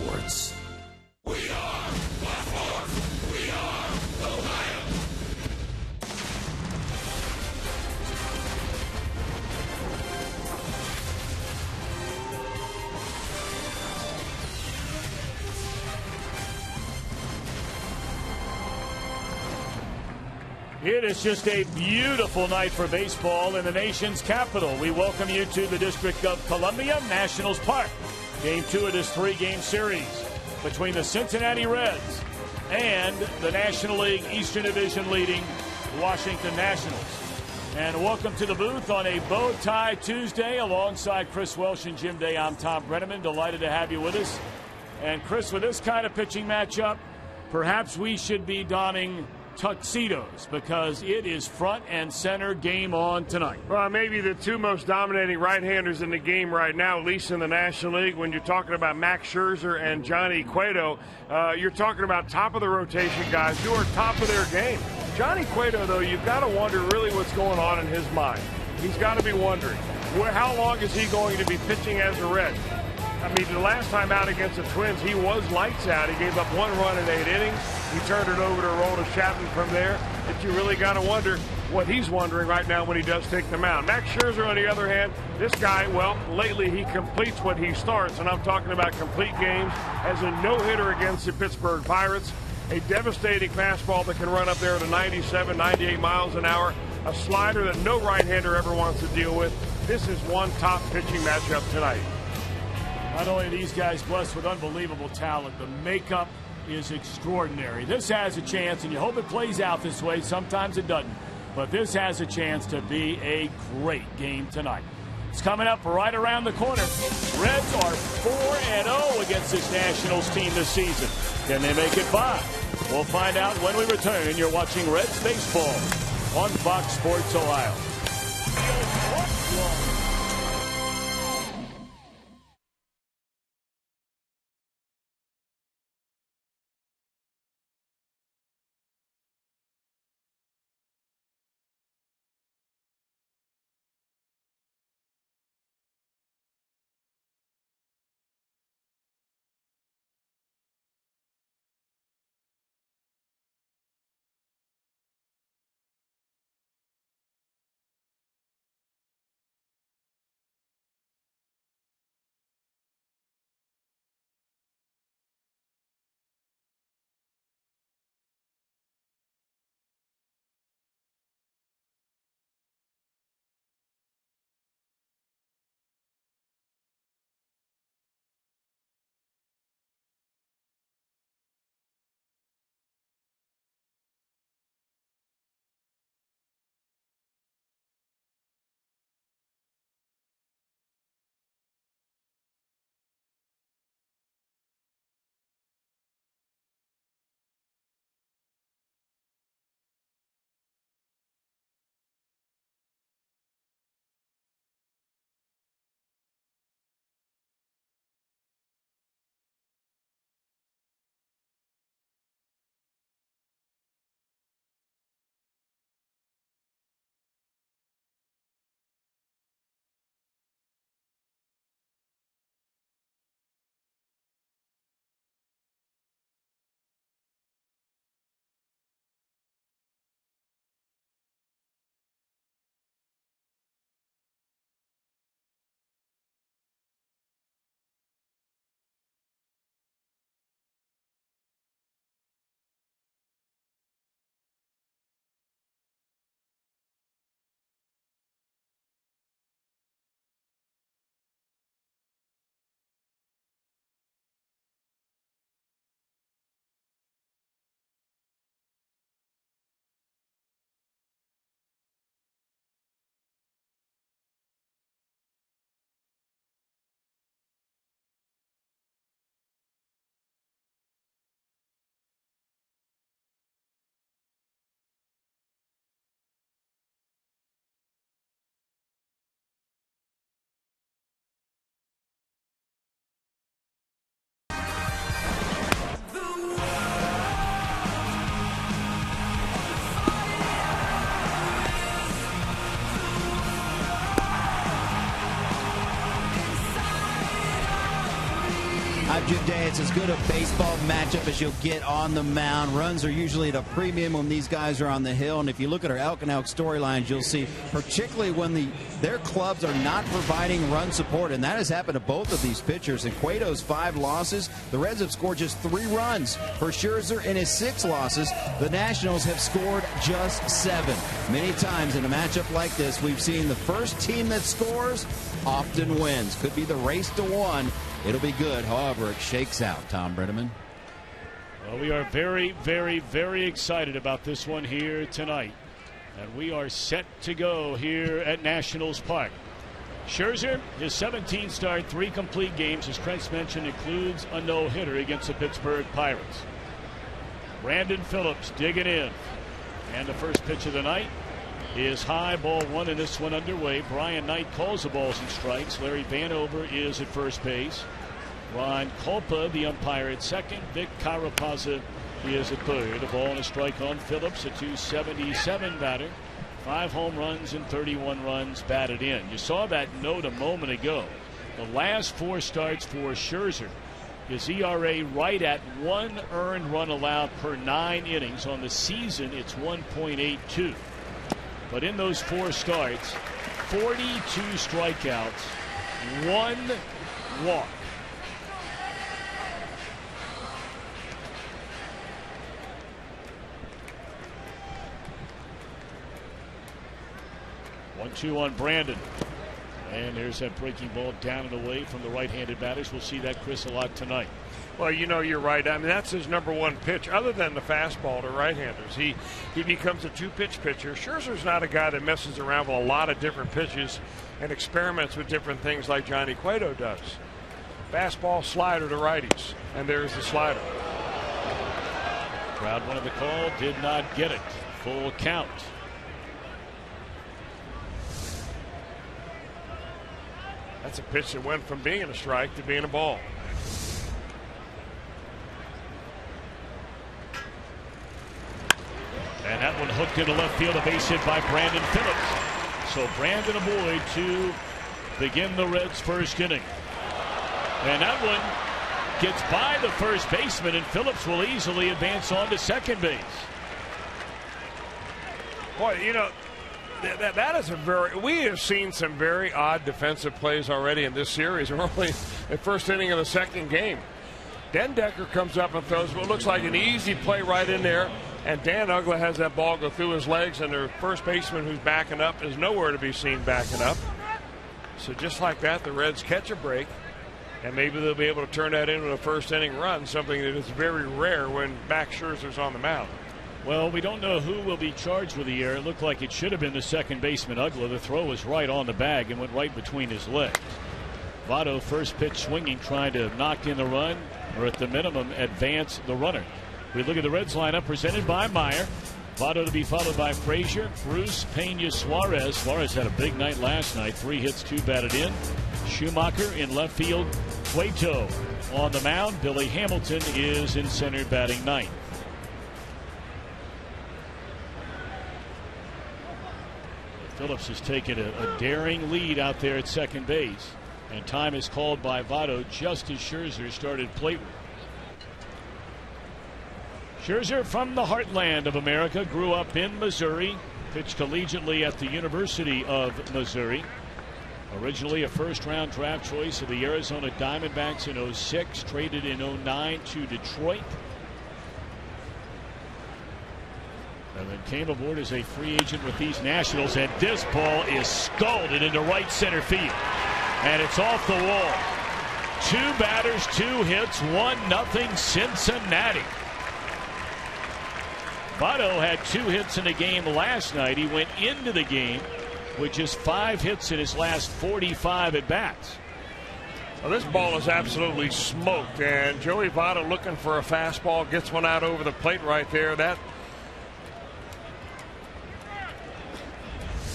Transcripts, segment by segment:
sports. We are Baltimore. We are Ohio. It is just a beautiful night for baseball in the nation's capital. We welcome you to the District of Columbia, Nationals Park. Game 2 of this 3-game series between the Cincinnati Reds and the National League Eastern Division leading Washington Nationals. And welcome to the booth on a bow tie Tuesday alongside Chris Welsh and Jim Day. I'm Tom Brenneman. Delighted to have you with us. And Chris, with this kind of pitching matchup, perhaps we should be donning tuxedos because it is front and center game on tonight. Well, maybe the two most dominating right-handers in the game right now, at least in the National League. When you're talking about Max Scherzer and Johnny Cueto, you're talking about top of the rotation guys who are top of their game. Johnny Cueto, though, you've got to wonder really what's going on in his mind. He's got to be wondering, how long is he going to be pitching as a Red? I mean, the last time out against the Twins, he was lights out. He gave up 1 run in 8 innings. He turned it over to Aroldis Chapman from there. But you really got to wonder what he's wondering right now when he does take the mound. Max Scherzer, on the other hand, this guy, well, lately he completes what he starts. And I'm talking about complete games as a no-hitter against the Pittsburgh Pirates. A devastating fastball that can run up there to 97, 98 miles an hour. A slider that no right-hander ever wants to deal with. This is one top pitching matchup tonight. Not only are these guys blessed with unbelievable talent, the makeup is extraordinary. This has a chance, and you hope it plays out this way. Sometimes it doesn't. But this has a chance to be a great game tonight. It's coming up right around the corner. Reds are 4-0 against this Nationals team this season. Can they make it 5? We'll find out when we return. You're watching Reds Baseball on Fox Sports Ohio. Jim Day, it's as good a baseball matchup as you'll get on the mound. Runs are usually at a premium when these guys are on the hill. And if you look at our Elk and Elk storylines, you'll see, particularly when their clubs are not providing run support, and that has happened to both of these pitchers. In Cueto's 5 losses, the Reds have scored just 3 runs. For Scherzer, in his 6 losses, the Nationals have scored just 7. Many times in a matchup like this, we've seen the first team that scores often wins. Could be the race to 1. It'll be good, however it shakes out, Tom Brenneman. Well, we are very, very, very excited about this one here tonight. And we are set to go here at Nationals Park. Scherzer, his 17th start, 3 complete games, as Krentz mentioned, includes a no-hitter against the Pittsburgh Pirates. Brandon Phillips digging in. And the first pitch of the night is high, ball 1, and this one underway. Brian Knight calls the balls and strikes. Larry Vanover is at first base. Ron Kolpa, the umpire, at second. Vic Carapazza is at third. A ball and a strike on Phillips, a .277 batter. 5 home runs and 31 runs batted in. You saw that note a moment ago. The last 4 starts for Scherzer, his ERA right at 1 earned run allowed per 9 innings. On the season, it's 1.82. But in those 4 starts, 42 strikeouts, 1 walk. One-two on Brandon. And there's that breaking ball down and away from the right-handed batters. We'll see that, Chris, a lot tonight. Well, you know, you're right. I mean, that's his number 1 pitch, other than the fastball to right-handers. He becomes a 2-pitch pitcher. Scherzer's not a guy that messes around with a lot of different pitches and experiments with different things like Johnny Cueto does. Fastball, slider to righties, and there's the slider. Crowd wanted the call, did not get it. Full count. That's a pitch that went from being a strike to being a ball. And that one hooked into left field, a base hit by Brandon Phillips. So Brandon aboard to begin the Reds' first inning. And that one gets by the first baseman, and Phillips will easily advance on to second base. Boy, you know, that is we have seen some very odd defensive plays already in this series. We're only the first inning of the second game. Den Decker comes up and throws what looks like an easy play right in there, and Dan Uggla has that ball go through his legs, and their first baseman who's backing up is nowhere to be seen backing up. So just like that, the Reds catch a break, and maybe they'll be able to turn that into a first inning run, something that is very rare when Max Scherzer's on the mound. Well, we don't know who will be charged with the error. It looked like it should have been the second baseman, Uggla. The throw was right on the bag and went right between his legs. Votto, first pitch swinging, trying to knock in the run, or at the minimum advance the runner. We look at the Reds lineup presented by Meyer. Votto to be followed by Frazier, Bruce, Pena, Suarez. Suarez had a big night last night. 3 hits, 2 batted in. Schumacher in left field. Cueto on the mound. Billy Hamilton is in center batting 9th. Phillips has taken a daring lead out there at second base. And time is called by Votto just as Scherzer started plate work. Scherzer, from the heartland of America, grew up in Missouri, pitched collegiately at the University of Missouri. Originally a first-round draft choice of the Arizona Diamondbacks in 06, traded in 09 to Detroit. And then came aboard as a free agent with these Nationals, and this ball is scalded into right center field. And it's off the wall. 2 batters, 2 hits, 1-0 Cincinnati. Votto had 2 hits in the game last night. He went into the game with just 5 hits in his last 45 at-bats. Well, this ball is absolutely smoked, and Joey Votto looking for a fastball, gets one out over the plate right there. That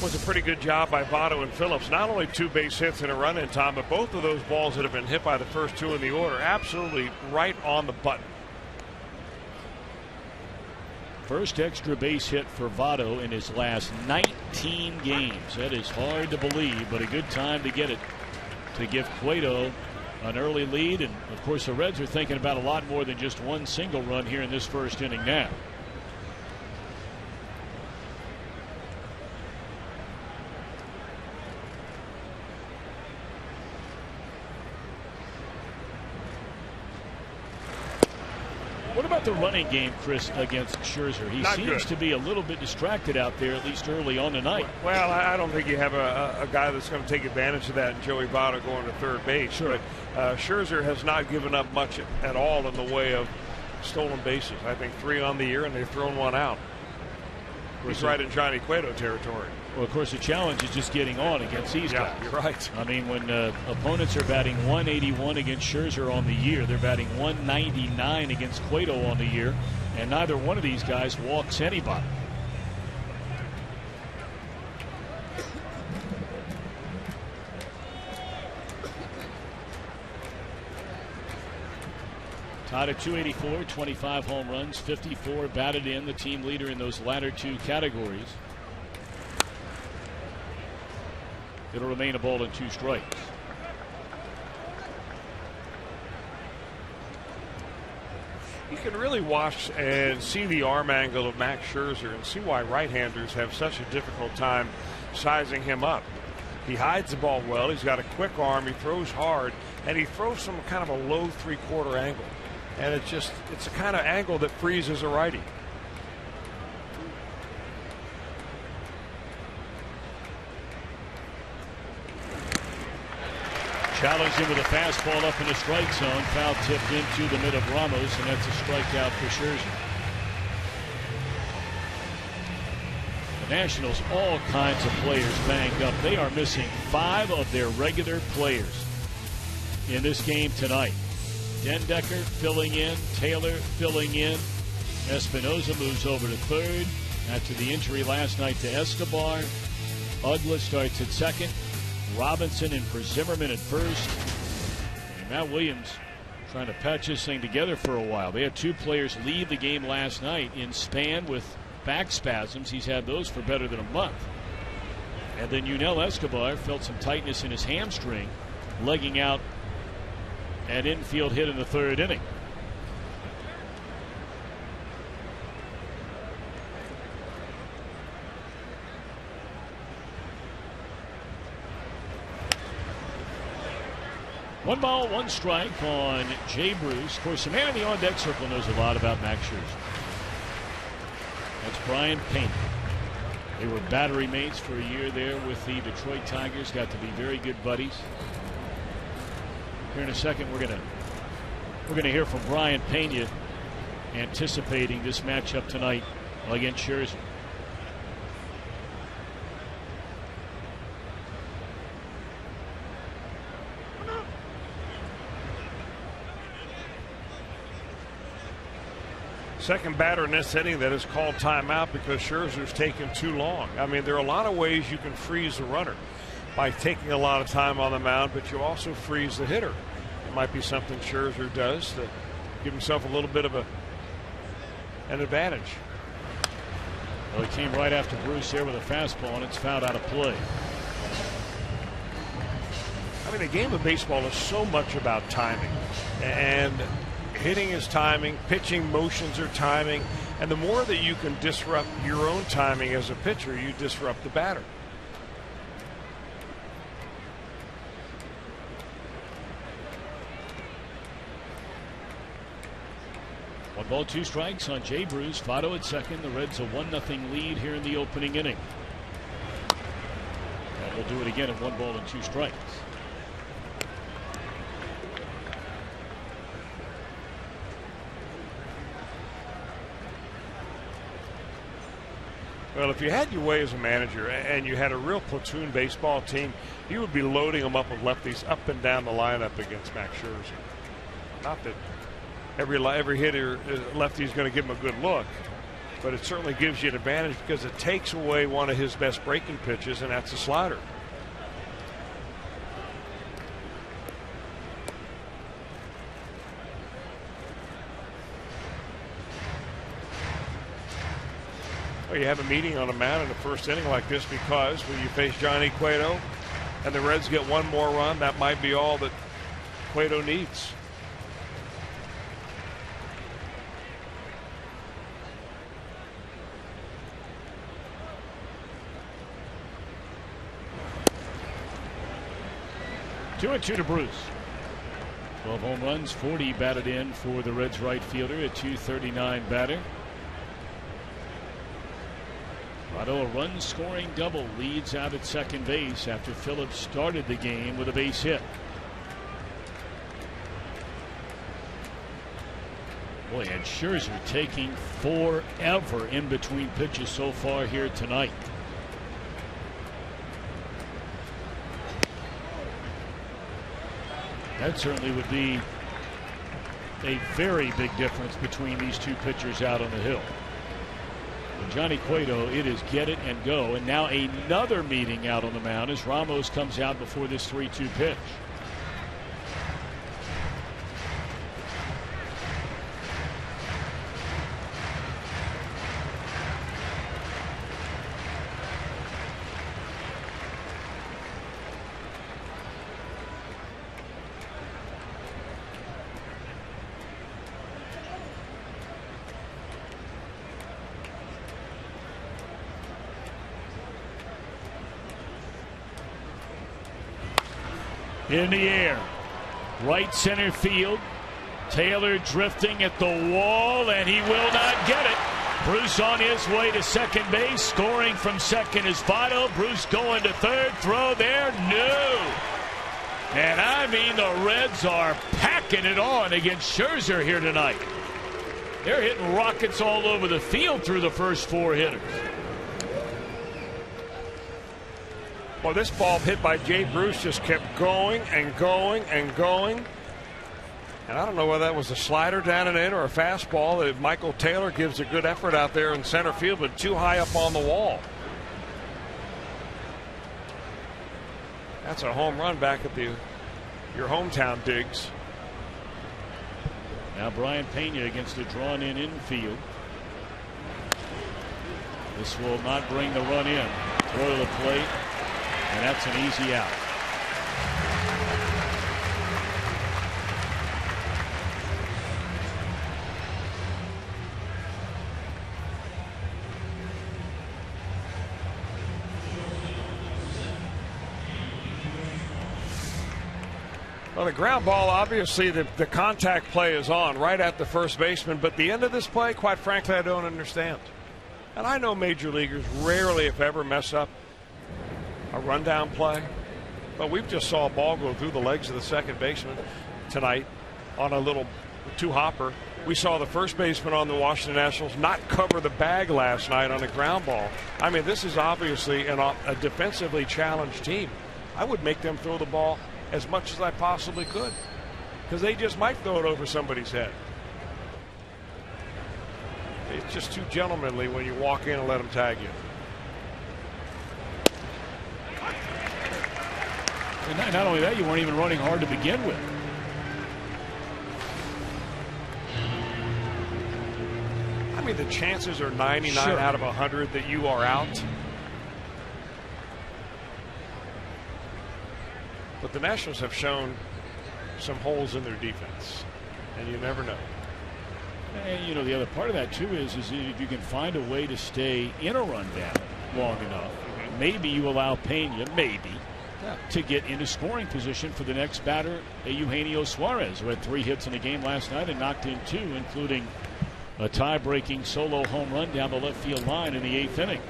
was a pretty good job by Votto and Phillips. Not only 2 base hits and a run in time, but both of those balls that have been hit by the first 2 in the order absolutely right on the button. First extra base hit for Votto in his last 19 games. That is hard to believe, but a good time to get it, to give Cueto an early lead, and of course the Reds are thinking about a lot more than just one single run here in this first inning now. What about the running game, Chris, against Scherzer? He seems to be a little bit distracted out there, at least early on tonight. Well, I don't think you have a guy that's going to take advantage of that, Joey Votto going to third base. Sure. But Scherzer has not given up much at all in the way of stolen bases. I think 3 on the year, and they've thrown 1 out. He's right in Johnny Cueto territory. Well, of course, the challenge is just getting on against these guys. You're right. I mean, when opponents are batting 181 against Scherzer on the year, they're batting 199 against Cueto on the year, and neither one of these guys walks anybody. Tied at 284, 25 home runs, 54 batted in, the team leader in those latter 2 categories. It'll remain a ball and 2 strikes. You can really watch and see the arm angle of Max Scherzer and see why right-handers have such a difficult time sizing him up. He hides the ball well. He's got a quick arm. He throws hard, and he throws some kind of a low 3/4 angle. And it's a kind of angle that freezes a righty. Challenged him with a fastball up in the strike zone. Foul tipped into the mid of Ramos, and that's a strikeout for Scherzer. The Nationals, all kinds of players banged up. They are missing 5 of their regular players in this game tonight. Dendecker filling in, Taylor filling in. Espinosa moves over to third after the injury last night to Escobar. Ugla starts at second. Robinson in for Zimmerman at first. And Matt Williams trying to patch this thing together for a while. They had 2 players leave the game last night in Span with back spasms. He's had those for better than a month. And then Yunel Escobar felt some tightness in his hamstring, legging out an infield hit in the 3rd inning. One ball, 1 strike on Jay Bruce. Of course, the man in the on-deck circle knows a lot about Max Scherzer. That's Brian Payne. They were battery mates for a year there with the Detroit Tigers. Got to be very good buddies. Here in a second, we're gonna hear from Brian Pena, anticipating this matchup tonight against Scherzer. Second batter in this inning that is called timeout because Scherzer's taken too long. I mean, there are a lot of ways you can freeze the runner by taking a lot of time on the mound, but you also freeze the hitter. It might be something Scherzer does to give himself a little bit of an advantage. Well, he came right after Bruce there with a fastball, and it's fouled out of play. I mean, the game of baseball is so much about timing, and hitting is timing, pitching motions are timing, and the more that you can disrupt your own timing as a pitcher, you disrupt the batter. One ball, 2 strikes on Jay Bruce. Votto at second. The Reds a 1-0 lead here in the opening inning. And we'll do it again at 1 ball and 2 strikes. Well, if you had your way as a manager and you had a real platoon baseball team, you would be loading them up with lefties up and down the lineup against Max Scherzer. Not that every hitter lefty is going to give him a good look, but it certainly gives you an advantage because it takes away one of his best breaking pitches, and that's a slider. Well, you have a meeting on a mound in the first inning like this because when you face Johnny Cueto and the Reds get 1 more run, that might be all that Cueto needs. Two and two to Bruce. 12 home runs, 40 batted in for the Reds right fielder, a .239 batter. Votto, a run-scoring double, leads out at second base after Phillips started the game with a base hit. Boy, and Scherzer taking forever in between pitches so far here tonight. That certainly would be a very big difference between these two pitchers out on the hill. And Johnny Cueto, it is get it and go. And now another meeting out on the mound as Ramos comes out before this 3-2 pitch. In the air, right center field. Taylor drifting at the wall, and he will not get it. Bruce on his way to second base. Scoring from second is Votto. Bruce going to third. Throw there. No. And I mean, the Reds are packing it on against Scherzer here tonight. They're hitting rockets all over the field through the first four hitters. Well, this ball hit by Jay Bruce just kept going and going and going. And I don't know whether that was a slider down and in or a fastball. That Michael Taylor gives a good effort out there in center field, but too high up on the wall. That's a home run back at your hometown digs. Now Brian Pena against a drawn-in infield. This will not bring the run in. Throw to the plate. And that's an easy out. Well, the ground ball, obviously the contact play is on right at the first baseman, but the end of this play, quite frankly, I don't understand. And I know major leaguers rarely, if ever, mess up a rundown play, but we just saw a ball go through the legs of the second baseman tonight on a little two-hopper. We saw the first baseman on the Washington Nationals not cover the bag last night on a ground ball. I mean, this is obviously a defensively challenged team. I would make them throw the ball as much as I possibly could, because they just might throw it over somebody's head. It's just too gentlemanly when you walk in and let them tag you. And not only that, you weren't even running hard to begin with. I mean, the chances are 99 out of 100 that you are out. But the Nationals have shown some holes in their defense, and you never know. And you know, the other part of that too is if you can find a way to stay in a rundown long enough, maybe you allow Pena, to get into scoring position for the next batter, Eugenio Suarez, who had 3 hits in a game last night and knocked in 2, including a tie-breaking solo home run down the left field line in the 8th inning.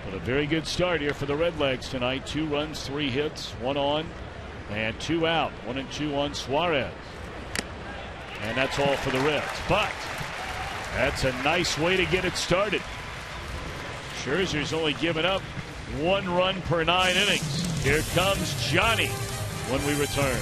But a very good start here for the Redlegs tonight. 2 runs, 3 hits, 1 on and 2 out. 1 and 2 on Suarez. And that's all for the Reds. But that's a nice way to get it started. Scherzer's only given up 1 run per 9 innings. Here comes Johnny when we return.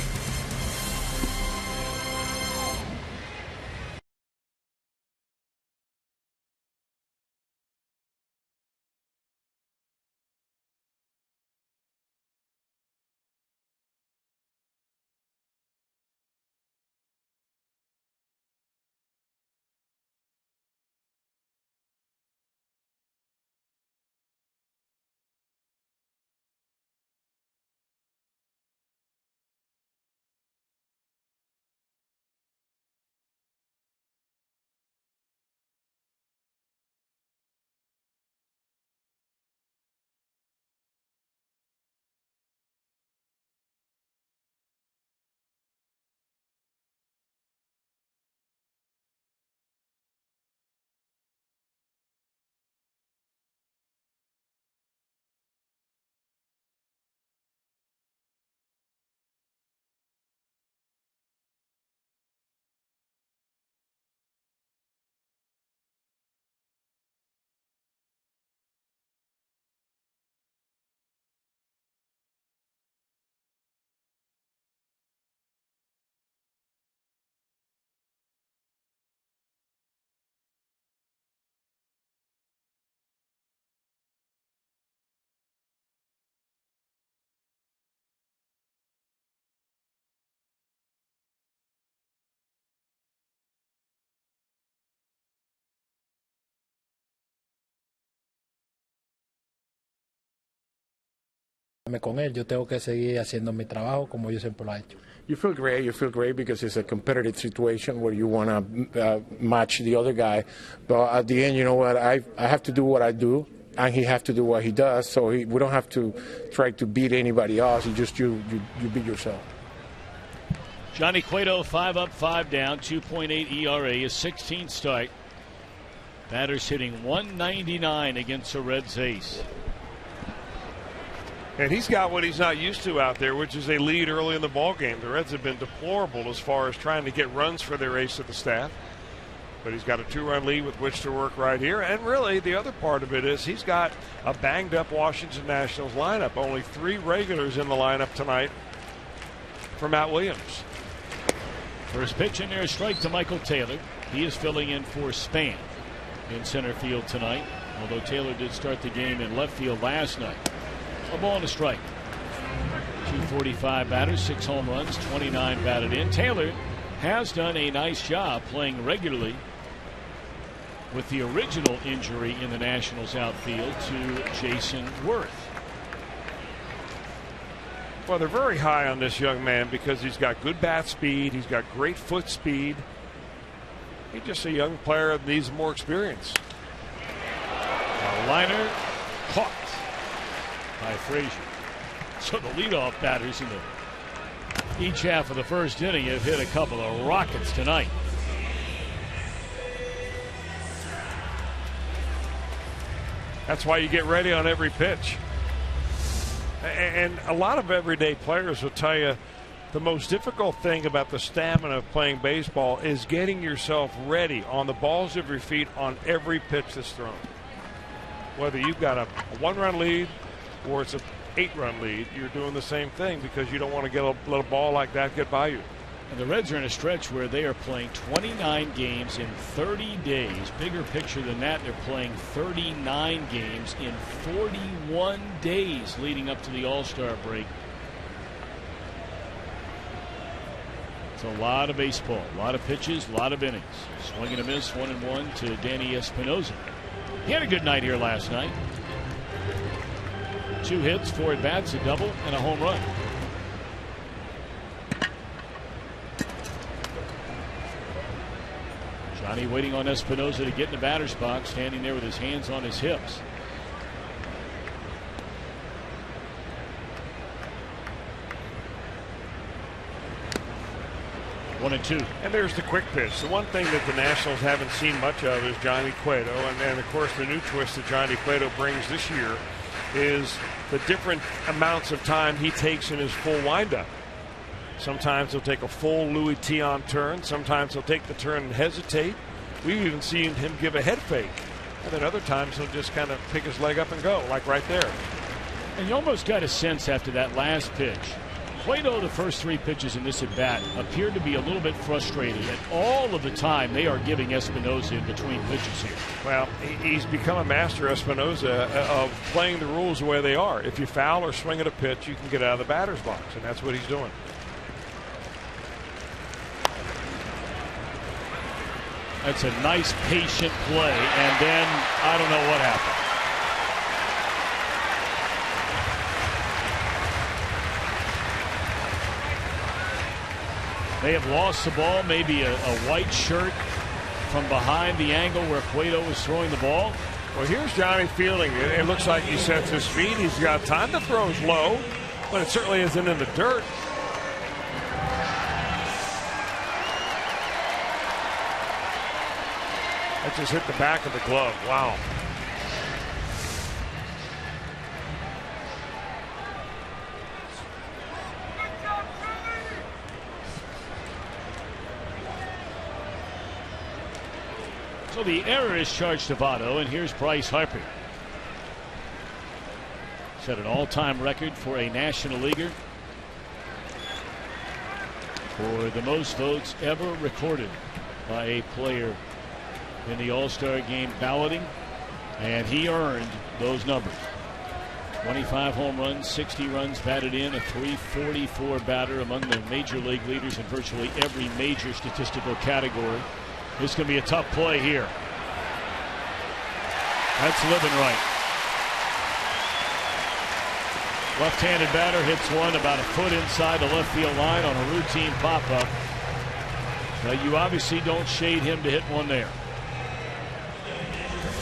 Con él, yo tengo que seguir haciendo mi trabajo como yo siempre lo he hecho. You feel great. You feel great because it's a competitive situation where you want to match the other guy. But at the end, you know what? I have to do what I do, and he have to do what he does. So we don't have to try to beat anybody else. You beat yourself. Johnny Cueto, 5 up, 5 down, 2.8 ERA, his 16th start. Batters hitting 199 against the Reds ace. And he's got what he's not used to out there, which is a lead early in the ballgame. The Reds have been deplorable as far as trying to get runs for their ace of the staff. But he's got a 2-run lead with which to work right here. And really, the other part of it is he's got a banged-up Washington Nationals lineup. Only 3 regulars in the lineup tonight for Matt Williams. First pitch in there, a strike to Michael Taylor. He is filling in for Span in center field tonight, although Taylor did start the game in left field last night. A ball and a strike. 245 batters, 6 home runs, 29 batted in. Taylor has done a nice job playing regularly with the original injury in the Nationals outfield to Jason Worth. Well, they're very high on this young man because he's got good bat speed. He's got great foot speed. He's just a young player that needs more experience. A liner caught by Frazier. So the leadoff batters in each half of the first inning have hit a couple of rockets tonight. That's why you get ready on every pitch. And a lot of everyday players will tell you the most difficult thing about the stamina of playing baseball is getting yourself ready on the balls of your feet on every pitch that's thrown. Whether you've got a 1-run lead or it's a 8-run lead, you're doing the same thing because you don't want to let a ball like that get by you. And the Reds are in a stretch where they are playing 29 games in 30 days. Bigger picture than that, they're playing 39 games in 41 days leading up to the All-Star break. It's a lot of baseball, a lot of pitches, a lot of innings. Swing and a miss, 1-1 to Danny Espinosa. He had a good night here last night. 2 hits, 4 at-bats, a double, and a home run. Johnny waiting on Espinosa to get in the batter's box, standing there with his hands on his hips. One and 2. And there's the quick pitch. The one thing that the Nationals haven't seen much of is Johnny Cueto. And of course, the new twist that Johnny Cueto brings this year is the different amounts of time he takes in his full windup. Sometimes he'll take a full Louis Tion turn. Sometimes he'll take the turn and hesitate. We've even seen him give a head fake. And then other times he'll just kind of pick his leg up and go, like right there. And you almost got a sense after that last pitch. Cueto, the first 3 pitches in this at-bat, appeared to be a little bit frustrated. And all of the time they are giving Espinosa in between pitches here. Well, he's become a master, Espinosa, of playing the rules the way they are. If you foul or swing at a pitch, you can get out of the batter's box. And that's what he's doing. That's a nice patient play, and then I don't know what happened. They have lost the ball, maybe a white shirt from behind the angle where Cueto was throwing the ball. Well, here's Johnny fielding it. It looks like he sets his feet. He's got time to throw his low, but it certainly isn't in the dirt. That just hit the back of the glove. Wow. So the error is charged to Votto, and here's Bryce Harper. Set an all-time record for a National Leaguer for the most votes ever recorded by a player in the All-Star game balloting, and he earned those numbers. 25 home runs, 60 runs batted in, a .344 batter, among the major league leaders in virtually every major statistical category. This is going to be a tough play here. That's living right. Left-handed batter hits one about a foot inside the left field line on a routine pop-up. Now you obviously don't shade him to hit one there.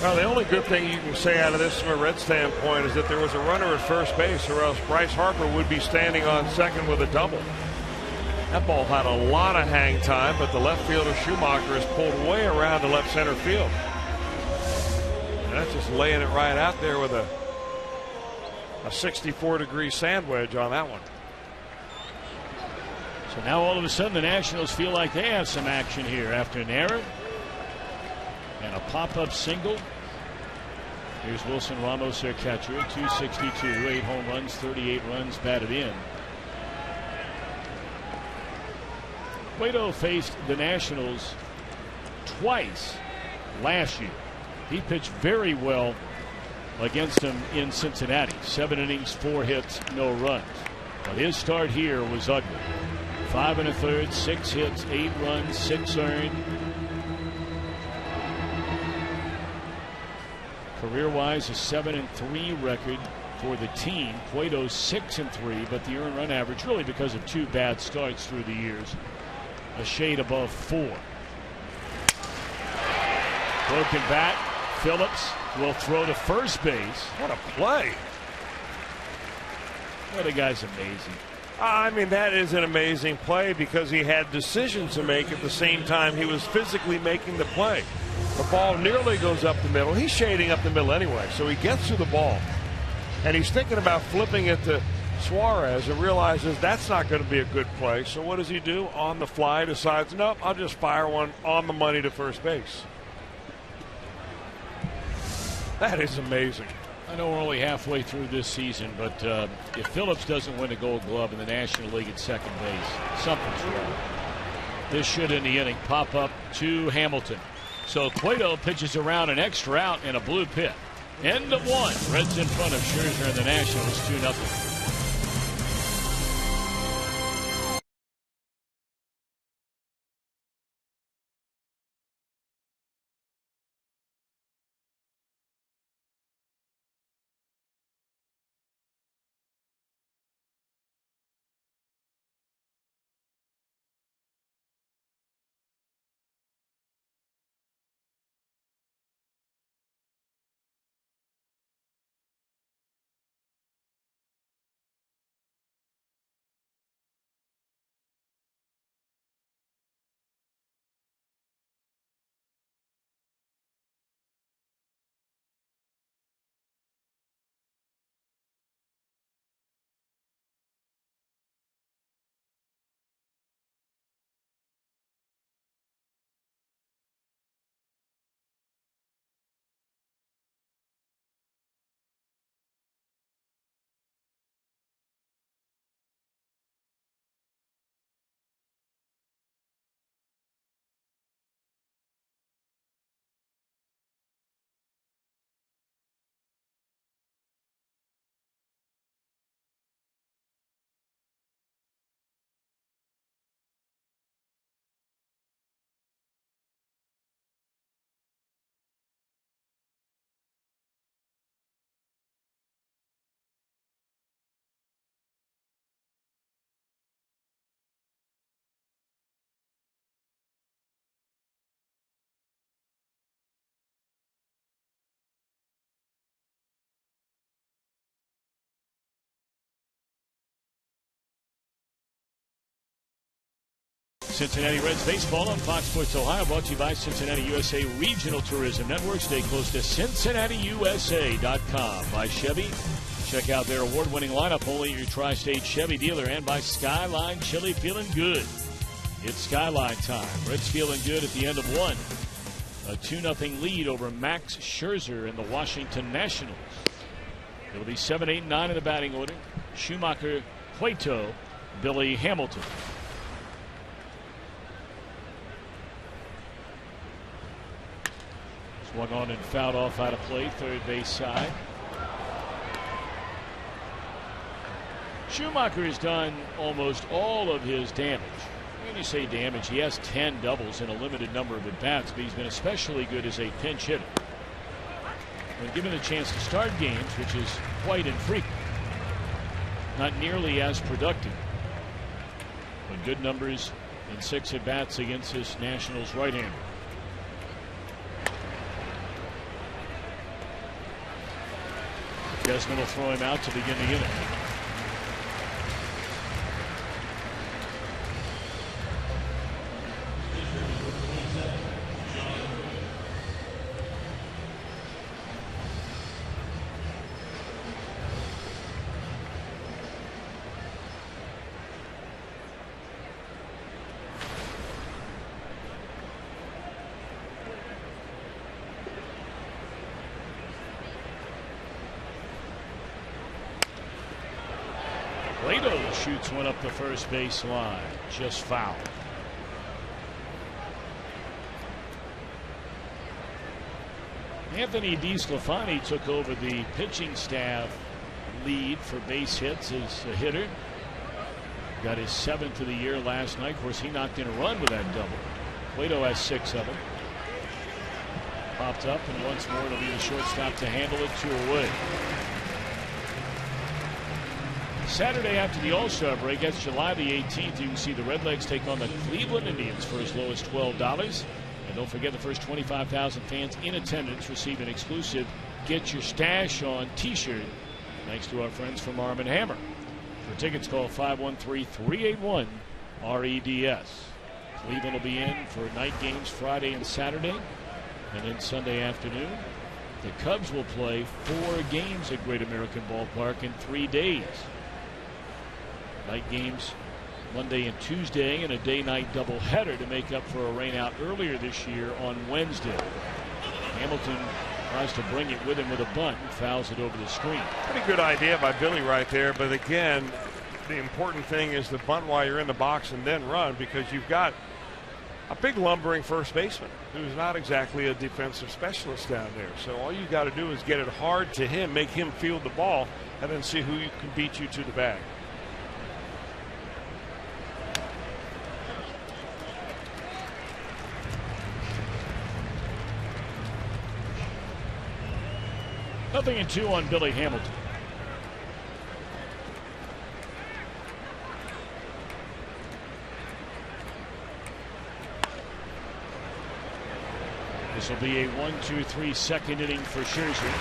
Well, the only good thing you can say out of this from a Red standpoint is that there was a runner at first base, or else Bryce Harper would be standing on second with a double. That ball had a lot of hang time, but the left fielder Schumacher is pulled way around to left center field. And that's just laying it right out there with a 64-degree sand wedge on that one. So now all of a sudden the Nationals feel like they have some action here after an error and a pop-up single. Here's Wilson Ramos, their catcher, 262, 8 home runs, 38 runs batted in. Cueto faced the Nationals twice last year. He pitched very well against them in Cincinnati. 7 innings, 4 hits, no runs. But his start here was ugly. 5 1/3, 6 hits, 8 runs, 6 earned. Career-wise, a 7-3 record for the team. Cueto's 6-3, but the earned run average, really because of 2 bad starts through the years, a shade above 4. Broken bat. Phillips will throw to first base. What a play. Well, the guy's amazing. I mean, that is an amazing play because he had decisions to make at the same time he was physically making the play. The ball nearly goes up the middle. He's shading up the middle anyway, so he gets to the ball. And he's thinking about flipping it to Suarez and realizes that's not going to be a good play. So what does he do? On the fly, decides, nope, I'll just fire one on the money to first base. That is amazing. I know we're only halfway through this season, but if Phillips doesn't win a Gold Glove in the National League at second base, something's wrong. This should in the inning pop up to Hamilton. So Cueto pitches around an extra out in a blue pit. End of 1. Reds in front of Scherzer and the Nationals 2-0. Cincinnati Reds baseball on Fox Sports Ohio, brought to you by Cincinnati USA Regional Tourism Network. Stay close to CincinnatiUSA.com. By Chevy, check out their award-winning lineup only at your Tri-State Chevy dealer. And by Skyline Chili, feeling good. It's Skyline time. Reds feeling good at the end of 1. A 2-0 lead over Max Scherzer and the Washington Nationals. It'll be 7, 8, 9 in the batting order. Schumacher, Cueto, Billy Hamilton. Swung on and fouled off out of play, third base side. Schumacher has done almost all of his damage. When you say damage, he has 10 doubles in a limited number of at-bats, but he's been especially good as a pinch hitter. When given a chance to start games, which is quite infrequent, not nearly as productive, but good numbers in 6 at-bats against this Nationals right-hander. Desmond will throw him out to begin the inning. Cueto shoots one up the first base line, just foul. Anthony DeSclafani took over the pitching staff lead for base hits as a hitter. Got his 7th of the year last night. Of course, he knocked in a run with that double. Cueto has 6 of them. Popped up, and once more it'll be the shortstop to handle it. 2 away. Saturday after the All-Star break, that's July the 18th, you can see the Redlegs take on the Cleveland Indians for as low as $12. And don't forget, the first 25,000 fans in attendance receive an exclusive Get Your Stash On t-shirt, thanks to our friends from Arm & Hammer. For tickets, call 513-381-REDS. Cleveland will be in for night games Friday and Saturday, and then Sunday afternoon. The Cubs will play 4 games at Great American Ballpark in 3 days. Night games Monday and Tuesday, and a day-night doubleheader to make up for a rainout earlier this year on Wednesday. Hamilton tries to bring it with him with a bunt and fouls it over the screen. Pretty good idea by Billy right there, but again, the important thing is the bunt while you're in the box and then run, because you've got a big lumbering first baseman who's not exactly a defensive specialist down there. So all you got to do is get it hard to him, make him field the ball, and then see who can beat you to the bag. Nothing in 2 on Billy Hamilton. This will be a 1-2-3 second inning for Scherzer.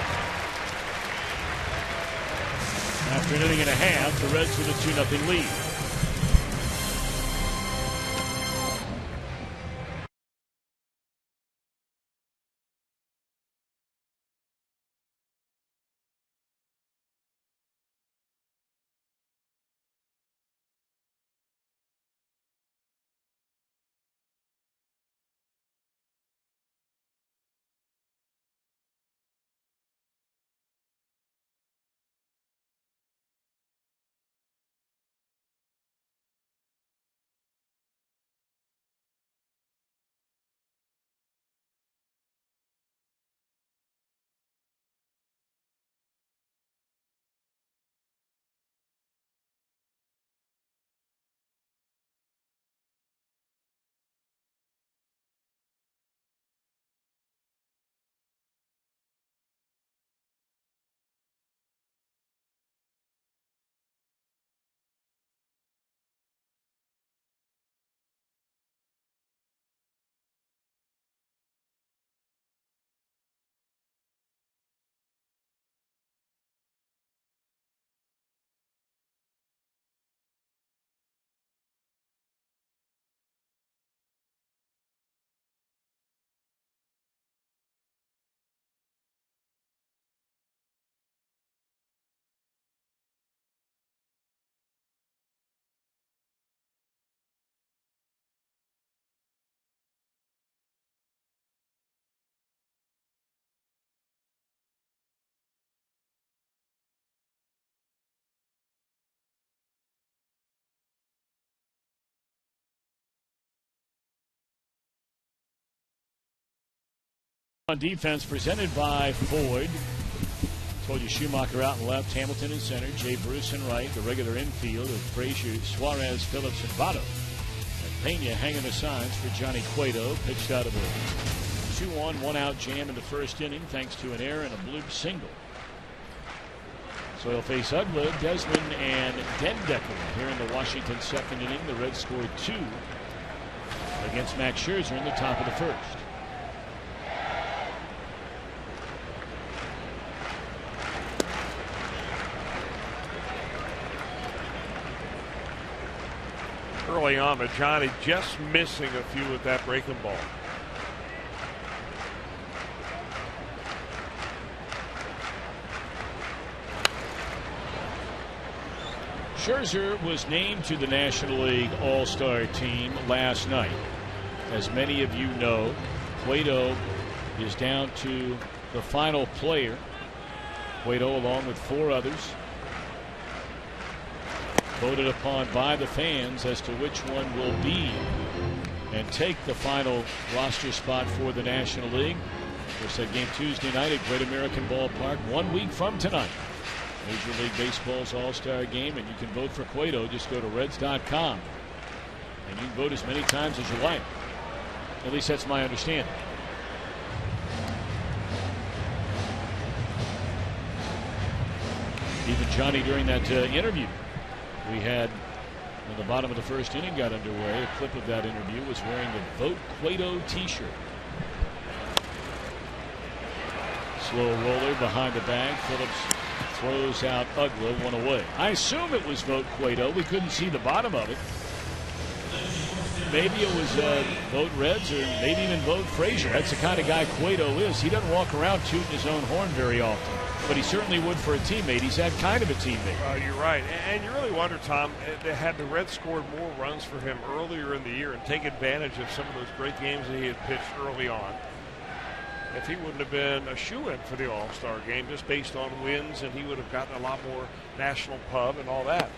After an inning and a half, the Reds with a 2-0 lead. On defense, presented by Ford. Told you Schumacher out and left, Hamilton in center, Jay Bruce in right, the regular infield of Frazier, Suarez, Phillips, and Votto. And Pena hanging the signs for Johnny Cueto, pitched out of a 2-on, 1-out jam in the first inning, thanks to an error and a bloop single. So he'll face Uggla, Desmond, and Dendecker here in the Washington second inning. The Reds scored 2 against Max Scherzer in the top of the first. Early on, but Johnny just missing a few with that breaking ball. Scherzer was named to the National League All-Star team last night. As many of you know, Cueto is down to the final player. Cueto, along with 4 others, voted upon by the fans as to which one will be and take the final roster spot for the National League. Of course, that game Tuesday night at Great American Ballpark, 1 week from tonight. Major League Baseball's All-Star Game, and you can vote for Cueto. Just go to Reds.com, and you can vote as many times as you like. At least that's my understanding. Even Johnny, during that interview we had when the bottom of the first inning got underway, a clip of that interview, was wearing the Vote Cueto t-shirt. Slow roller behind the bag. Phillips throws out Uggla, 1 away. I assume it was Vote Cueto. We couldn't see the bottom of it. Maybe it was Vote Reds, or maybe even Vote Frazier. That's the kind of guy Cueto is. He doesn't walk around tooting his own horn very often, but he certainly would for a teammate. He's that kind of a teammate. You're right. And you really wonder, Tom, had the Reds scored more runs for him earlier in the year and take advantage of some of those great games that he had pitched early on, if he wouldn't have been a shoo-in for the All-Star game just based on wins, and he would have gotten a lot more national pub and all that.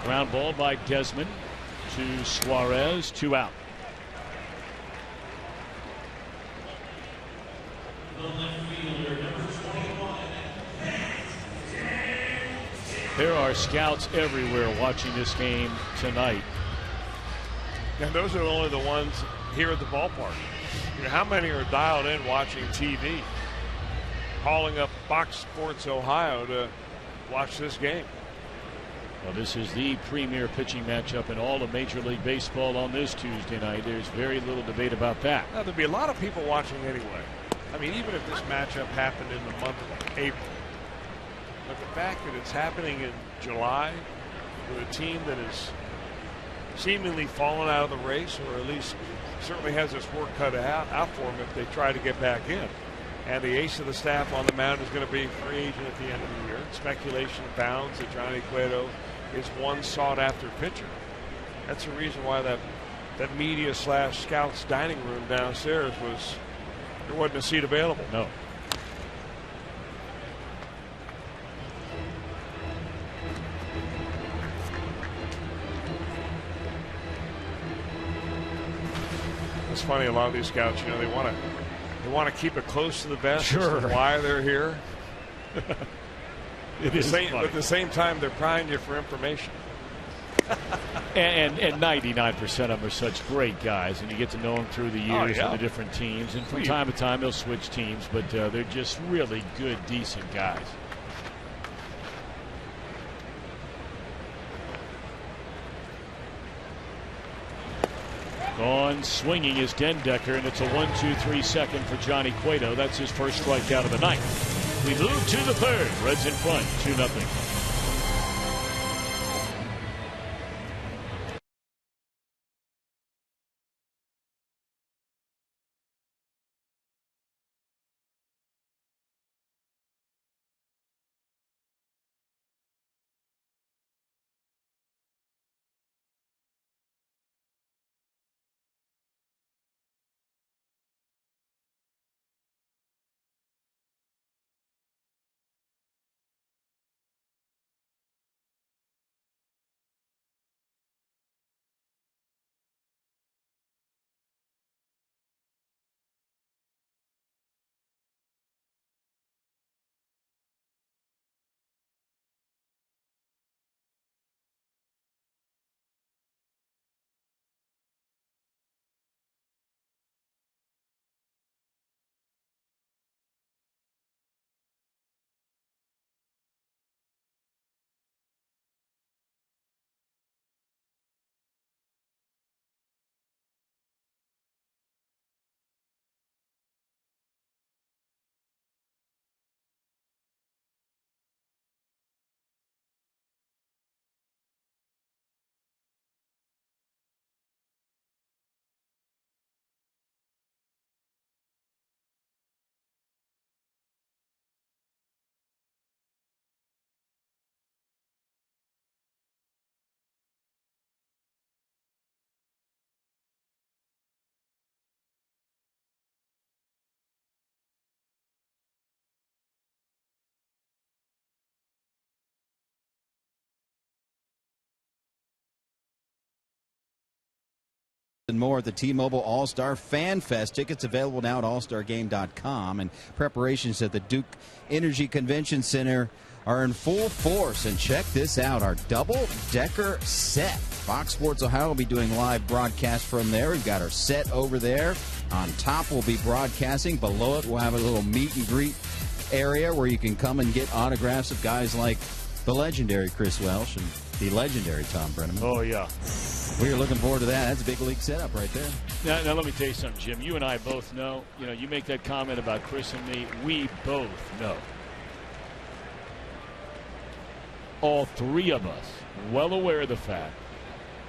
Ground ball by Desmond to Suarez, 2 out. There are scouts everywhere watching this game tonight. And those are only the ones here at the ballpark. You know, how many are dialed in watching TV, calling up Fox Sports Ohio to watch this game? Well, this is the premier pitching matchup in all of Major League Baseball on this Tuesday night. There's very little debate about that. Now, there'd be a lot of people watching anyway. I mean, even if this matchup happened in the month of April, but the fact that it's happening in July with a team that is seemingly fallen out of the race, or at least certainly has its work cut out for them if they try to get back in. And the ace of the staff on the mound is going to be a free agent at the end of the year. Speculation abounds that Johnny Cueto is one sought-after pitcher. That's the reason why that media / scouts dining room downstairs there wasn't a seat available. No. It's funny, a lot of these scouts, you know, they want to keep it close to the vest. Sure. Why they're here. It is funny. But at the same time, they're prying you for information. And 99% of them are such great guys, and you get to know them through the years yeah. and the different teams. And from time to time, they'll switch teams, but they're just really good, decent guys. Gone swinging is Dendecker, and it's a 1-2-3 second for Johnny Cueto. That's his first strikeout of the night. We move to the third. Reds in front, 2-0. and more at the T-Mobile All-Star Fan Fest. Tickets available now at allstargame.com. And preparations at the Duke Energy Convention Center are in full force. And check this out, our double-decker set. Fox Sports Ohio will be doing live broadcast from there. We've got our set over there. On top, we'll be broadcasting. Below it, we'll have a little meet and greet area where you can come and get autographs of guys like the legendary Chris Welsh and the legendary Tom Brenneman. Oh, yeah. We are looking forward to that. That's a big league setup right there. Now let me tell you something, Jim. You and I both know. You know, you make that comment about Chris and me. We both know. All three of us well aware of the fact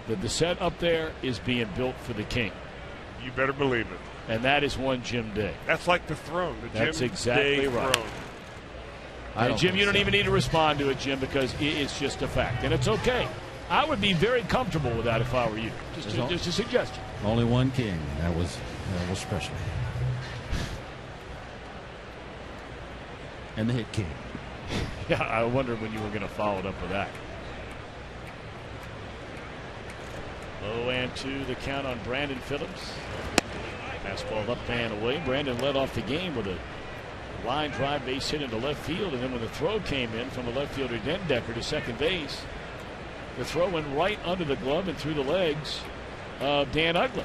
that the set up there is being built for the king. You better believe it. And that is one Jim Day. That's like the throne. That's exactly right. Throne. And Jim, you don't even need to respond to it, Jim, because it's just a fact. And it's okay. I would be very comfortable with that if I were you. Just a suggestion. Only one king. That was special. And the hit king. Yeah, I wondered when you were going to follow it up with that. 0-2 the count on Brandon Phillips. Fastball up and away. Brandon led off the game with a line drive base hit into left field, and then when the throw came in from the left fielder Dendecker to second base, the throw went right under the glove and through the legs of Dan Uggla.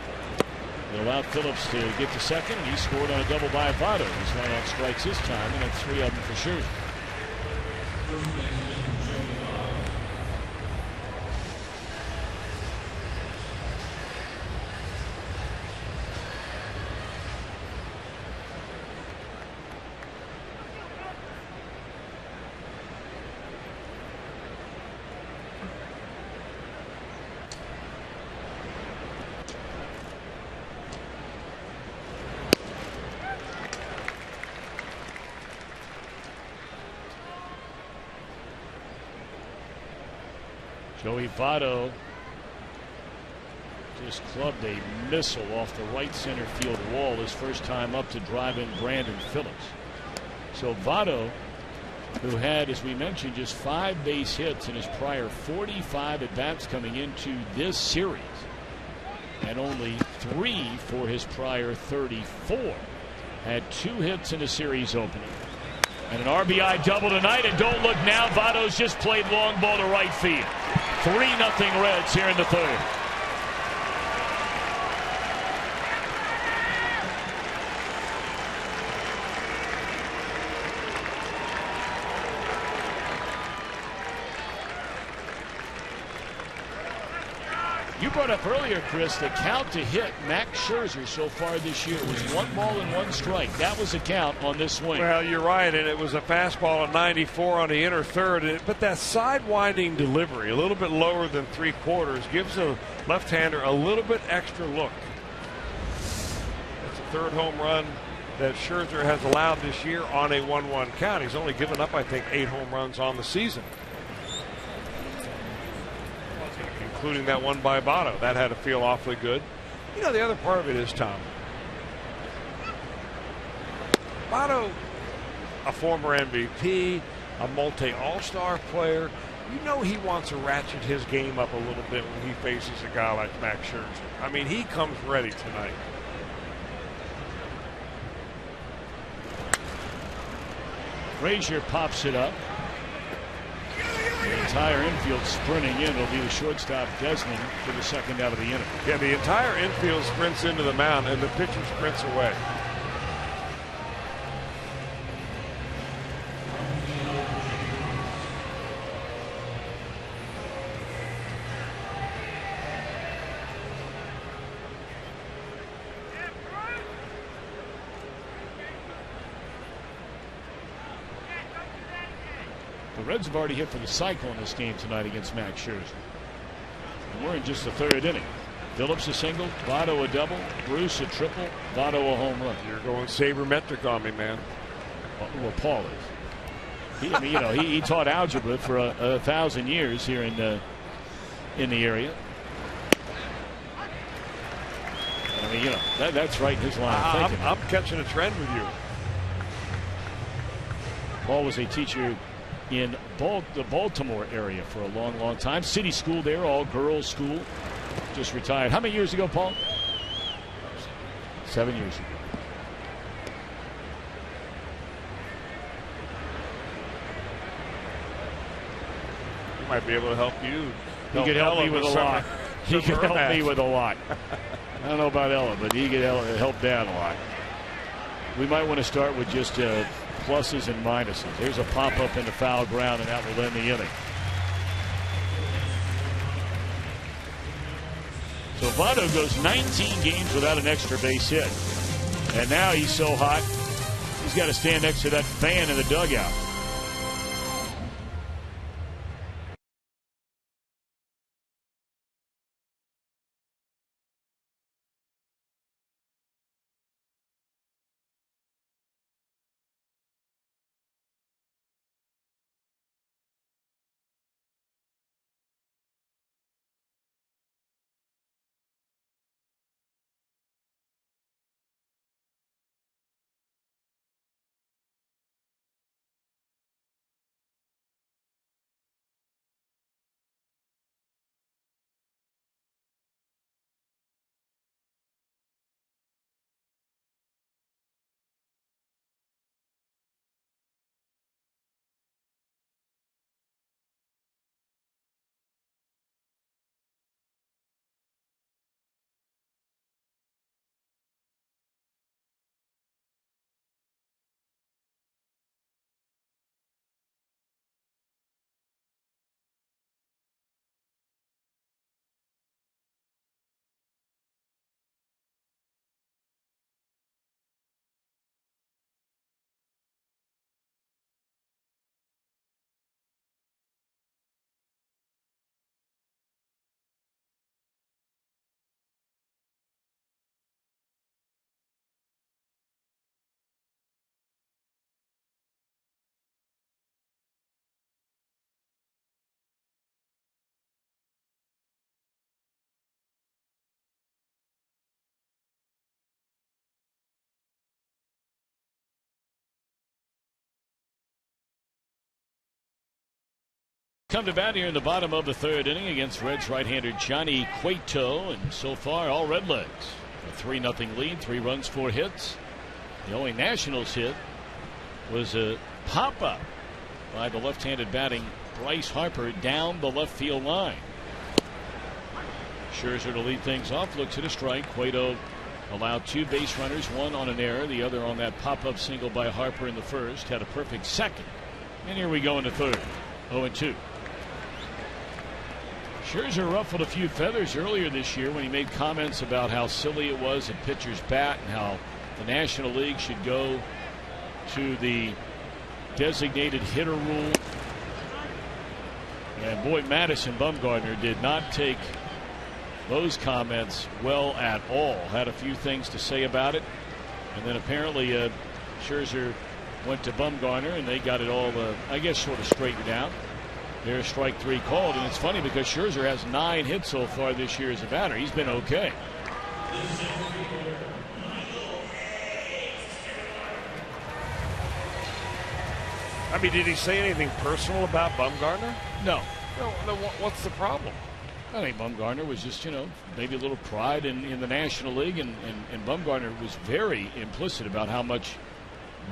It allowed Phillips to get to second, and he scored on a double by Votto. He's ran out strikes this time, and that's 3 of them for sure. Joey Votto just clubbed a missile off the right center field wall his first time up to drive in Brandon Phillips. So Votto, who had, as we mentioned, just 5 base hits in his prior 45 at-bats coming into this series, and only 3 for his prior 34, had 2 hits in the series opening. And an RBI double tonight, and don't look now, Votto's just played long ball to right field. 3-0 Reds here in the third. You brought up earlier, Chris, the count to hit Max Scherzer so far this year was 1 ball and 1 strike. That was the count on this swing. Well, you're right, and it was a fastball at 94 on the inner third. But that side-winding delivery, a little bit lower than 3/4, gives a left-hander a little bit extra look. It's the 3rd home run that Scherzer has allowed this year on a 1-1 count. He's only given up, I think, 8 home runs on the season, including that one by Votto. That had to feel awfully good. You know, the other part of it is, Tom, Votto, a former MVP, a multi-all-star player, you know he wants to ratchet his game up a little bit when he faces a guy like Max Scherzer. I mean, he comes ready tonight. Frazier pops it up. The entire infield sprinting in. It'll be the shortstop Desmond for the second out of the inning. Yeah, the entire infield sprints into the mound, and the pitcher sprints away. The Reds have already hit for the cycle in this game tonight against Max Scherzer. And we're in just the 3rd inning. Phillips a single, Votto a double, Bruce a triple, Votto a home run. You're going sabermetric on me, man. Well, Paul is. I mean, you know, he taught algebra for 1,000 years here in the area. I mean, you know, that's right in his line of thinking. I'm catching a trend with you. Paul was a teacher in the Baltimore area for a long time. City school there, all girls school. Just retired. How many years ago, Paul? 7 years ago. He might be able to help you. He could help me with a lot. He could help me with a lot. I don't know about Ella, but he could help Dad a lot. We might want to start with just pluses and minuses. Here's a pop-up into foul ground, and that will end the inning. So Votto goes 19 games without an extra base hit. And now he's so hot, he's got to stand next to that fan in the dugout. Come to bat here in the bottom of the third inning against Reds right-hander Johnny Cueto, and so far all Redlegs. A 3-0 lead, 3 runs, 4 hits. The only Nationals hit was a pop-up by the left-handed batting Bryce Harper down the left field line. Scherzer to lead things off, looks at a strike. Cueto allowed 2 base runners, one on an error, the other on that pop-up single by Harper in the first. Had a perfect second. And here we go in the third. 0-2. Scherzer ruffled a few feathers earlier this year when he made comments about how silly it was at pitcher's bat and how the National League should go to the designated hitter rule. And boy, Madison Bumgarner did not take those comments well at all. Had a few things to say about it. And then apparently Scherzer went to Bumgarner and they got it all, I guess, sort of straightened out. There's strike 3 called, and it's funny because Scherzer has 9 hits so far this year as a batter. He's been okay. I mean, did he say anything personal about Bumgarner? No. No, what's the problem? I think Bumgarner was just, maybe a little pride in the National League, and Bumgarner was very implicit about how much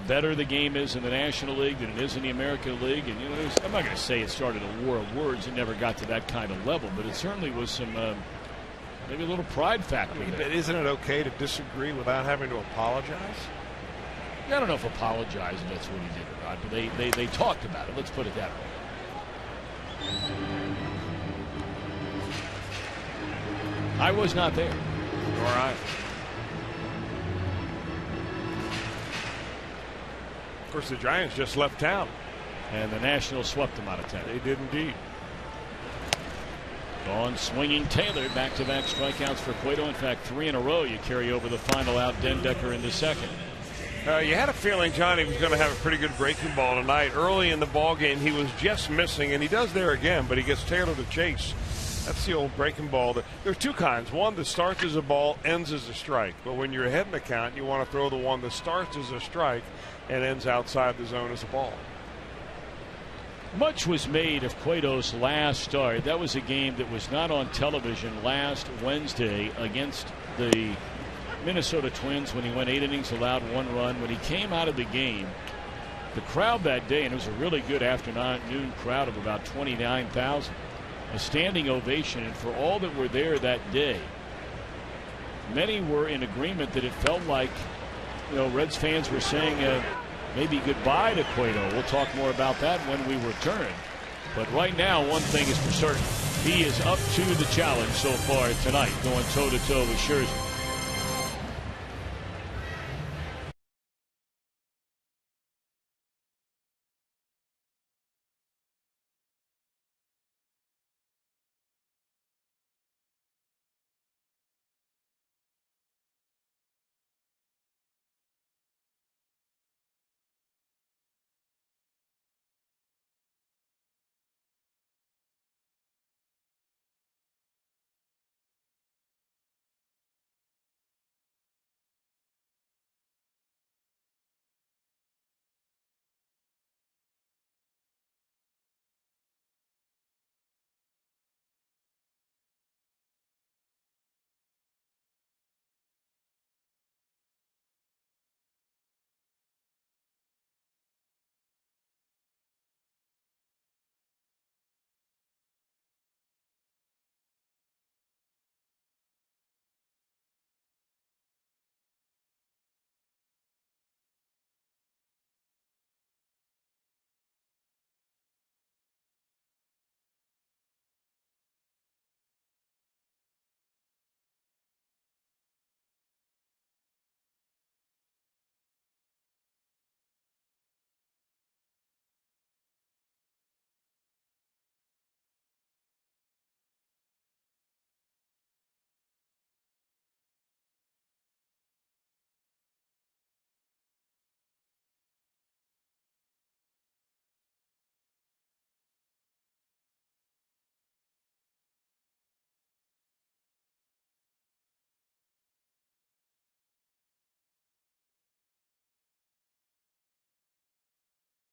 better the game is in the National League than it is in the American League. And I'm not going to say it started a war of words. It never got to that kind of level, but it certainly was some maybe a little pride factor. But isn't it okay to disagree without having to apologize? I don't know if apologize if that's what he did or not, but they talked about it. Let's put it that way. I was not there. All right. Of course, the Giants just left town. And the Nationals swept them out of town. They did indeed. On swinging Taylor, back-to-back strikeouts for Cueto. In fact, 3 in a row. You carry over the final out, Dendecker in the second. You had a feeling Johnny was going to have a pretty good breaking ball tonight. Early in the ball game, he was just missing, and he does there again, but he gets Taylor to chase. That's the old breaking ball. There's 2 kinds. One that starts as a ball, ends as a strike. But when you're ahead in the count, you want to throw the one that starts as a strike and ends outside the zone as a ball. Much was made of Cueto's last start. That was a game that was not on television last Wednesday against the Minnesota Twins when he went 8 innings, allowed 1 run. When he came out of the game, the crowd that day, and it was a really good afternoon crowd of about 29,000, a standing ovation. And for all that were there that day, many were in agreement that it felt like, Reds fans were saying maybe goodbye to Cueto. We'll talk more about that when we return. But right now, one thing is for certain. He is up to the challenge so far tonight, going toe-to-toe with Scherzer.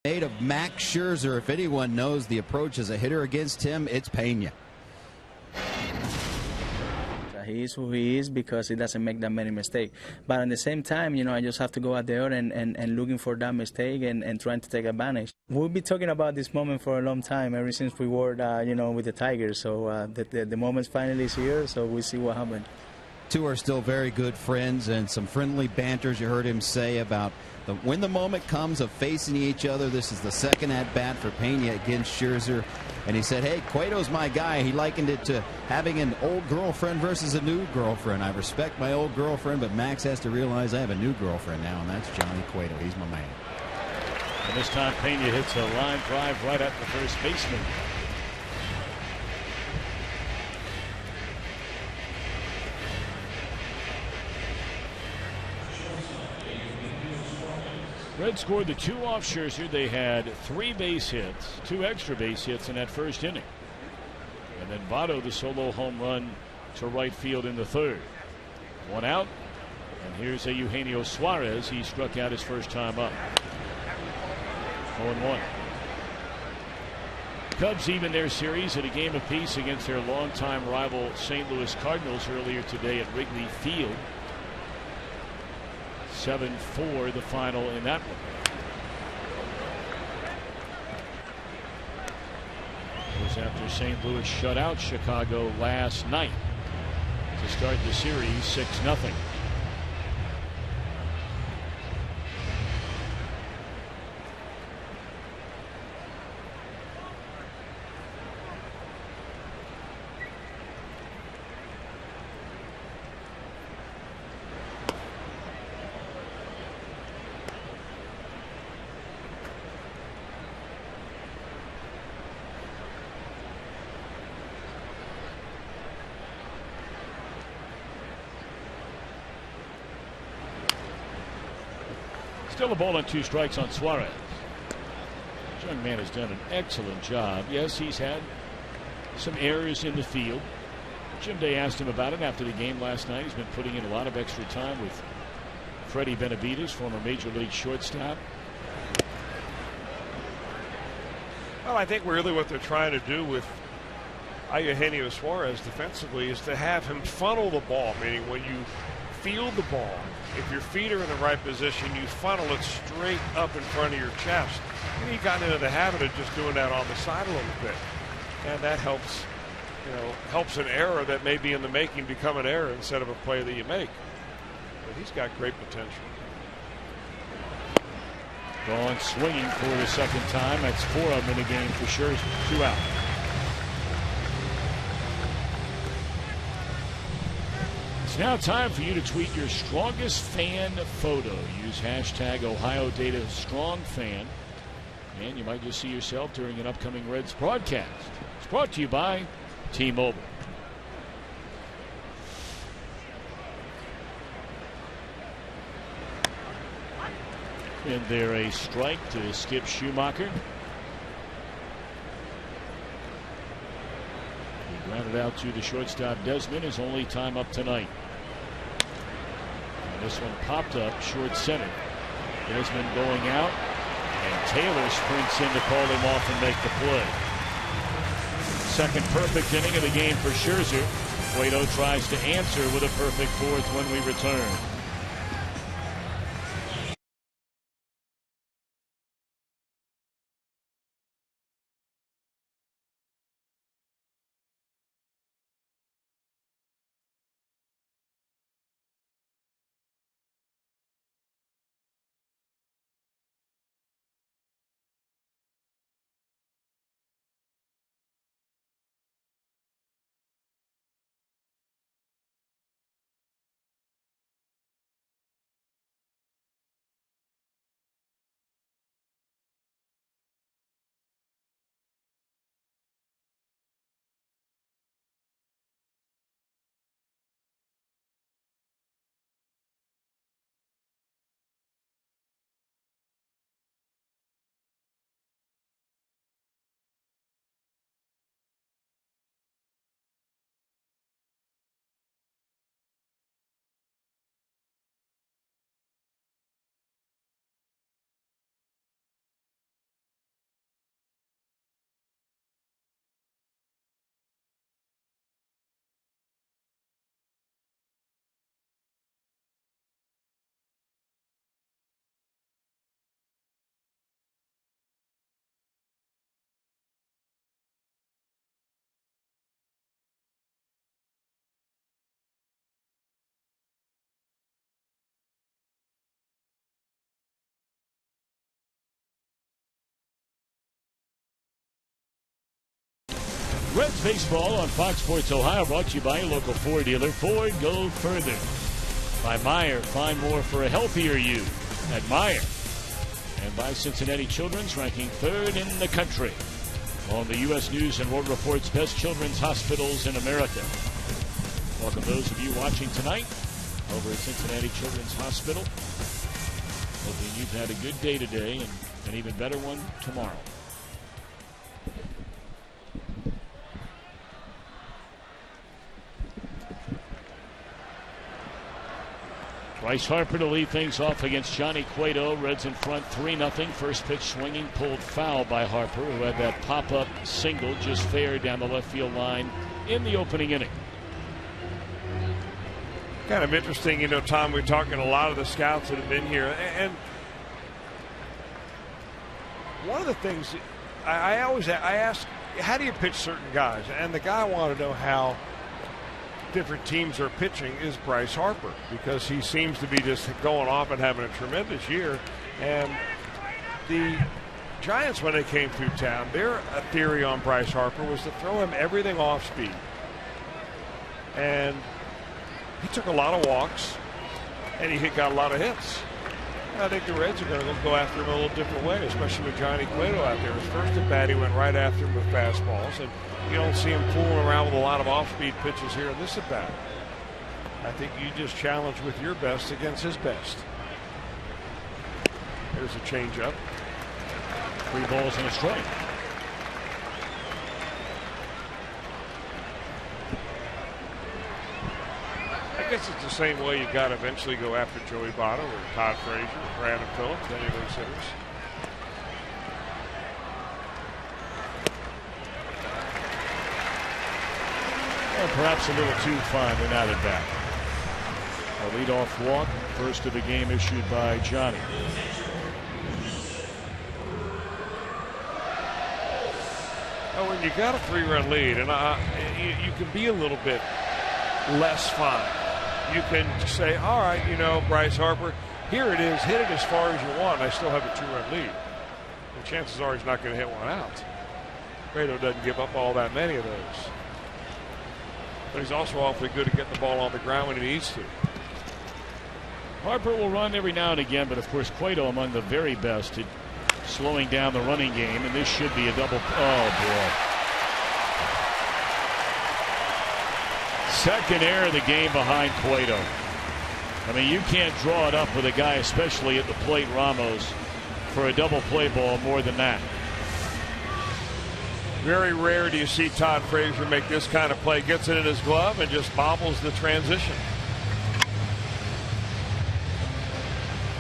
Of Max Scherzer. If anyone knows the approach as a hitter against him, it's Pena. He is who he is because he doesn't make that many mistakes. But at the same time, I just have to go out there and looking for that mistake and trying to take advantage. We'll be talking about this moment for a long time, ever since we were, with the Tigers. So the moment's finally is here, so we'll see what happens. Two are still very good friends, and some friendly banters you heard him say about when the moment comes of facing each other. This is the second at-bat for Pena against Scherzer. And he said, hey, Cueto's my guy. He likened it to having an old girlfriend versus a new girlfriend. I respect my old girlfriend, but Max has to realize I have a new girlfriend now, and that's Johnny Cueto. He's my man. And this time Pena hits a line drive right at the first baseman. Reds scored the 2 off Scherzer. They had 3 base hits, 2 extra base hits in that first inning. And then Votto, the solo home run to right field in the 3rd. 1 out. And here's a Eugenio Suarez. He struck out his first time up. 0-1. Cubs even their series at a game apiece against their longtime rival St. Louis Cardinals earlier today at Wrigley Field. 7-4 the final in that one. It was after St. Louis shut out Chicago last night to start the series 6-0. Still a ball and 2 strikes on Suarez. This young man has done an excellent job. Yes, he's had some errors in the field. Jim Day asked him about it after the game last night. He's been putting in a lot of extra time with Freddie Benavidez, former Major League shortstop. Well, I think really what they're trying to do with Eugenio Suarez defensively is to have him funnel the ball, meaning when you field the ball, if your feet are in the right position, you funnel it straight up in front of your chest. And he got into the habit of just doing that on the side a little bit. And that helps, helps an error that may be in the making become an error instead of a play that you make. But he's got great potential. Going swinging for the second time. That's 4 of them in the game for sure. 2 out. It's now time for you to tweet your strongest fan photo. Use hashtag #OhioDataStrongFan. And you might just see yourself during an upcoming Reds broadcast. It's brought to you by T-Mobile. And there a strike to Skip Schumacher. He grounded out to the shortstop Desmond. His only time up tonight. And this one popped up short center. Desmond going out. And Taylor sprints in to call him off and make the play. Second perfect inning of the game for Scherzer. Cueto tries to answer with a perfect 4th when we return. Reds baseball on Fox Sports Ohio, brought to you by your local Ford dealer. Ford, go further. By Meyer, find more for a healthier you at Meyer. And by Cincinnati Children's, ranking 3rd in the country on the U.S. News and World Report's best children's hospitals in America. Welcome those of you watching tonight over at Cincinnati Children's Hospital. Hoping you've had a good day today and an even better one tomorrow. Bryce Harper to lead things off against Johnny Cueto. Reds in front 3-0. First pitch swinging, pulled foul by Harper, who had that pop-up single just fair down the left field line in the opening inning. Kind of interesting, Tom, we're talking a lot of the scouts that have been here. And one of the things I ask, how do you pitch certain guys? And the guy I want to know how different teams are pitching is Bryce Harper, because he seems to be just going off and having a tremendous year. And the Giants, when they came through town, their theory on Bryce Harper was to throw him everything off speed. And he took a lot of walks, and he got a lot of hits. I think the Reds are going to go after him a little different way, especially with Johnny Cueto out there. His first at bat, he went right after him with fastballs, and you don't see him fooling around with a lot of off-speed pitches here in this at bat. I think you just challenge with your best against his best. There's a changeup. 3 balls and a strike. I guess it's the same way you got to eventually go after Joey Votto or Todd Frazier or Brandon Phillips, any of those hitters. Or perhaps a little too fine and out at bat. A leadoff walk, first of the game issued by Johnny. Oh, when you got a 3-run lead, and you can be a little bit less fine. You can say, all right, you know, Bryce Harper, here it is, hit it as far as you want, and I still have a 2-run lead. The chances are he's not going to hit one out. Cueto doesn't give up all that many of those. But he's also awfully good at getting the ball on the ground when he needs to. Harper will run every now and again, but of course Cueto among the very best at slowing down the running game, and this should be a double. Oh boy. Second error of the game behind Cueto. I mean, you can't draw it up with a guy, especially at the plate, Ramos, for a double play ball more than that. Very rare do you see Todd Frazier make this kind of play. Gets it in his glove and just bobbles the transition.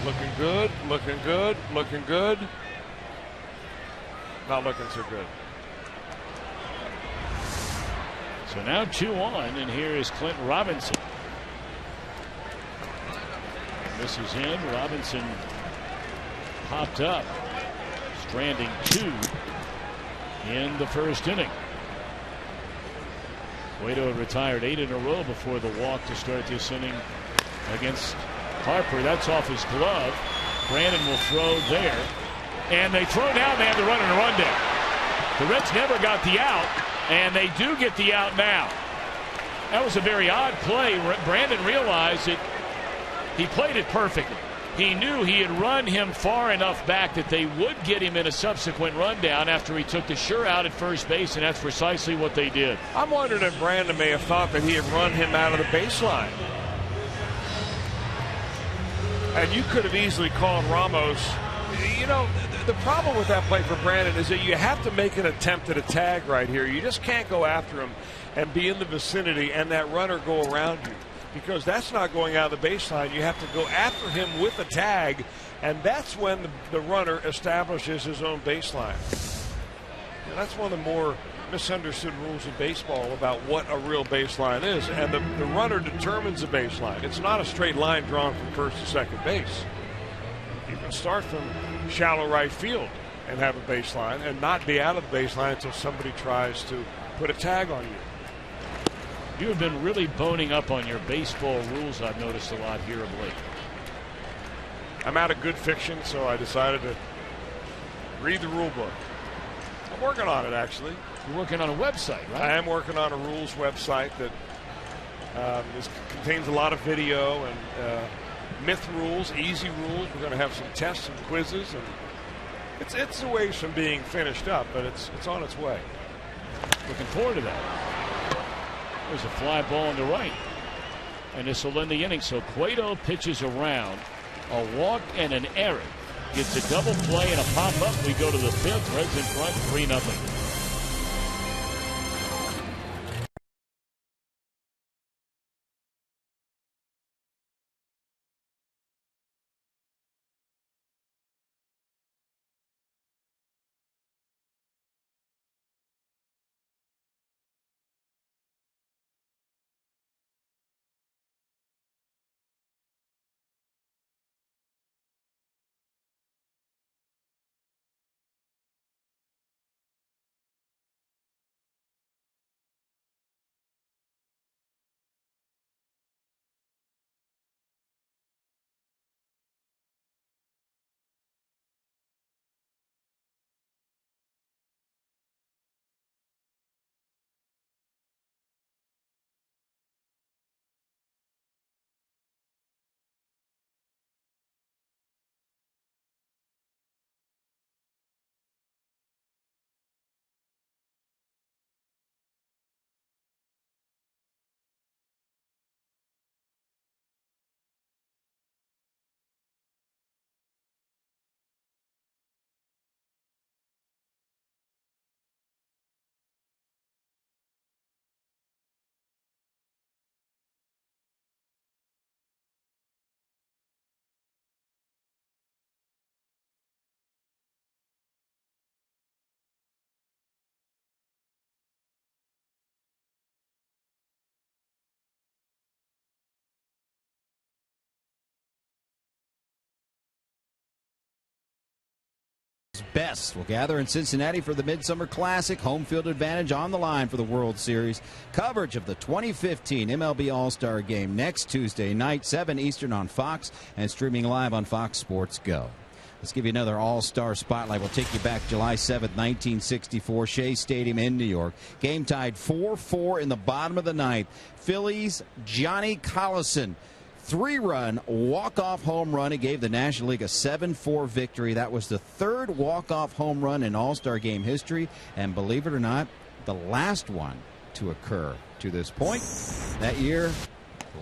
Looking good, looking good, looking good. Not looking so good. So now 2-on, and here is Clint Robinson. This is in. Robinson popped up, stranding 2 in the first inning. Cueto retired 8 in a row before the walk to start this inning against Harper. That's off his glove. Brandon will throw there, and they throw down. They have the runner and a run down. The Reds never got the out, and they do get the out now. That was a very odd play. Brandon realized that he played it perfectly. He knew he had run him far enough back that they would get him in a subsequent rundown after he took the sure out at first base, and that's precisely what they did. I'm wondering if Brandon may have thought that he had run him out of the baseline. And you could have easily called Ramos. You know, the problem with that play for Brandon is that you have to make an attempt at a tag right here. You just can't go after him and be in the vicinity and that runner go around you, because that's not going out of the baseline. You have to go after him with a tag, and that's when the runner establishes his own baseline. And that's one of the more misunderstood rules of baseball about what a real baseline is. And the runner determines the baseline. It's not a straight line drawn from first to second base. You can start from shallow right field and have a baseline and not be out of the baseline until somebody tries to put a tag on you. You have been really boning up on your baseball rules, I've noticed a lot here of late. I'm out of good fiction, so I decided to read the rule book. I'm working on it, actually. You're working on a website, right? I am working on a rules website that contains a lot of video and myth rules, easy rules. We're going to have some tests and quizzes, and it's a ways from being finished up, but it's on its way. Looking forward to that. There's a fly ball on the right, and this will end the inning. So Cueto pitches around, a walk and an error. Gets a double play and a pop up. We go to the 5th. Reds in front, 3-0. best will gather in Cincinnati for the Midsummer Classic. Home field advantage on the line for the World Series. Coverage of the 2015 MLB All-Star Game next Tuesday night, 7 Eastern on Fox, and streaming live on Fox Sports Go. Let's give you another All-Star spotlight. We'll take you back July 7th, 1964, Shea Stadium in New York. Game tied 4-4 in the bottom of the ninth. Phillies' Johnny Collison, 3-run walk-off home run. It gave the National League a 7-4 victory. That was the third walk-off home run in All-Star Game history, and believe it or not, the last one to occur to this point. That year,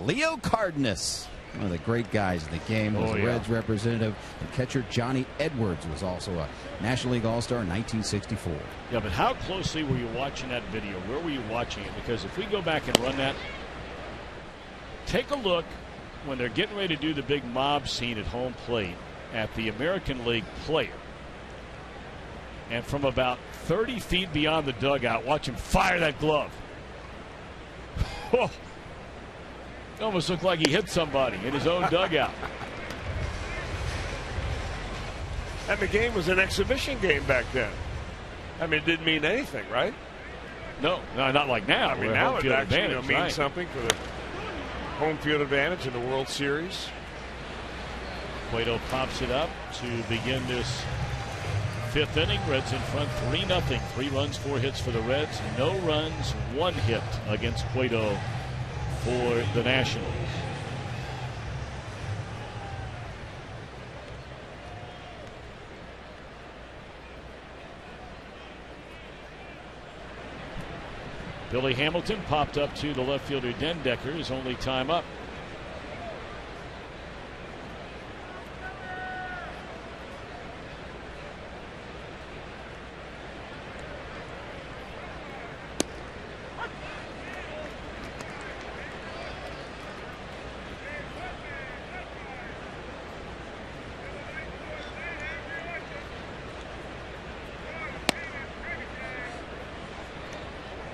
Leo Cardenas, one of the great guys in the game, was the Reds representative. And catcher Johnny Edwards was also a National League All-Star in 1964. Yeah, but how closely were you watching that video? Where were you watching it? Because if we go back and run that, take a look when they're getting ready to do the big mob scene at home plate at the American League player. And from about 30 feet beyond the dugout, watch him fire that glove. Oh. It almost looked like he hit somebody in his own dugout. And the game was an exhibition game back then. I mean, it didn't mean anything, right? No, not like now. I mean, now it actually means something for the home field advantage in the World Series. Cueto pops it up to begin this 5th inning. Reds in front 3-0. 3 runs, 4 hits for the Reds. No runs, 1 hit against Cueto for the Nationals. Billy Hamilton popped up to the left fielder Dendecker, his only time up.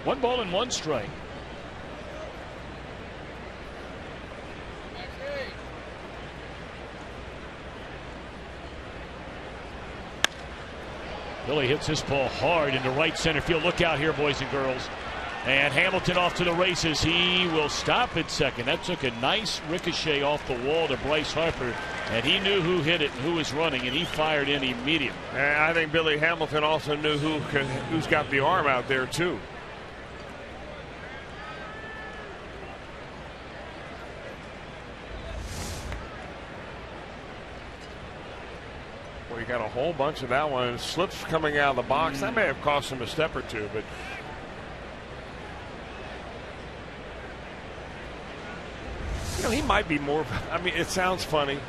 One ball and 1 strike. Billy hits this ball hard into right center field. Look out here, boys and girls. And Hamilton off to the races. He will stop at second. That took a nice ricochet off the wall to Bryce Harper, and he knew who hit it and who was running, and he fired in immediately. And I think Billy Hamilton also knew who's got the arm out there too. Well, he got a whole bunch of that one. Slips coming out of the box. That may have cost him a step or two, but you know, he might be more. I mean, it sounds funny,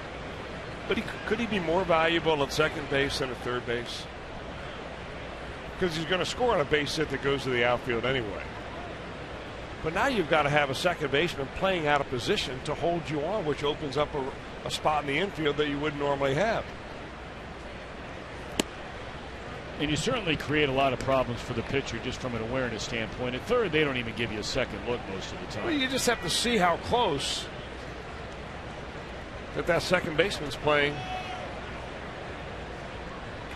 but could he be more valuable at second base than at third base? Because he's going to score on a base hit that goes to the outfield anyway. But now you've got to have a second baseman playing out of position to hold you on, which opens up a spot in the infield that you wouldn't normally have. And you certainly create a lot of problems for the pitcher just from an awareness standpoint. At third, they don't even give you a second look most of the time. Well, you just have to see how close that second baseman's playing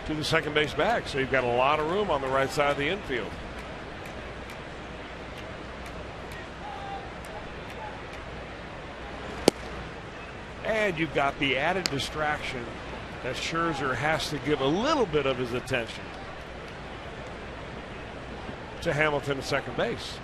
to the second base bag. So you've got a lot of room on the right side of the infield. And you've got the added distraction that Scherzer has to give a little bit of his attention to Hamilton at second base.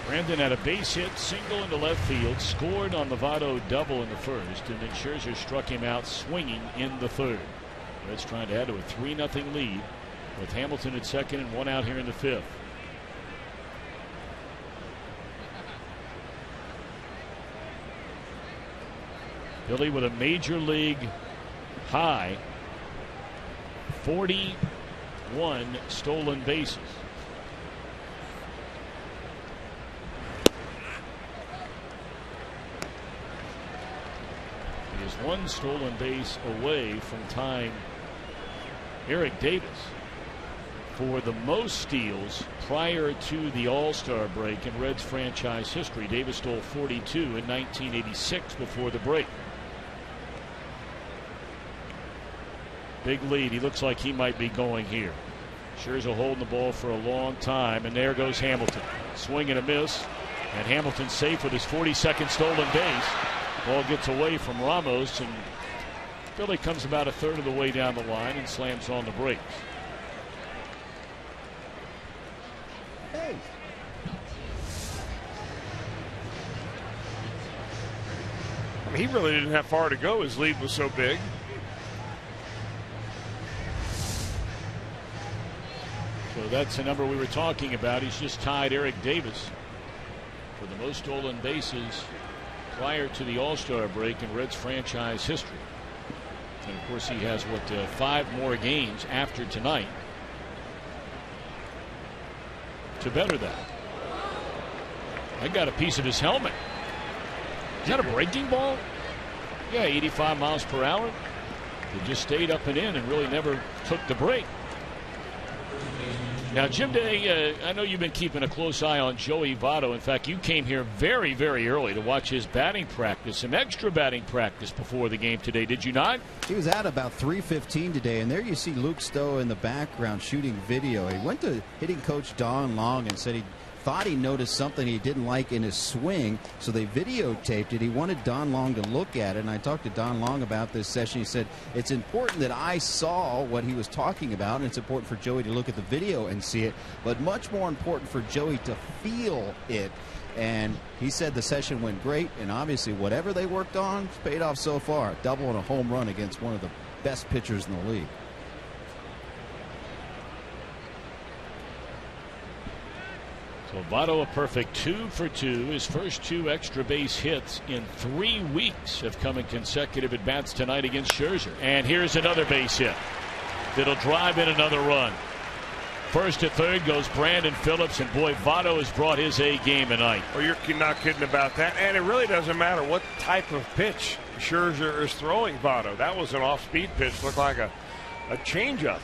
Brandon had a base hit, single into left field, scored on the Votto double in the first, and then Scherzer struck him out swinging in the third. Reds trying to add to a 3-0 lead with Hamilton at second and 1 out here in the 5th. Billy with a major league high 41 stolen bases. is one stolen base away from tying Eric Davis for the most steals prior to the All-Star break in Reds franchise history. Davis stole 42 in 1986 before the break. Big lead. He looks like he might be going here. Scherzer holding the ball for a long time, and there goes Hamilton. Swing and a miss, and Hamilton safe with his 42nd stolen base. Ball gets away from Ramos, and Philly comes about a third of the way down the line and slams on the brakes. Hey. I mean, he really didn't have far to go. His lead was so big. So that's the number we were talking about. He's just tied Eric Davis for the most stolen bases prior to the All-Star break in Reds franchise history. And of course, he has 5 more games after tonight to better that. I got a piece of his helmet. Is that a breaking ball? Yeah, 85 miles per hour. It just stayed up and in and really never took the break. Now, Jim Day, I know you've been keeping a close eye on Joey Votto. In fact, you came here very, very early to watch his batting practice, some extra batting practice before the game today, did you not? He was at about 3:15 today, and there you see Luke Stowe in the background shooting video. He went to hitting coach Don Long and said he thought he noticed something he didn't like in his swing, so they videotaped it. He wanted Don Long to look at it, and I talked to Don Long about this session. He said it's important that I saw what he was talking about, and it's important for Joey to look at the video and see it, but much more important for Joey to feel it. And he said the session went great, and obviously whatever they worked on has paid off so far. A double and a home run against one of the best pitchers in the league. So Votto a perfect 2 for 2. His first 2 extra base hits in 3 weeks have come in consecutive at bats tonight against Scherzer. And here's another base hit that'll drive in another run. First to third goes Brandon Phillips, and boy, Votto has brought his A game tonight. Well, you're not kidding about that. And it really doesn't matter what type of pitch Scherzer is throwing Votto. That was an off-speed pitch, looked like a changeup.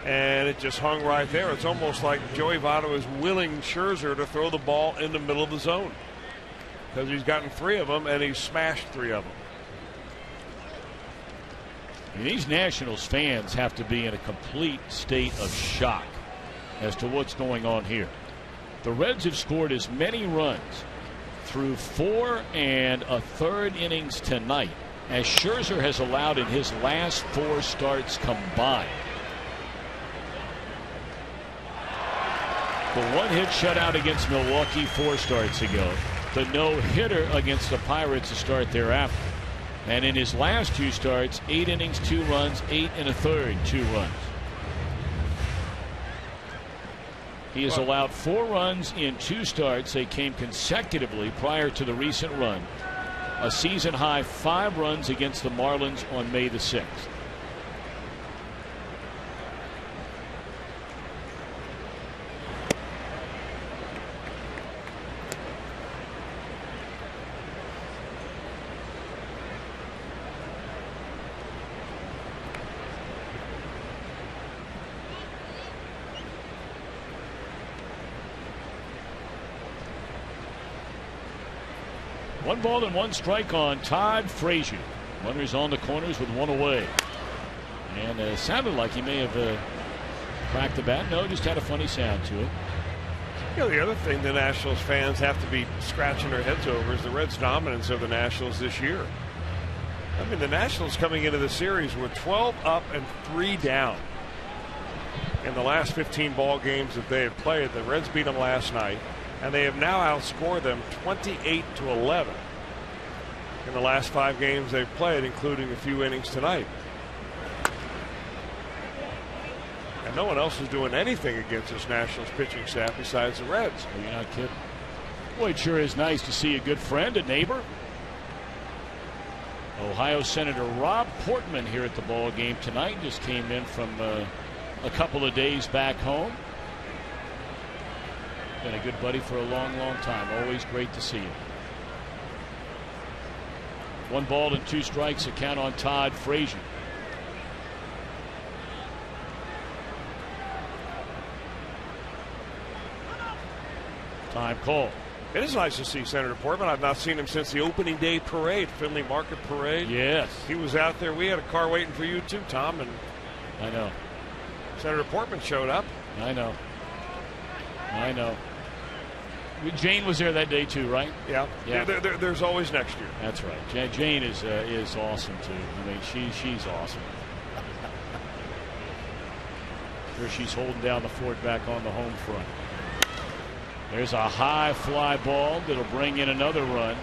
And it just hung right there. It's almost like Joey Votto is willing Scherzer to throw the ball in the middle of the zone, because he's gotten 3 of them and he's smashed 3 of them. And these Nationals fans have to be in a complete state of shock as to what's going on here. The Reds have scored as many runs through 4 1/3 innings tonight as Scherzer has allowed in his last 4 starts combined. The 1-hit shutout against Milwaukee 4 starts ago. The no-hitter against the Pirates to start thereafter. And in his last 2 starts, 8 innings, 2 runs, 8 1/3, 2 runs. He has allowed 4 runs in 2 starts. They came consecutively prior to the recent run. A season-high 5 runs against the Marlins on May the 6th. One ball and 1 strike on Todd Frazier. Runners on the corners with 1 away. And it sounded like he may have cracked the bat. No, just had a funny sound to it. You know, the other thing the Nationals fans have to be scratching their heads over is the Reds' dominance of the Nationals this year. I mean, the Nationals coming into the series were 12 up and 3 down in the last 15 ball games that they have played. The Reds beat them last night, and they have now outscored them 28-11 in the last 5 games they've played, including a few innings tonight. And no one else is doing anything against this Nationals pitching staff besides the Reds. Oh, you're not kidding. Boy, it sure is nice to see a good friend, a neighbor. Ohio Senator Rob Portman here at the ball game tonight. Just came in from a couple of days back home. Been a good buddy for a long, long time. Always great to see you. 1 ball and 2 strikes, a count on Todd Frazier. Time call. It is nice to see Senator Portman. I've not seen him since the opening day parade, Finley Market Parade. Yes. He was out there. We had a car waiting for you too, Tom. And I know. Senator Portman showed up. I know. Jane was there that day too, right? Yeah. There's always next year. That's right. Jane is awesome too. I mean, she's awesome. Sure, she's holding down the fort back on the home front. There's a high fly ball that'll bring in another run.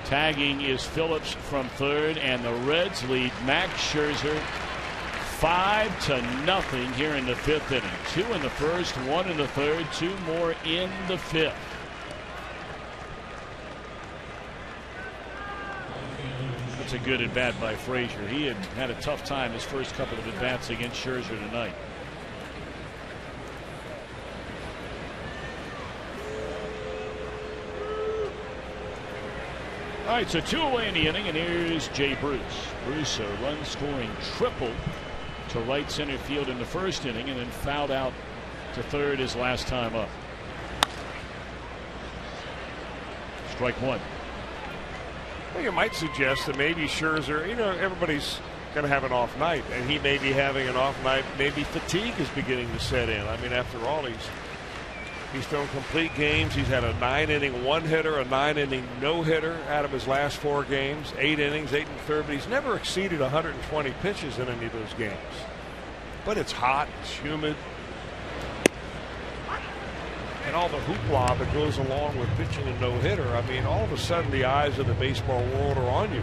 Tagging is Phillips from third, and the Reds lead Max Scherzer 5-0 here in the 5th inning. 2 in the first, 1 in the third, 2 more in the 5th. That's a good at bat by Frazier. He had a tough time his first couple of at bats against Scherzer tonight. All right, so 2 away in the inning, and here's Jay Bruce. Bruce, a run-scoring triple to right center field in the first inning, and then fouled out to third his last time up. Strike 1. Well, you might suggest that maybe Scherzer, everybody's going to have an off night, and he may be having an off night. Maybe fatigue is beginning to set in. I mean, after all, he's thrown complete games. He's had a 9-inning one-hitter, a 9-inning no-hitter out of his last 4 games, 8 innings, 8 1/3, but he's never exceeded 120 pitches in any of those games. But it's hot, it's humid, and all the hoopla that goes along with pitching a no-hitter. I mean, all of a sudden the eyes of the baseball world are on you.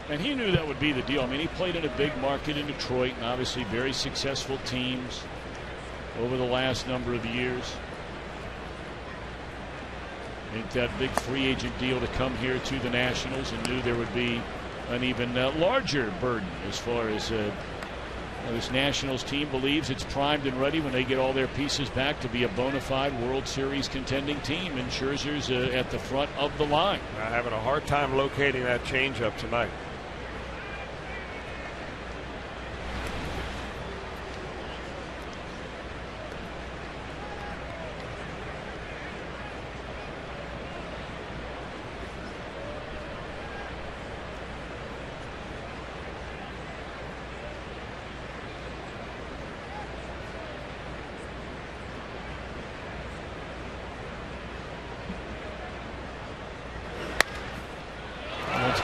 And he knew that would be the deal. I mean, he played in a big market in Detroit, and obviously very successful teams over the last number of years. Made that big free agent deal to come here to the Nationals, and knew there would be an even larger burden as far as this Nationals team believes it's primed and ready when they get all their pieces back to be a bona fide World Series contending team. And Scherzer's at the front of the line. Having a hard time locating that changeup tonight.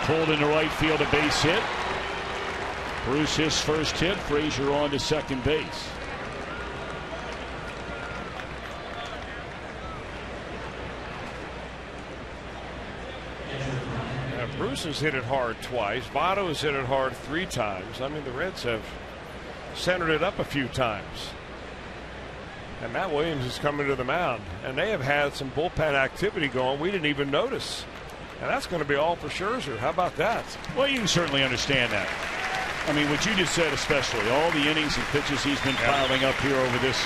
Pulled into right field, a base hit. Bruce his first hit. Frazier on to second base. Bruce has hit it hard twice. Votto has hit it hard 3 times. I mean, the Reds have centered it up a few times. And Matt Williams is coming to the mound, and they have had some bullpen activity going we didn't even notice. And that's going to be all for Scherzer. How about that? Well, you can certainly understand that. I mean, what you just said, especially all the innings and pitches he's been piling up here over this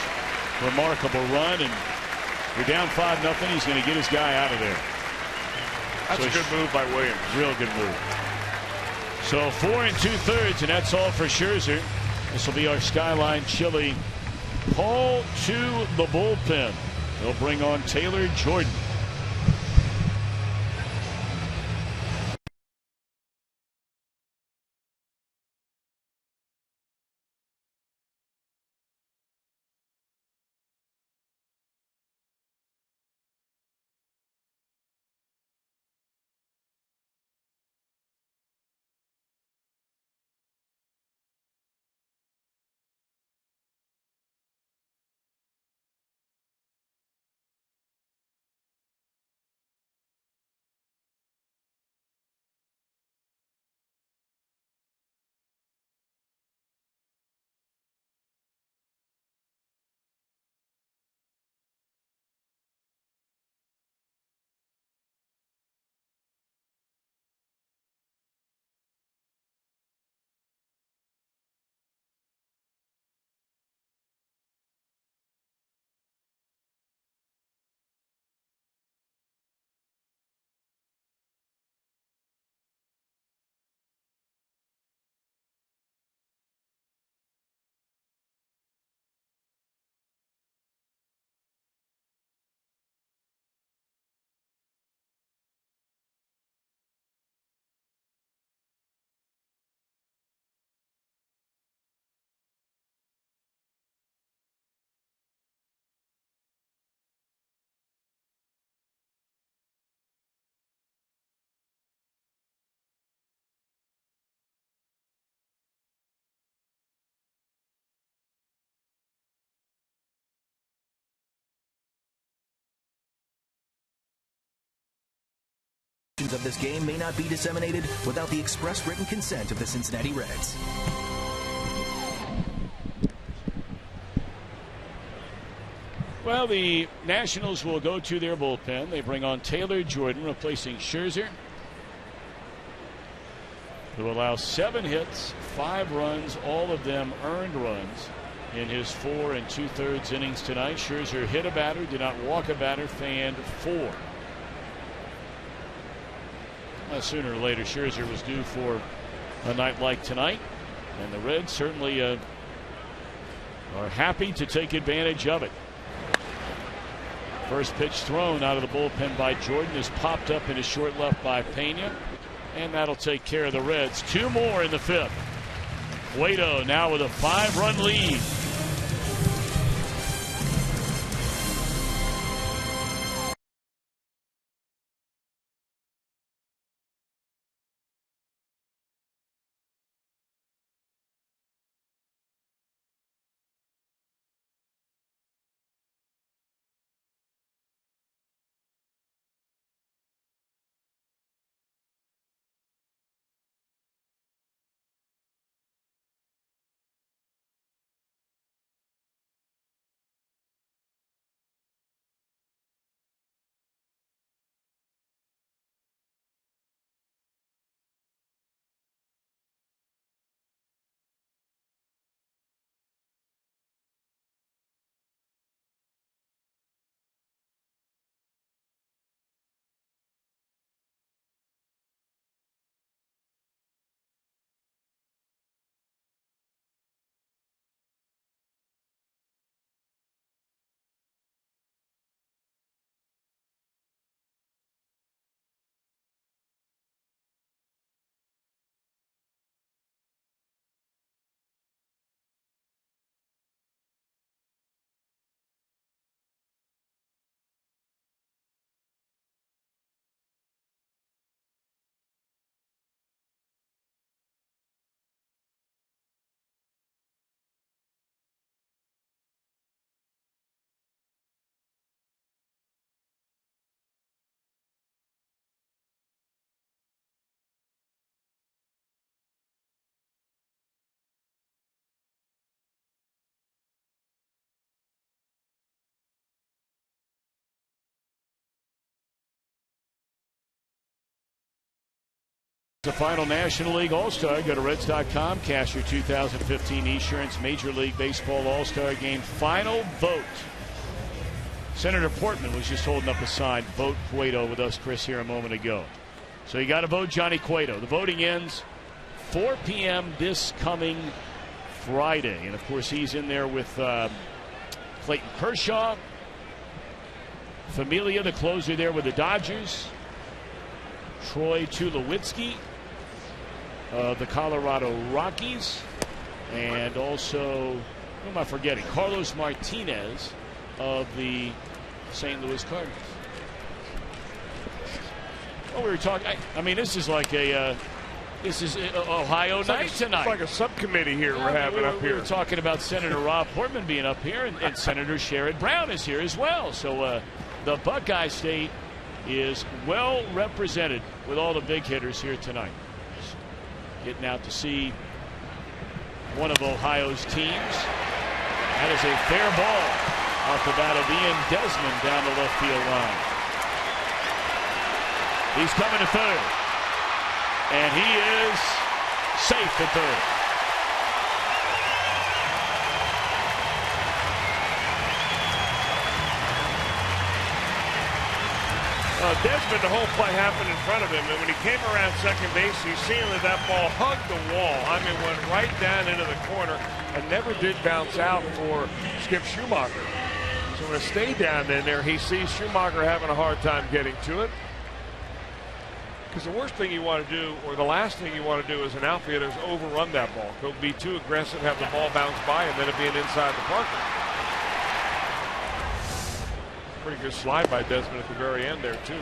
remarkable run, and you're down 5-0. He's going to get his guy out of there. That's a good move by Williams. Real good move. So 4 2/3, and that's all for Scherzer. This will be our Skyline Chili Paul to the bullpen. They'll bring on Taylor Jordan. of this game may not be disseminated without the express written consent of the Cincinnati Reds. Well, the Nationals will go to their bullpen. They bring on Taylor Jordan, replacing Scherzer, who allows 7 hits, 5 runs, all of them earned runs in his 4 2/3 innings tonight. Scherzer hit a batter, did not walk a batter, fanned 4. Well, sooner or later, Scherzer was due for a night like tonight, and the Reds certainly are happy to take advantage of it. First pitch thrown out of the bullpen by Jordan is popped up into short left by Pena, and that'll take care of the Reds. 2 more in the 5th. Cueto now with a 5-run lead. The final National League All-Star. Go to Reds.com. Cash your 2015 Esurance Major League Baseball All-Star Game final vote. Senator Portman was just holding up a sign, vote Cueto, with us, Chris, here a moment ago. So you got to vote Johnny Cueto. The voting ends 4 p.m. this coming Friday. And, of course, he's in there with Clayton Kershaw. Familia, the closer there with the Dodgers. Troy Tulowitzki of the Colorado Rockies, and also, who am I forgetting? Carlos Martinez of the St. Louis Cardinals. Oh, we were talking. I mean, this is like a Ohio night tonight. It's like a subcommittee here we're having up here. We were talking about Senator Rob Portman being up here, and Senator Sherrod Brown is here as well. So the Buckeye State is well represented with all the big hitters here tonight. Getting out to see one of Ohio's teams. That is a fair ball off the bat of Ian Desmond down the left field line. He's coming to third, and he is safe at third. Desmond, the whole play happened in front of him, and when he came around second base, he seen that ball hugged the wall. I mean, went right down into the corner and never did bounce out for Skip Schumacher. So when it stayed down in there, he sees Schumacher having a hard time getting to it. Because the worst thing you want to do, or the last thing you want to do as an outfielder, is overrun that ball. Go be too aggressive, have the ball bounce by, and then it be an inside the Parker. Pretty good slide by Desmond at the very end there, too.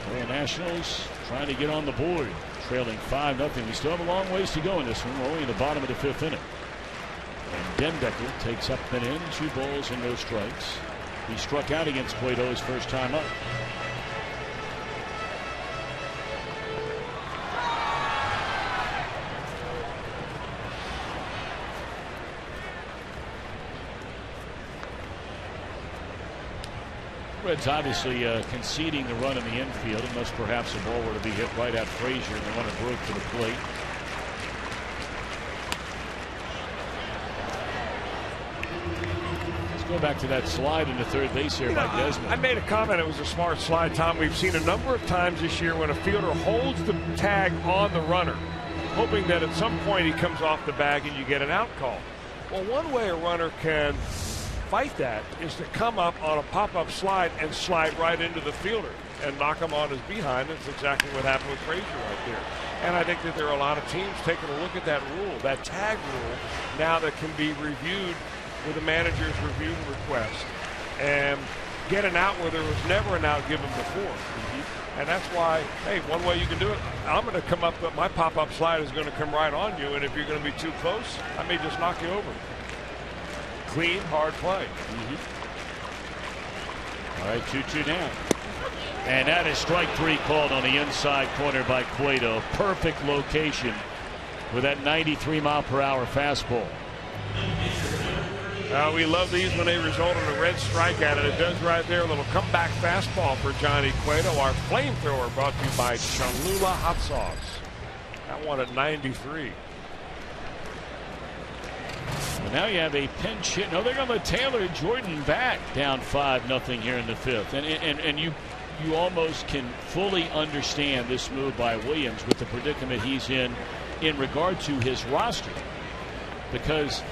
The Nationals trying to get on the board, trailing 5-0. We still have a long ways to go in this one. We're only in the bottom of the 5th inning. And Dendecker takes up and in, 2 balls and no strikes. He struck out against Cueto his first time up. Reds obviously conceding the run in the infield unless perhaps the ball were to be hit right at Frazier and the runner broke to the plate. Let's go back to that slide into third base here by Desmond. I made a comment it was a smart slide, Tom. We've seen a number of times this year when a fielder holds the tag on the runner, hoping that at some point he comes off the bag and you get an out call. Well, one way a runner can fight that is to come up on a pop-up slide and slide right into the fielder and knock him on his behind. That's exactly what happened with Frazier right there. And I think that there are a lot of teams taking a look at that rule, that tag rule, now that can be reviewed with a manager's review request and get an out where there was never an out given before. And that's why, hey, one way you can do it, I'm going to come up, my pop-up slide is going to come right on you, and if you're going to be too close, I may just knock you over. Clean, hard play. All right, 2-2 down. And that is strike three called on the inside corner by Cueto. Perfect location with that 93-mile-per-hour fastball. We love these when they result in a red strikeout, and it does right there. A little comeback fastball for Johnny Cueto. Our flamethrower brought to you by Cholula Hot Sauce. That one at 93. Well, now you have a pinch hit. No, they're going to let Taylor Jordan back down 5-0 here in the fifth. And you almost can fully understand this move by Williams with the predicament he's in regard to his roster. Because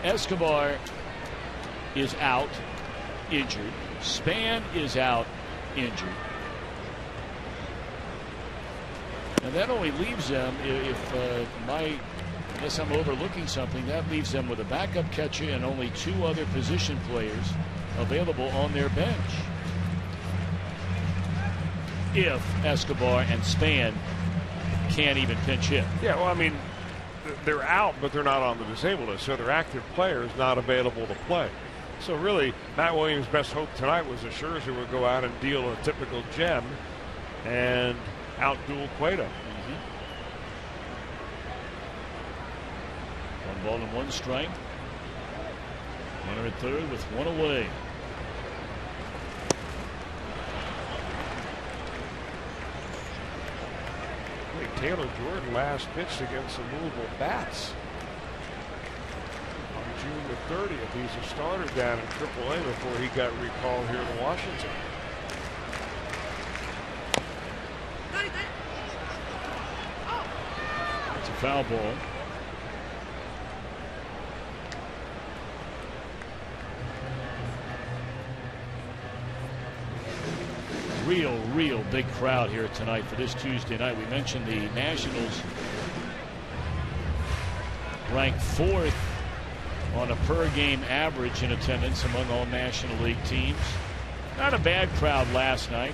Escobar is out, injured. Span is out, injured. And that only leaves them, unless I'm overlooking something, that leaves them with a backup catcher and only two other position players available on their bench. If Escobar and Span can't even pinch hit. Yeah, well, I mean, they're out, but they're not on the disabled list, so their active player is not available to play. So really, Matt Williams' best hope tonight was that Scherzer would go out and deal a typical gem and outduel Cueto. 1 ball and 1 strike. Runner at third with 1 away. Taylor Jordan last pitched against the Louisville Bats on June the 30th. He's a starter down in AAA before he got recalled here to Washington. It's a foul ball. Real big crowd here tonight for this Tuesday night. We mentioned the Nationals ranked 4th on a per game average in attendance among all National League teams. Not a bad crowd last night,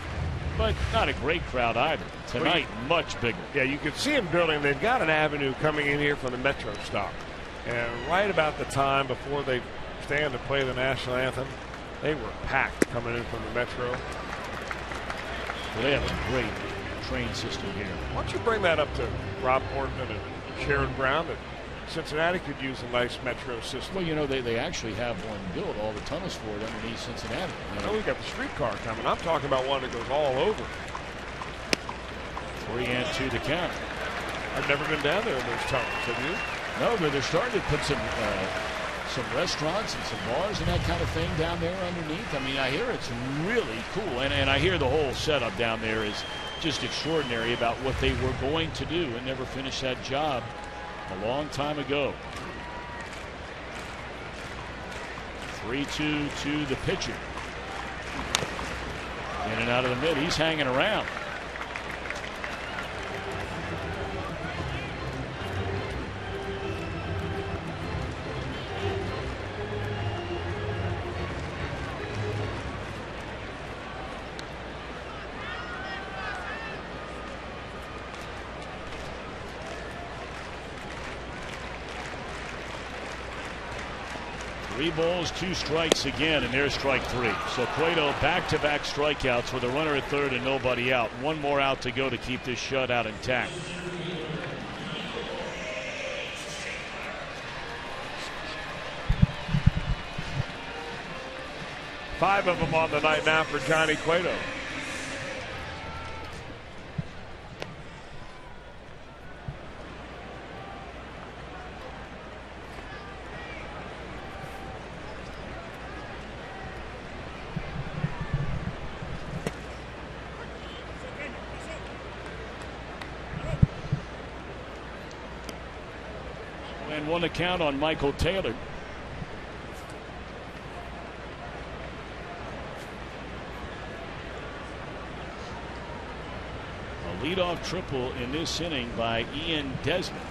but not a great crowd either. Tonight, much bigger. Yeah, you can see them building. They've got an avenue coming in here from the Metro stop. And right about the time before they stand to play the national anthem, they were packed coming in from the Metro. Well, they have a great train system here. Why don't you bring that up to Rob Portman and Sharon Brown that Cincinnati could use a nice Metro system? Well, you know, they actually have one built, all the tunnels for it underneath Cincinnati. I know we've got the streetcar coming. I'm talking about one that goes all over. 3-2 the count. I've never been down there in those tunnels, have you? No, but they're starting to put some restaurants and some bars and that kind of thing down there underneath. I mean, I hear it's really cool. And I hear the whole setup down there is just extraordinary about what they were going to do and never finished that job a long time ago. 3-2 to the pitcher. In and out of the mid. He's hanging around. 3 balls, 2 strikes again, and there's strike 3. So Cueto back-to-back strikeouts with a runner at third and nobody out. 1 more out to go to keep this shutout intact. Five of them on the night now for Johnny Cueto. And 1 account on Michael Taylor. A leadoff triple in this inning by Ian Desmond.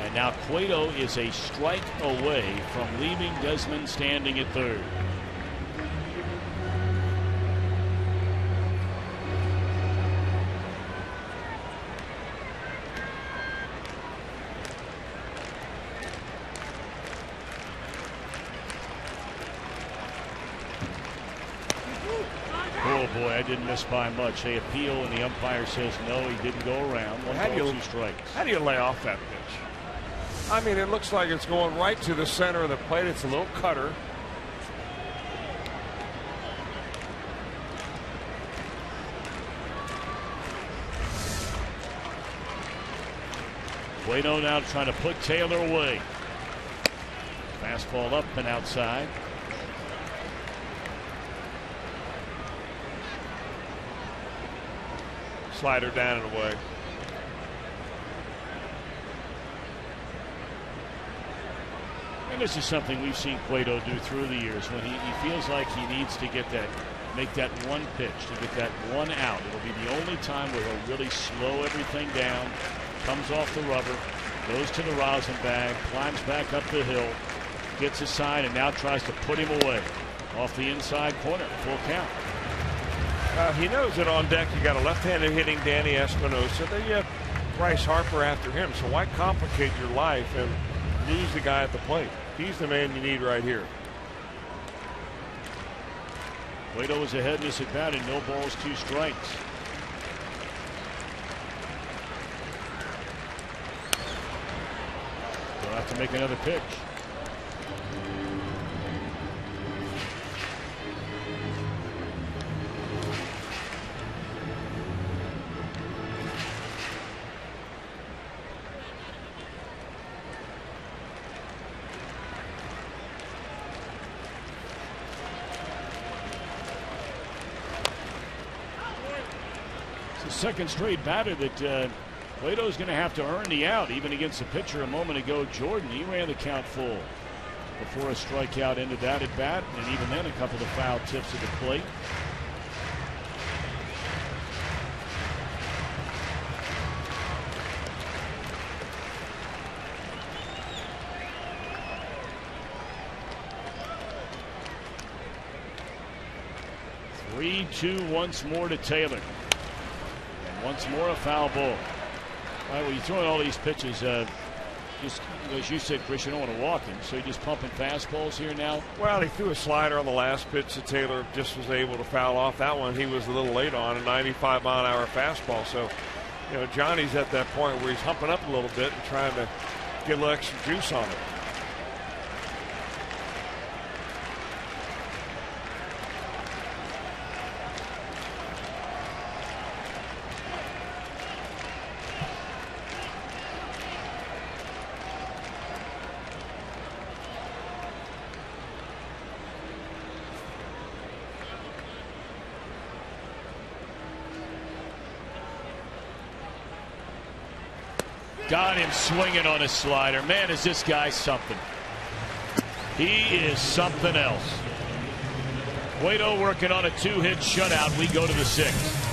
And now Cueto is a strike away from leaving Desmond standing at third. Oh boy, I didn't miss by much. They appeal and the umpire says no, he didn't go around. 1 ball, 2 strikes. How do you lay off that pitch? I mean, it looks like it's going right to the center of the plate. It's a little cutter. Cueto now trying to put Taylor away. Fastball up and outside. Slider down and away. And this is something we've seen Cueto do through the years when he feels like he needs to get that, make that 1 pitch, to get that 1 out. It'll be the only time where he'll really slow everything down, comes off the rubber, goes to the rosin bag, climbs back up the hill, gets a sign, and now tries to put him away off the inside corner. Full count. He knows that on deck you got a left-handed hitting Danny Espinosa. Then you have Bryce Harper after him. So why complicate your life and lose the guy at the plate? He's the man you need right here. Cueto is ahead in this at bat and no balls, 2 strikes. They'll have to make another pitch. Second straight batter that Cueto's going to have to earn the out, even against the pitcher a moment ago, Jordan. He ran the count full before a strikeout ended that at bat, and even then a couple of foul tips at the plate. Three-two once more to Taylor. Once more a foul ball. All right, well, you're throwing all these pitches. Just as you said, Chris, you don't want to walk him, so you're just pumping fastballs here now. Well, he threw a slider on the last pitch that Taylor just was able to foul off. That one he was a little late on, a 95-mile-an-hour fastball. So, you know, Johnny's at that point where he's humping up a little bit and trying to get a little extra juice on it. Got him swinging on a slider. Man, is this guy something. He is something else. Cueto working on a 2-hit shutout. We go to the 6th.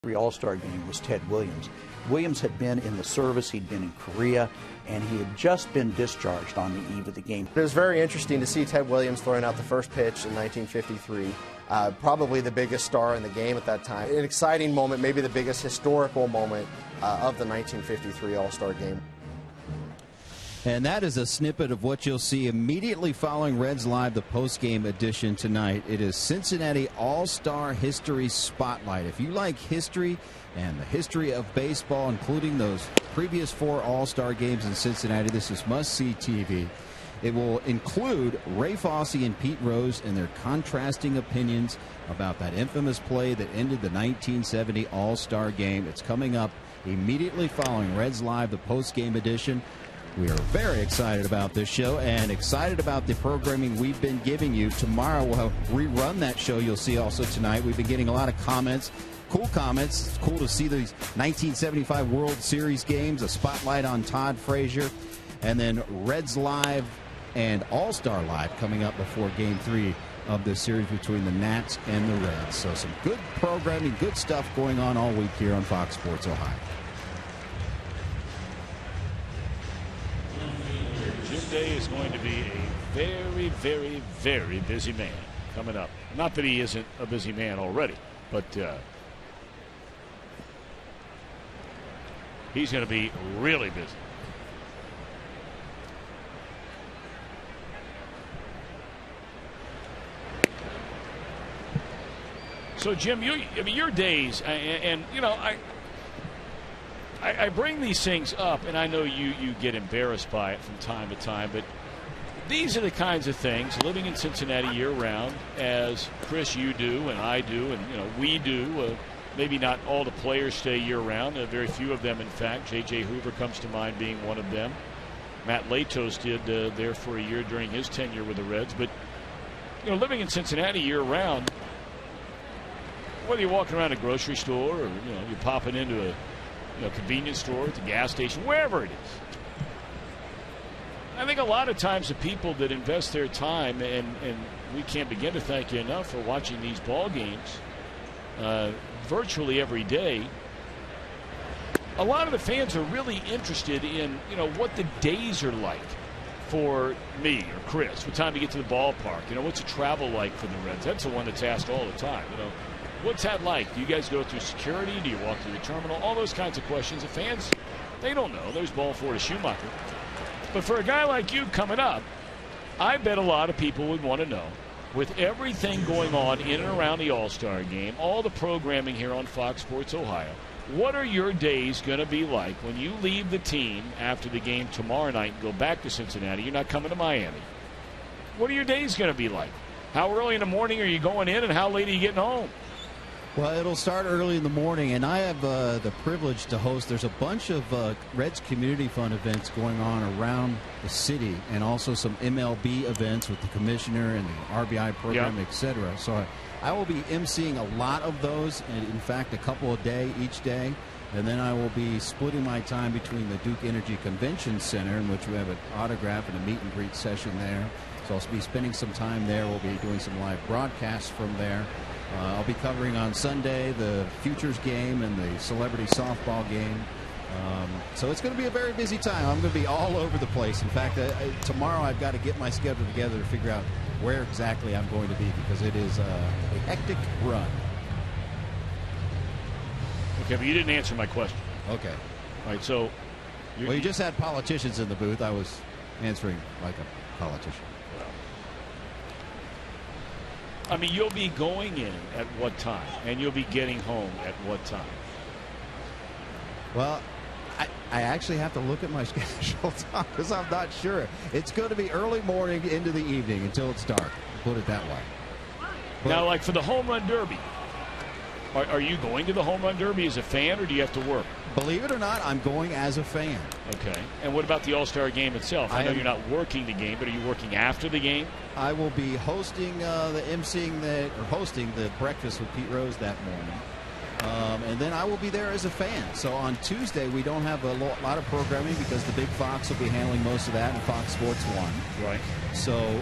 '53 All-Star game was Ted Williams. Williams had been in the service, he'd been in Korea, and he had just been discharged on the eve of the game. It was very interesting to see Ted Williams throwing out the first pitch in 1953. Probably the biggest star in the game at that time. An exciting moment, maybe the biggest historical moment of the 1953 All-Star game. And that is a snippet of what you'll see immediately following Reds Live, the post-game edition tonight. It is Cincinnati All-Star History Spotlight. If you like history and the history of baseball, including those previous 4 All-Star games in Cincinnati, this is must-see TV. It will include Ray Fosse and Pete Rose and their contrasting opinions about that infamous play that ended the 1970 All-Star game. It's coming up immediately following Reds Live, the post-game edition. We are very excited about this show and excited about the programming we've been giving you. Tomorrow we'll rerun that show. You'll see also tonight. We've been getting a lot of comments, cool comments. It's cool to see these 1975 World Series games, a spotlight on Todd Frazier, and then Reds Live and All-Star Live coming up before Game 3 of this series between the Nats and the Reds. So some good programming, good stuff going on all week here on Fox Sports Ohio. Jim Day is going to be a very, very, very busy man coming up. Not that he isn't a busy man already, but he's going to be really busy. So, Jim, your days, and you know, I bring these things up, and I know you get embarrassed by it from time to time, but these are the kinds of things, living in Cincinnati year-round, as Chris, you do, and I do, and you know we do. Maybe not all the players stay year-round. Very few of them, in fact. J.J. Hoover comes to mind being one of them. Matt Latos did there for a year during his tenure with the Reds. But you know, living in Cincinnati year-round, whether you're walking around a grocery store or you're popping into a convenience store, at the gas station, wherever it is. I think a lot of times the people that invest their time, and we can't begin to thank you enough for watching these ball games virtually every day. A lot of the fans are really interested in what the days are like for me or Chris. What time to get to the ballpark? What's the travel like for the Reds? That's the one that's asked all the time. What's that like? Do you guys go through security? Do you walk through the terminal? All those kinds of questions. The fans, they don't know. There's ball four to Schumacher. But for a guy like you coming up, I bet a lot of people would want to know, with everything going on in and around the All-Star game, all the programming here on Fox Sports Ohio, what are your days going to be like when you leave the team after the game tomorrow night and go back to Cincinnati? You're not coming to Miami. What are your days going to be like? How early in the morning are you going in, and how late are you getting home? Well, it'll start early in the morning, and I have the privilege to host. There's a bunch of Reds Community Fund events going on around the city, and also some MLB events with the commissioner and the RBI program, etc. So I will be emceeing a lot of those, and in fact, a couple a day each day. And then I will be splitting my time between the Duke Energy Convention Center, in which we have an autograph and a meet and greet session there. So I'll be spending some time there. We'll be doing some live broadcasts from there. I'll be covering on Sunday the Futures game and the Celebrity Softball game. So it's going to be a very busy time. I'm going to be all over the place. In fact, tomorrow I've got to get my schedule together to figure out where exactly I'm going to be, because it is a hectic run. Okay, but you didn't answer my question. Okay. All right, so... Well, you just had politicians in the booth. I was answering like a politician. I mean, you'll be going in at what time? And you'll be getting home at what time? Well, I actually have to look at my schedule because I'm not sure. It's going to be early morning into the evening until it's dark. Put it that way. But now, like for the Home Run Derby, are you going to the Home Run Derby as a fan, or do you have to work? Believe it or not, I'm going as a fan. Okay. And what about the All-Star game itself? I know you're not working the game, but are you working after the game? I will be hosting hosting the breakfast with Pete Rose that morning. And then I will be there as a fan. So on Tuesday, we don't have a lot of programming because the Big Fox will be handling most of that, and Fox Sports 1. Right. So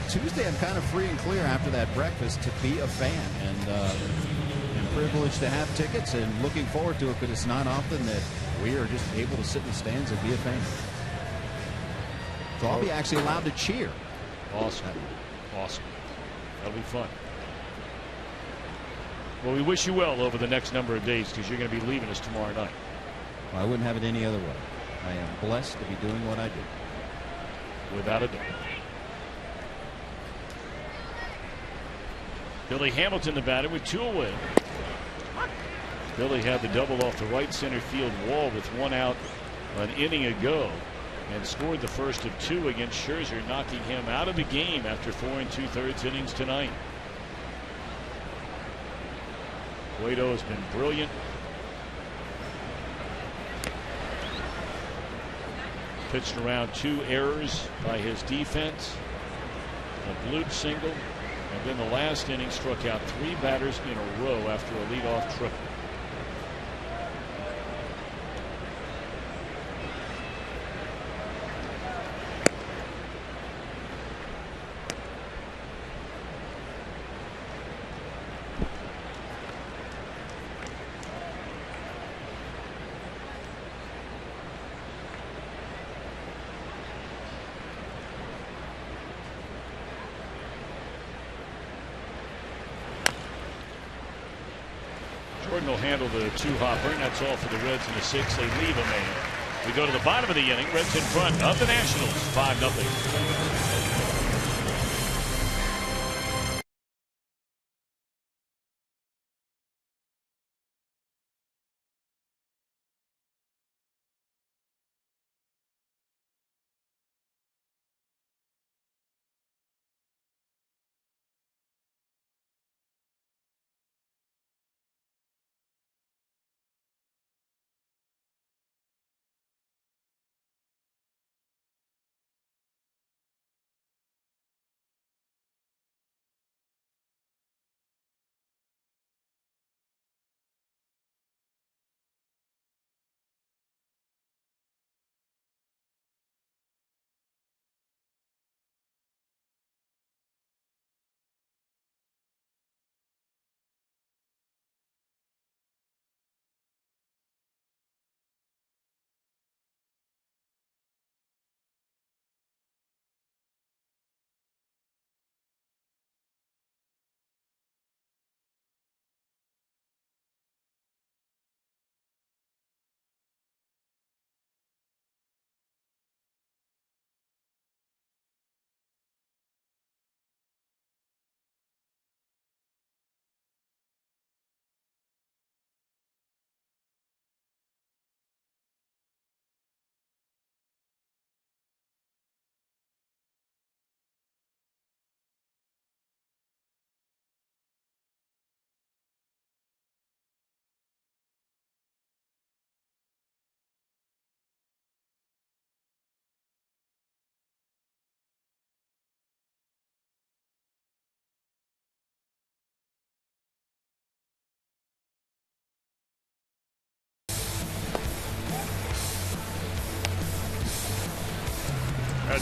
Tuesday, I'm kind of free and clear after that breakfast to be a fan and privileged to have tickets and looking forward to it because it's not often that we are just able to sit in the stands and be a fan. So I'll be actually allowed to cheer. Awesome. Awesome. That'll be fun. Well, we wish you well over the next number of days because you're going to be leaving us tomorrow night. Well, I wouldn't have it any other way. I am blessed to be doing what I do. Without a doubt. Billy Hamilton, the batter, with 2 away. Billy had the double off the right center field wall with 1 out an inning ago and scored the first of 2 against Scherzer, knocking him out of the game after 4 2/3 innings tonight. Cueto has been brilliant. Pitched around 2 errors by his defense, a bloop single, and then the last inning struck out 3 batters in a row after a leadoff triple. Jordan will handle the 2-hopper, and that's all for the Reds in the 6th. They leave a man. We go to the bottom of the inning. Reds in front of the Nationals, 5-0.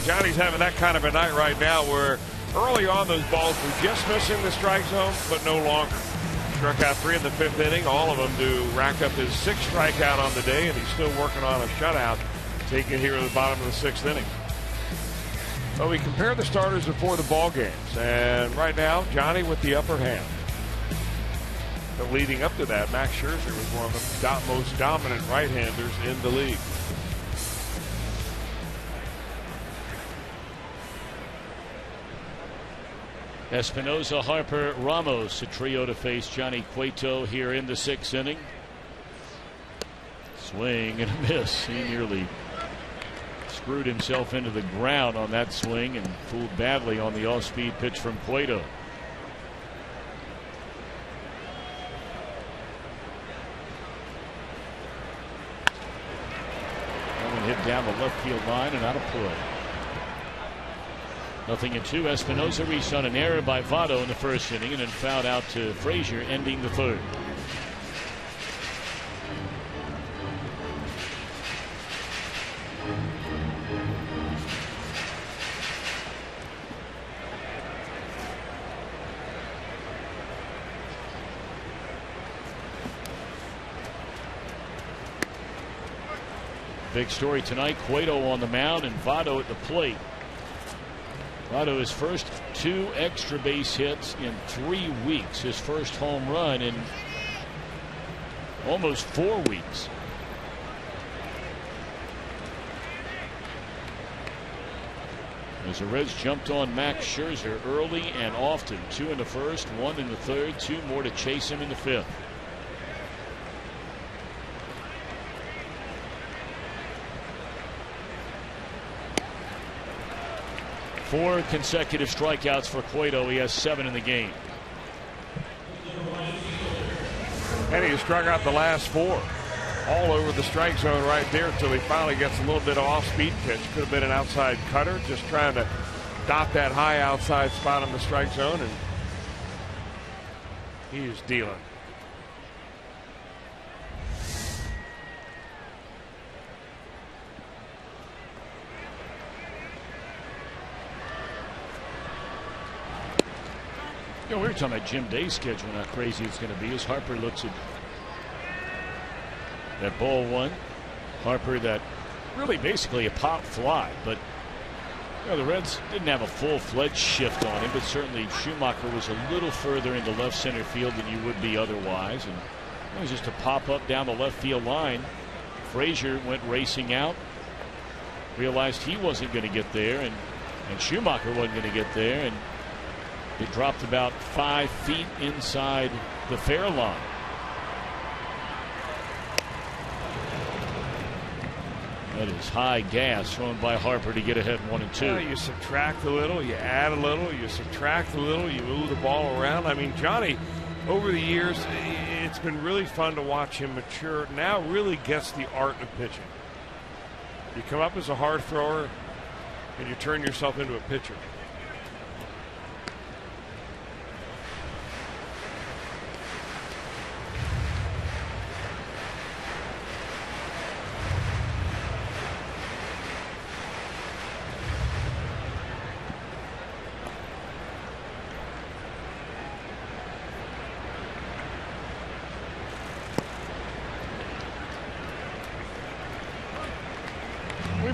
Johnny's having that kind of a night right now where early on those balls were just missing the strike zone, but no longer. Struck out 3 in the 5th inning, all of them to rack up his 6th strikeout on the day, and he's still working on a shutout, taken here at the bottom of the 6th inning. Well, we compare the starters before the ball games, and right now, Johnny with the upper hand. But leading up to that, Max Scherzer was one of the most dominant right-handers in the league. Espinosa, Harper, Ramos, a trio to face Johnny Cueto here in the 6th inning. Swing and a miss. He nearly screwed himself into the ground on that swing and fooled badly on the off-speed pitch from Cueto. That one hit down the left field line and out of play. 0-2. Espinosa reached on an error by Votto in the 1st inning and then fouled out to Frazier, ending the 3rd. big story tonight, Cueto on the mound and Votto at the plate. Votto, his first 2 extra base hits in 3 weeks. His first home run in almost 4 weeks. As the Reds jumped on Max Scherzer early and often. 2 in the first, 1 in the third, 2 more to chase him in the 5th. Four consecutive strikeouts for Cueto. He has 7 in the game. And he struck out the last 4. All over the strike zone right there until he finally gets a little bit of off-speed pitch. Could have been an outside cutter, just trying to dot that high outside spot on the strike zone, and he's dealing. You know, we were talking about Jim Day's schedule and how crazy it's going to be as Harper looks at that ball 1. Harper, that really basically a pop fly, but you know, the Reds didn't have a full-fledged shift on him, but certainly Schumacher was a little further into left center field than you would be otherwise, and it was just a pop up down the left field line. Frazier went racing out, realized he wasn't going to get there, and Schumacher wasn't going to get there, and it dropped about 5 feet inside the fair line. That is high gas thrown by Harper to get ahead 1 and 2. Yeah, you subtract a little, you add a little, you subtract a little, you move the ball around. I mean, Johnny, over the years, it's been really fun to watch him mature. Now really gets the art of pitching. You come up as a hard thrower and you turn yourself into a pitcher.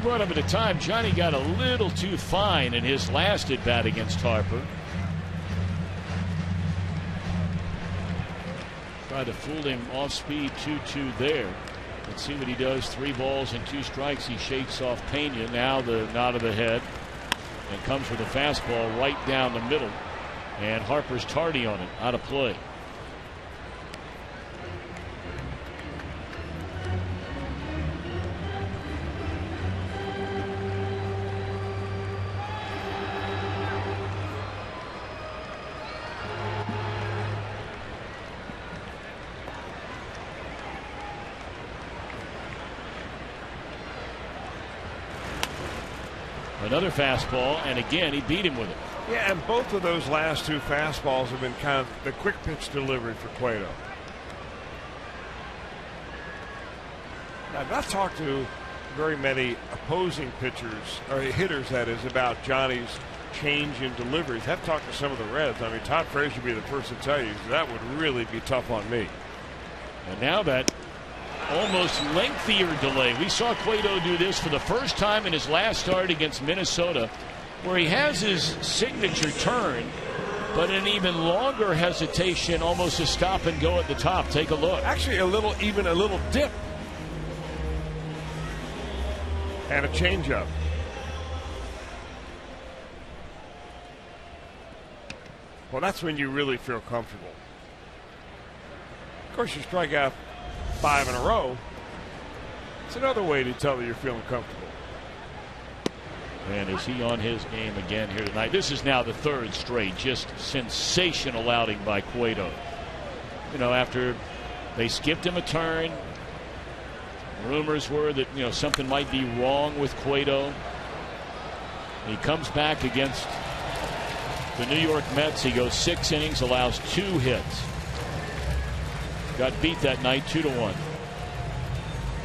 Brought up at a time, Johnny got a little too fine in his last at bat against Harper. Tried to fool him off speed 2-2 there. Let's see what he does. 3 balls and 2 strikes. He shakes off Pena. Now the nod of the head and comes with a fastball right down the middle, and Harper's tardy on it, out of play. Another fastball, and again, he beat him with it. Yeah, and both of those last 2 fastballs have been kind of the quick pitch delivery for Cueto. Now, I've not talked to very many opposing pitchers, or hitters that is, about Johnny's change in deliveries. I've talked to some of the Reds. I mean, Todd Frazier would be the first to tell you that would really be tough on me. And now that almost lengthier delay. We saw Cueto do this for the first time in his last start against Minnesota, where he has his signature turn, but an even longer hesitation, almost a stop and go at the top. Take a look. Actually, even a little dip. And a changeup. Well, that's when you really feel comfortable. Of course, you strike out 5 in a row. It's another way to tell that you're feeling comfortable. And is he on his game again here tonight? This is now the 3rd straight. Just sensational outing by Cueto. You know, after they skipped him a turn, rumors were that, you know, something might be wrong with Cueto. He comes back against the New York Mets. He goes 6 innings, allows 2 hits. Got beat that night 2-1.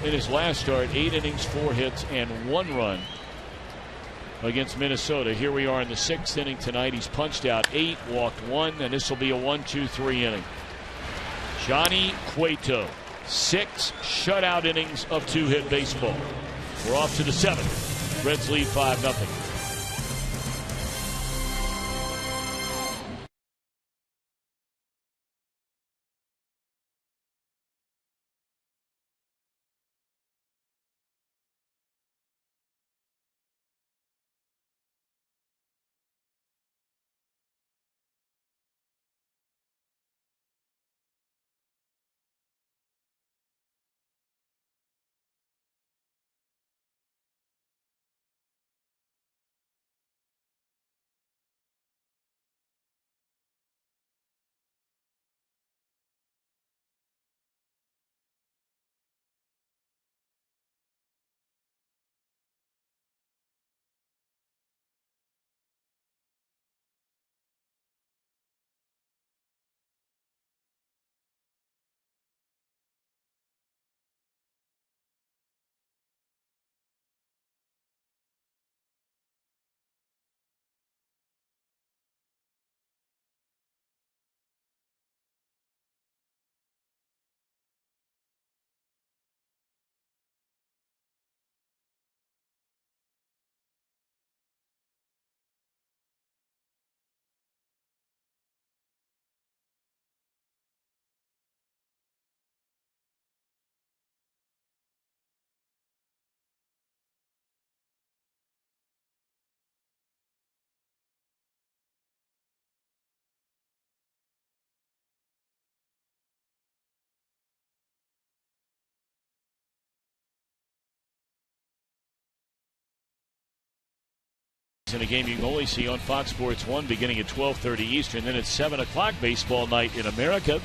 In his last start, 8 innings, 4 hits, and 1 run against Minnesota. Here we are in the 6th inning tonight. He's punched out 8, walked 1, and this will be a 1-2-3 inning. Johnny Cueto, 6 shutout innings of 2-hit baseball. We're off to the 7th. Reds lead 5-0. In a game you can only see on Fox Sports 1 beginning at 12:30 Eastern. Then it's 7 o'clock baseball night in America.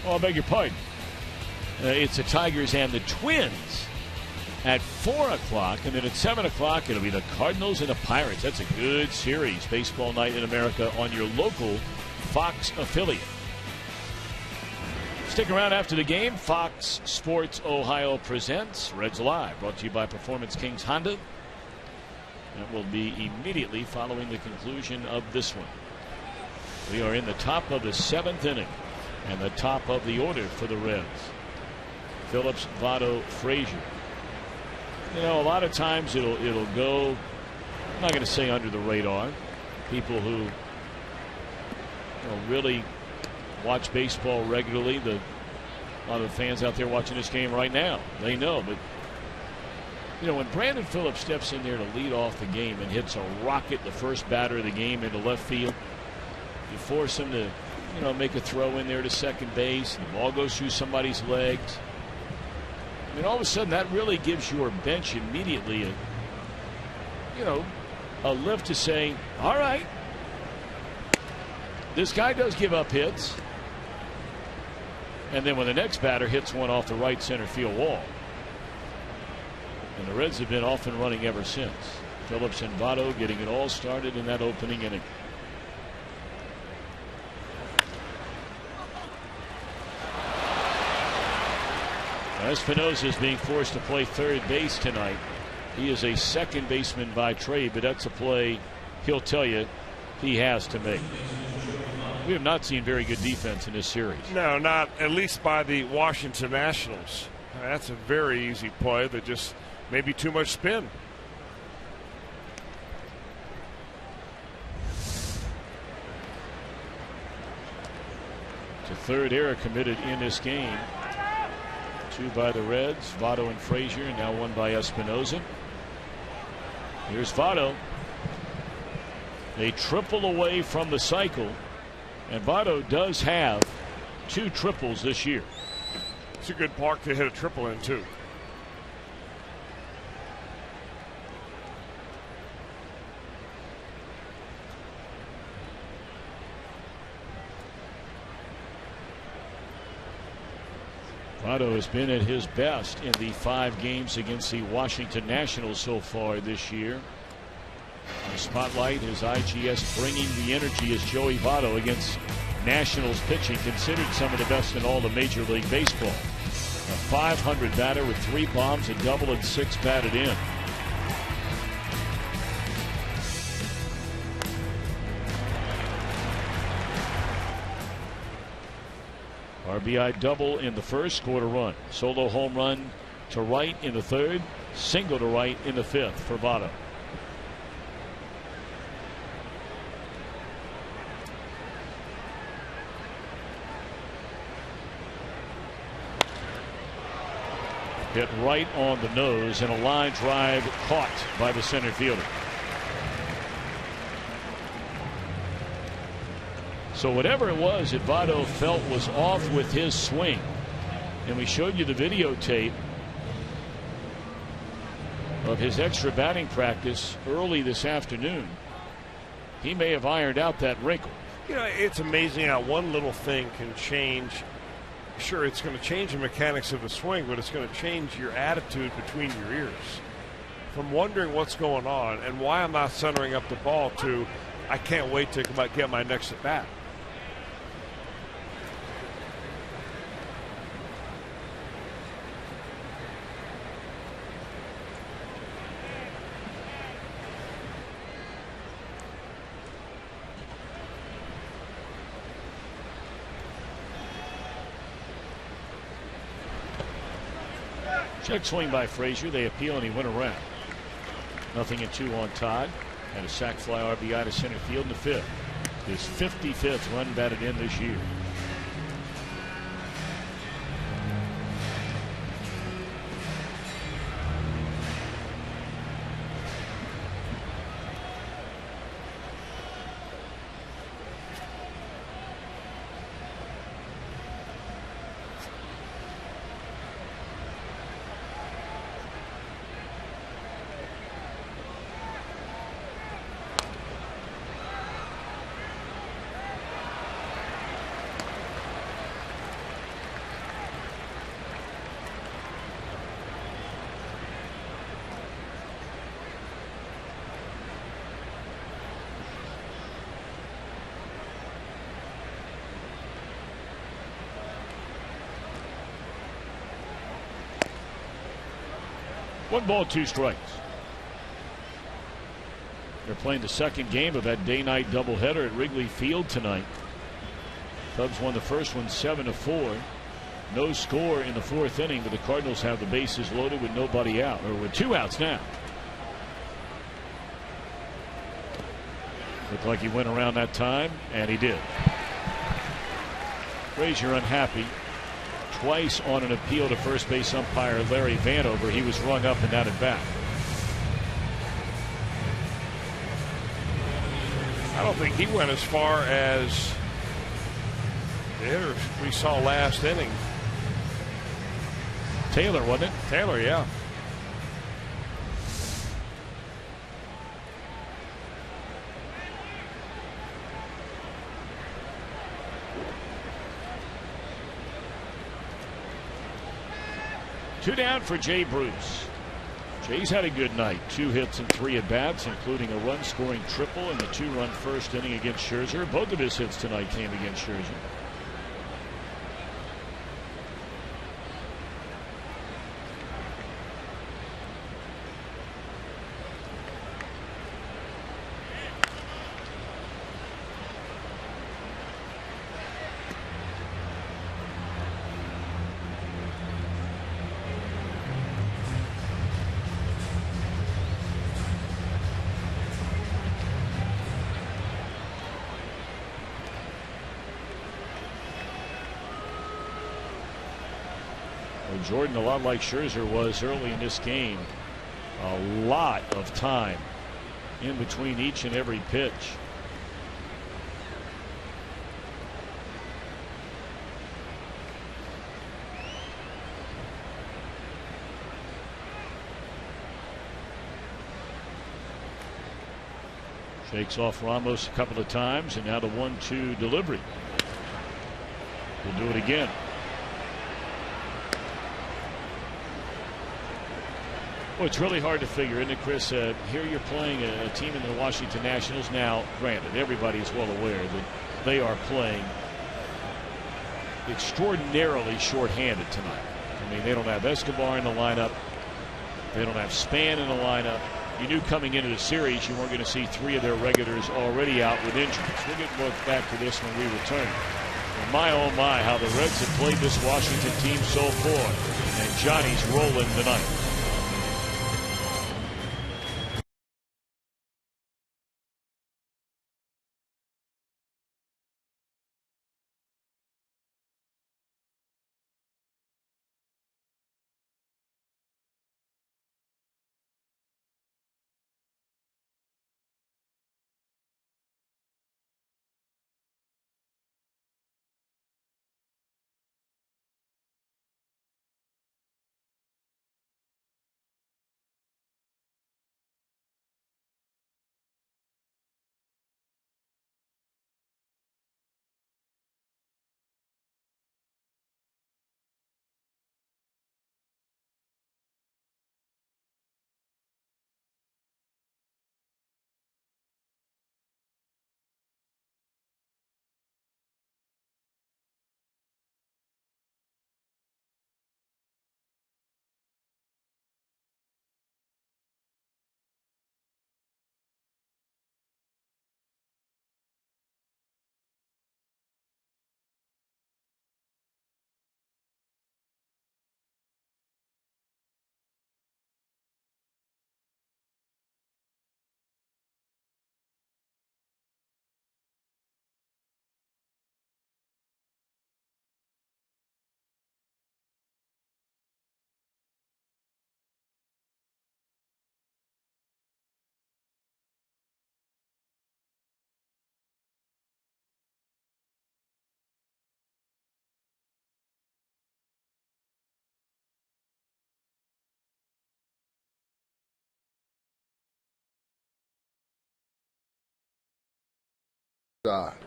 Oh, I beg your pardon. It's the Tigers and the Twins at 4 o'clock. And then at 7 o'clock, it'll be the Cardinals and the Pirates. That's a good series. Baseball night in America on your local Fox affiliate. Stick around after the game. Fox Sports Ohio presents Reds Live, brought to you by Performance Kings Honda. That will be immediately following the conclusion of this one. We are in the top of the 7th inning and the top of the order for the Reds. Phillips, Votto, Frazier. You know, a lot of times it'll go, I'm not going to say under the radar. People who really watch baseball regularly, a lot of the fans out there watching this game right now, they know. But when Brandon Phillips steps in there to lead off the game and hits a rocket, the first batter of the game, into left field, you force him to, make a throw in there to second base. The ball goes through somebody's legs. I mean, all of a sudden, that really gives your bench immediately a lift to say, all right, this guy does give up hits. And then when the next batter hits one off the right center field wall. And the Reds have been off and running ever since. Phillips and Votto getting it all started in that opening inning. Espinosa is being forced to play third base tonight. He is a second baseman by trade, but that's a play he'll tell you he has to make. We have not seen very good defense in this series. No, not at least by the Washington Nationals. That's a very easy play that just maybe too much spin. It's a third error committed in this game. 2 by the Reds, Votto and Frazier, and now 1 by Espinosa. Here's Votto. A triple away from the cycle, and Votto does have 2 triples this year. It's a good park to hit a triple in, too. Votto has been at his best in the 5 games against the Washington Nationals so far this year. The spotlight is IGS bringing the energy as Joey Votto against Nationals pitching considered some of the best in all of Major League Baseball. A .500 batter with 3 bombs, a double, and 6 batted in. RBI double in the first, scored a run. Solo home run to right in the third, single to right in the fifth for Votto. Hit right on the nose, and a line drive caught by the center fielder. So whatever it was that Votto felt was off with his swing, and we showed you the videotape of his extra batting practice early this afternoon, he may have ironed out that wrinkle. You know, it's amazing how one little thing can change. Sure, it's going to change the mechanics of the swing, but it's going to change your attitude between your ears. From wondering what's going on and why I'm not centering up the ball to I can't wait to get my next at bat. Check swing by Frazier. They appeal and he went around. 0-2 on Todd. And a sac fly RBI to center field in the fifth. His 55th run batted in this year. One ball, two strikes. They're playing the second game of that day-night doubleheader at Wrigley Field tonight. Cubs won the first one 7-4. No score in the fourth inning, but the Cardinals have the bases loaded with nobody out, or with two outs now. Looked like he went around that time, and he did. Frazier unhappy. Twice on an appeal to first base umpire Larry Vanover, he was rung up and out at bat. I don't think he went as far as the hitter we saw last inning. Taylor, wasn't it? Taylor, yeah. Two down for Jay Bruce. Jay's had a good night. 2 hits and 3 at-bats, including a run-scoring triple in the 2-run first inning against Scherzer. Both of his hits tonight came against Scherzer. Jordan, a lot like Scherzer was early in this game, a lot of time in between each and every pitch. Shakes off Ramos a couple of times, and now the 1-2 delivery. We'll do it again. Well, it's really hard to figure, isn't it, Chris? Here you're playing a team in the Washington Nationals. Now, granted, everybody is well aware that they are playing extraordinarily shorthanded tonight. I mean, they don't have Escobar in the lineup. They don't have Span in the lineup. You knew coming into the series you weren't going to see 3 of their regulars already out with injuries. We'll get back to this when we return. My, oh my, how the Reds have played this Washington team so far. And Johnny's rolling tonight.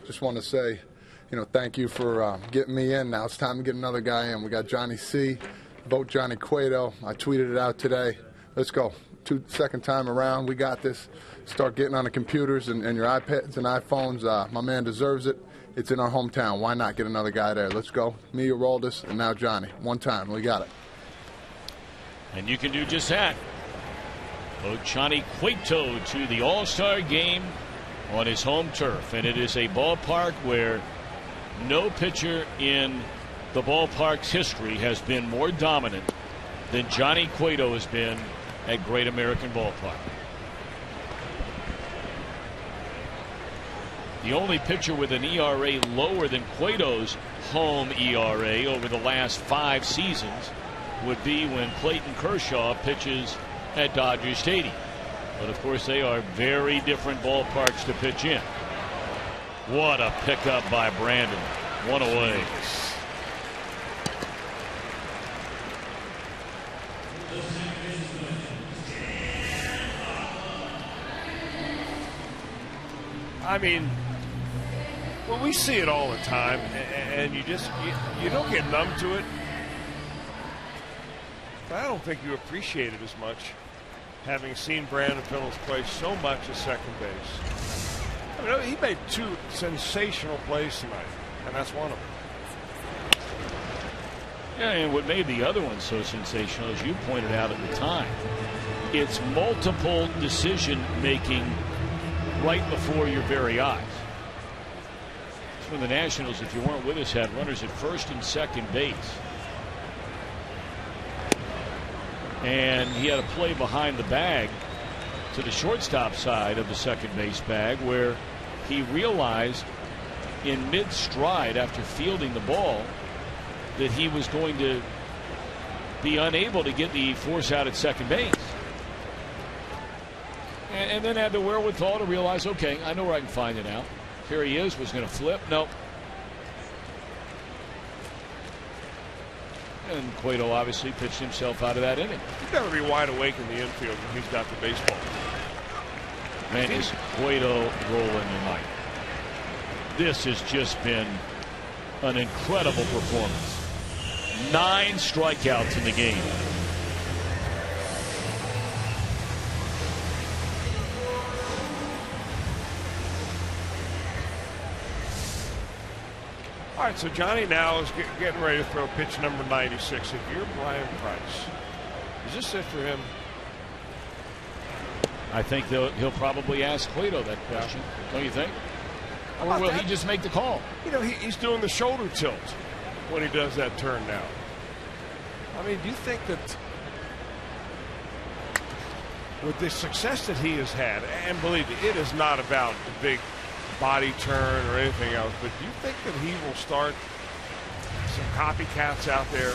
Just want to say, thank you for getting me in. Now it's time to get another guy in. We got Johnny C. Vote Johnny Cueto. I tweeted it out today. Let's go. Second time around. We got this. Start getting on the computers and your iPads and iPhones. My man deserves it. It's in our hometown. Why not get another guy there? Let's go. Me, Aroldis, and now Johnny. One time. We got it. And you can do just that. Vote Johnny Cueto to the All-Star game on his home turf. And it is a ballpark where no pitcher in the ballpark's history has been more dominant than Johnny Cueto has been at Great American Ballpark. The only pitcher with an ERA lower than Cueto's home ERA over the last 5 seasons would be when Clayton Kershaw pitches at Dodger Stadium. But of course they are very different ballparks to pitch in. What a pickup by Brandon. One away. I mean, well, we see it all the time, and you don't get numb to it. But I don't think you appreciate it as much, having seen Brandon Phillips play so much at second base. I mean, he made 2 sensational plays tonight, and that's one of them. Yeah, and what made the other one so sensational, as you pointed out at the time, it's multiple decision making right before your very eyes. For the Nationals, if you weren't with us, had runners at first and second base. And he had a play behind the bag to the shortstop side of the second base bag where he realized in mid-stride after fielding the ball that he was going to be unable to get the force out at second base. And then had the wherewithal to realize, okay, I know where I can find it out. Here he is, was going to flip. Nope. And Cueto obviously pitched himself out of that inning. He's got to be wide awake in the infield when he's got the baseball. Man, is Cueto rolling tonight. This has just been an incredible performance. 9 strikeouts in the game. All right, so Johnny now is getting ready to throw pitch number 96. If you're Brian Price, is this it for him? I think he'll probably ask Cueto that question. Don't you think? Or will he just make the call? You know, he's doing the shoulder tilt when he does that turn now. I mean, do you think that with the success that he has had, and believe me, it is not about the big body turn or anything else, but do you think that he will start some copycats out there?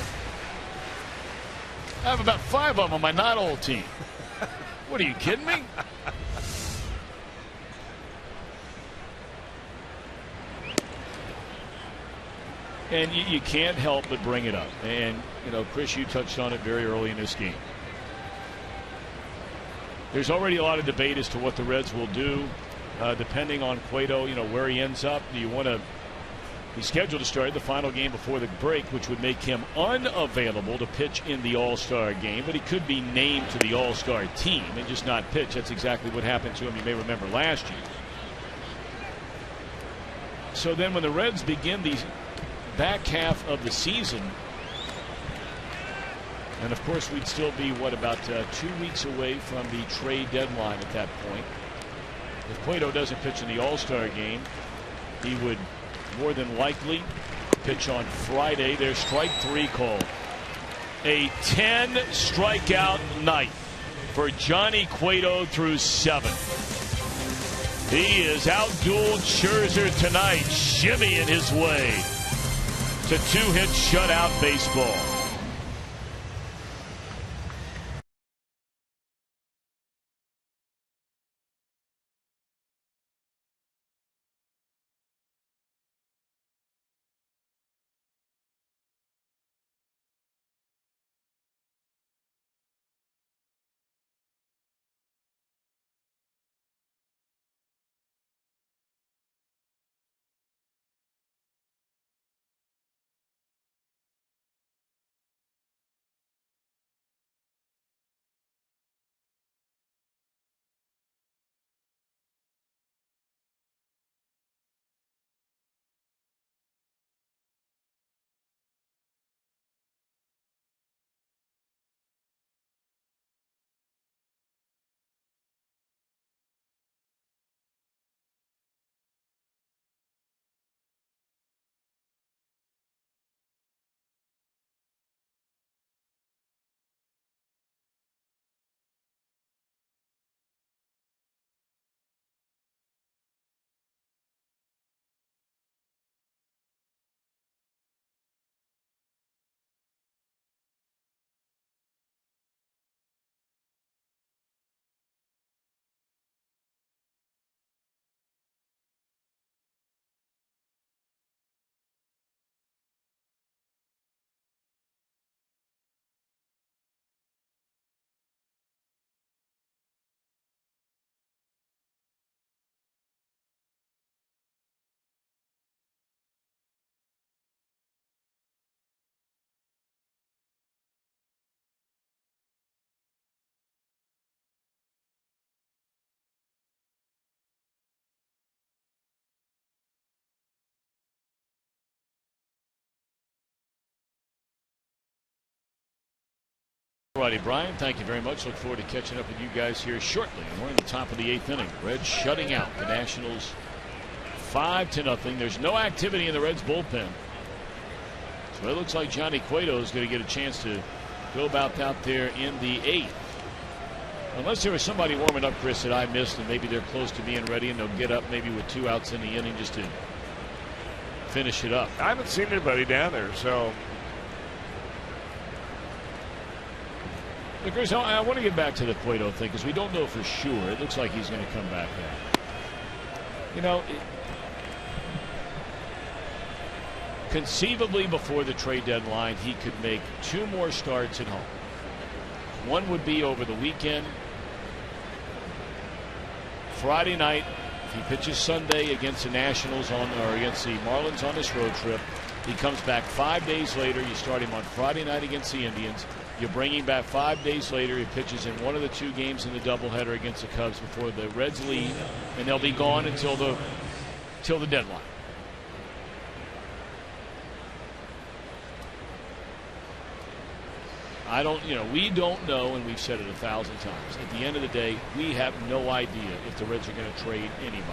I have about 5 of them on my not old team. What, are you kidding me? And you can't help but bring it up. And, you know, Chris, you touched on it very early in this game. There's already a lot of debate as to what the Reds will do, depending on Cueto, you know, where he ends up. Do you want to? He's scheduled to start the final game before the break, which would make him unavailable to pitch in the All-Star game. But he could be named to the All-Star team and just not pitch. That's exactly what happened to him. You may remember last year. So then when the Reds begin the back half of the season, and of course we'd still be, what, about 2 weeks away from the trade deadline at that point. If Cueto doesn't pitch in the All-Star game, he would more than likely pitch on Friday. There's strike 3 called. A 10 strikeout night for Johnny Cueto through 7. He is outdueled Scherzer tonight, shimmying his way to 2-hit shutout baseball. Righty, Brian, thank you very much. Look forward to catching up with you guys here shortly. And we're in the top of the 8th inning. Reds shutting out the Nationals 5-0. There's no activity in the Reds bullpen. So it looks like Johnny Cueto is going to get a chance to go about out there in the 8th. Unless there was somebody warming up, Chris, that I missed, and maybe they're close to being ready and they'll get up maybe with 2 outs in the inning just to finish it up. I haven't seen anybody down there, so. Look, Chris, I want to get back to the Cueto thing because we don't know for sure. It looks like he's going to come back now. You know, conceivably before the trade deadline, he could make 2 more starts at home. One would be over the weekend. Friday night, if he pitches Sunday against the Nationals or against the Marlins on this road trip, he comes back 5 days later. You start him on Friday night against the Indians. You bring him back 5 days later. He pitches in one of the 2 games in the doubleheader against the Cubs before the Reds leave, and they'll be gone until the deadline. We don't know, and we've said it 1,000 times. At the end of the day, we have no idea if the Reds are going to trade anybody.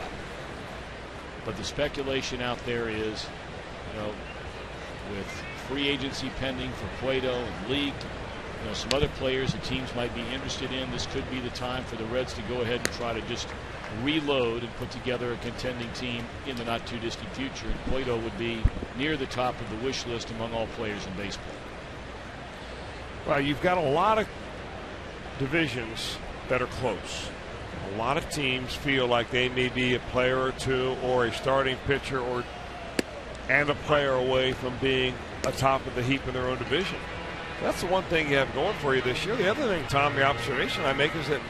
But the speculation out there is, with free agency pending for Cueto and Leak, some other players that teams might be interested in, this could be the time for the Reds to go ahead and try to just reload and put together a contending team in the not too distant future. And Cueto would be near the top of the wish list among all players in baseball. Well, you've got a lot of divisions that are close. A lot of teams feel like they may be a player or two or a starting pitcher and a player away from being atop of the heap in their own division. That's the one thing you have going for you this year. The other thing, Tom, the observation I make is that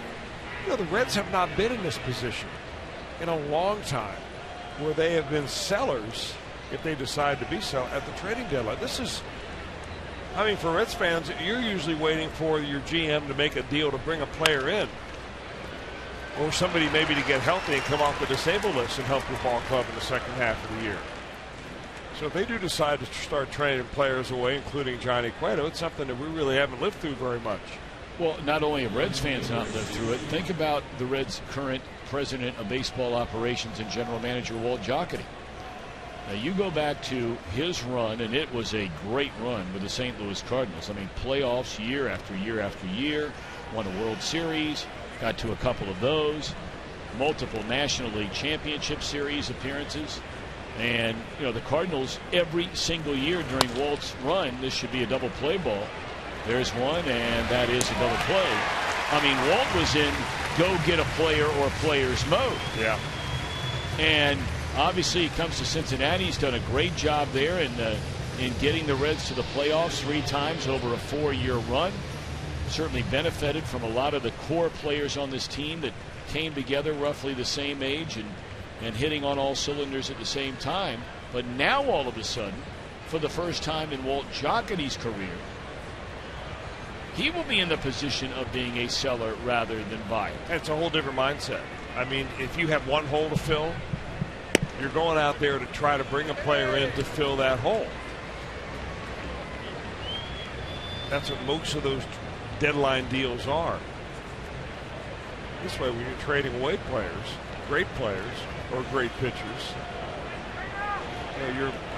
the Reds have not been in this position in a long time where they have been sellers if they decide to be so at the trading deadline. This is, for Reds fans, you're usually waiting for your GM to make a deal to bring a player in, or somebody maybe to get healthy and come off the disabled list and help your ball club in the second half of the year. So if they do decide to start trading players away, including Johnny Cueto, it's something that we really haven't lived through very much. Well, not only have Reds fans not lived through it, think about the Reds' current president of baseball operations and general manager, Walt Jocketty. Now, you go back to his run, and it was a great run with the St. Louis Cardinals. Playoffs year after year after year, won a World Series, got to a couple of those, multiple National League Championship Series appearances. And, the Cardinals, every single year during Walt's run, this should be a double play ball. There's one, and that is a double play. Walt was in go get a player or players mode. Yeah. And obviously he comes to Cincinnati. He's done a great job there in getting the Reds to the playoffs 3 times over a 4-year run. Certainly benefited from a lot of the core players on this team that came together roughly the same age and hitting on all cylinders at the same time. But now all of a sudden, for the first time in Walt Jocketty's career, he will be in the position of being a seller rather than buyer. It's a whole different mindset. If you have one hole to fill, you're going out there to try to bring a player in to fill that hole. That's what most of those deadline deals are. This way, when you're trading away players, great players, or great pitchers, are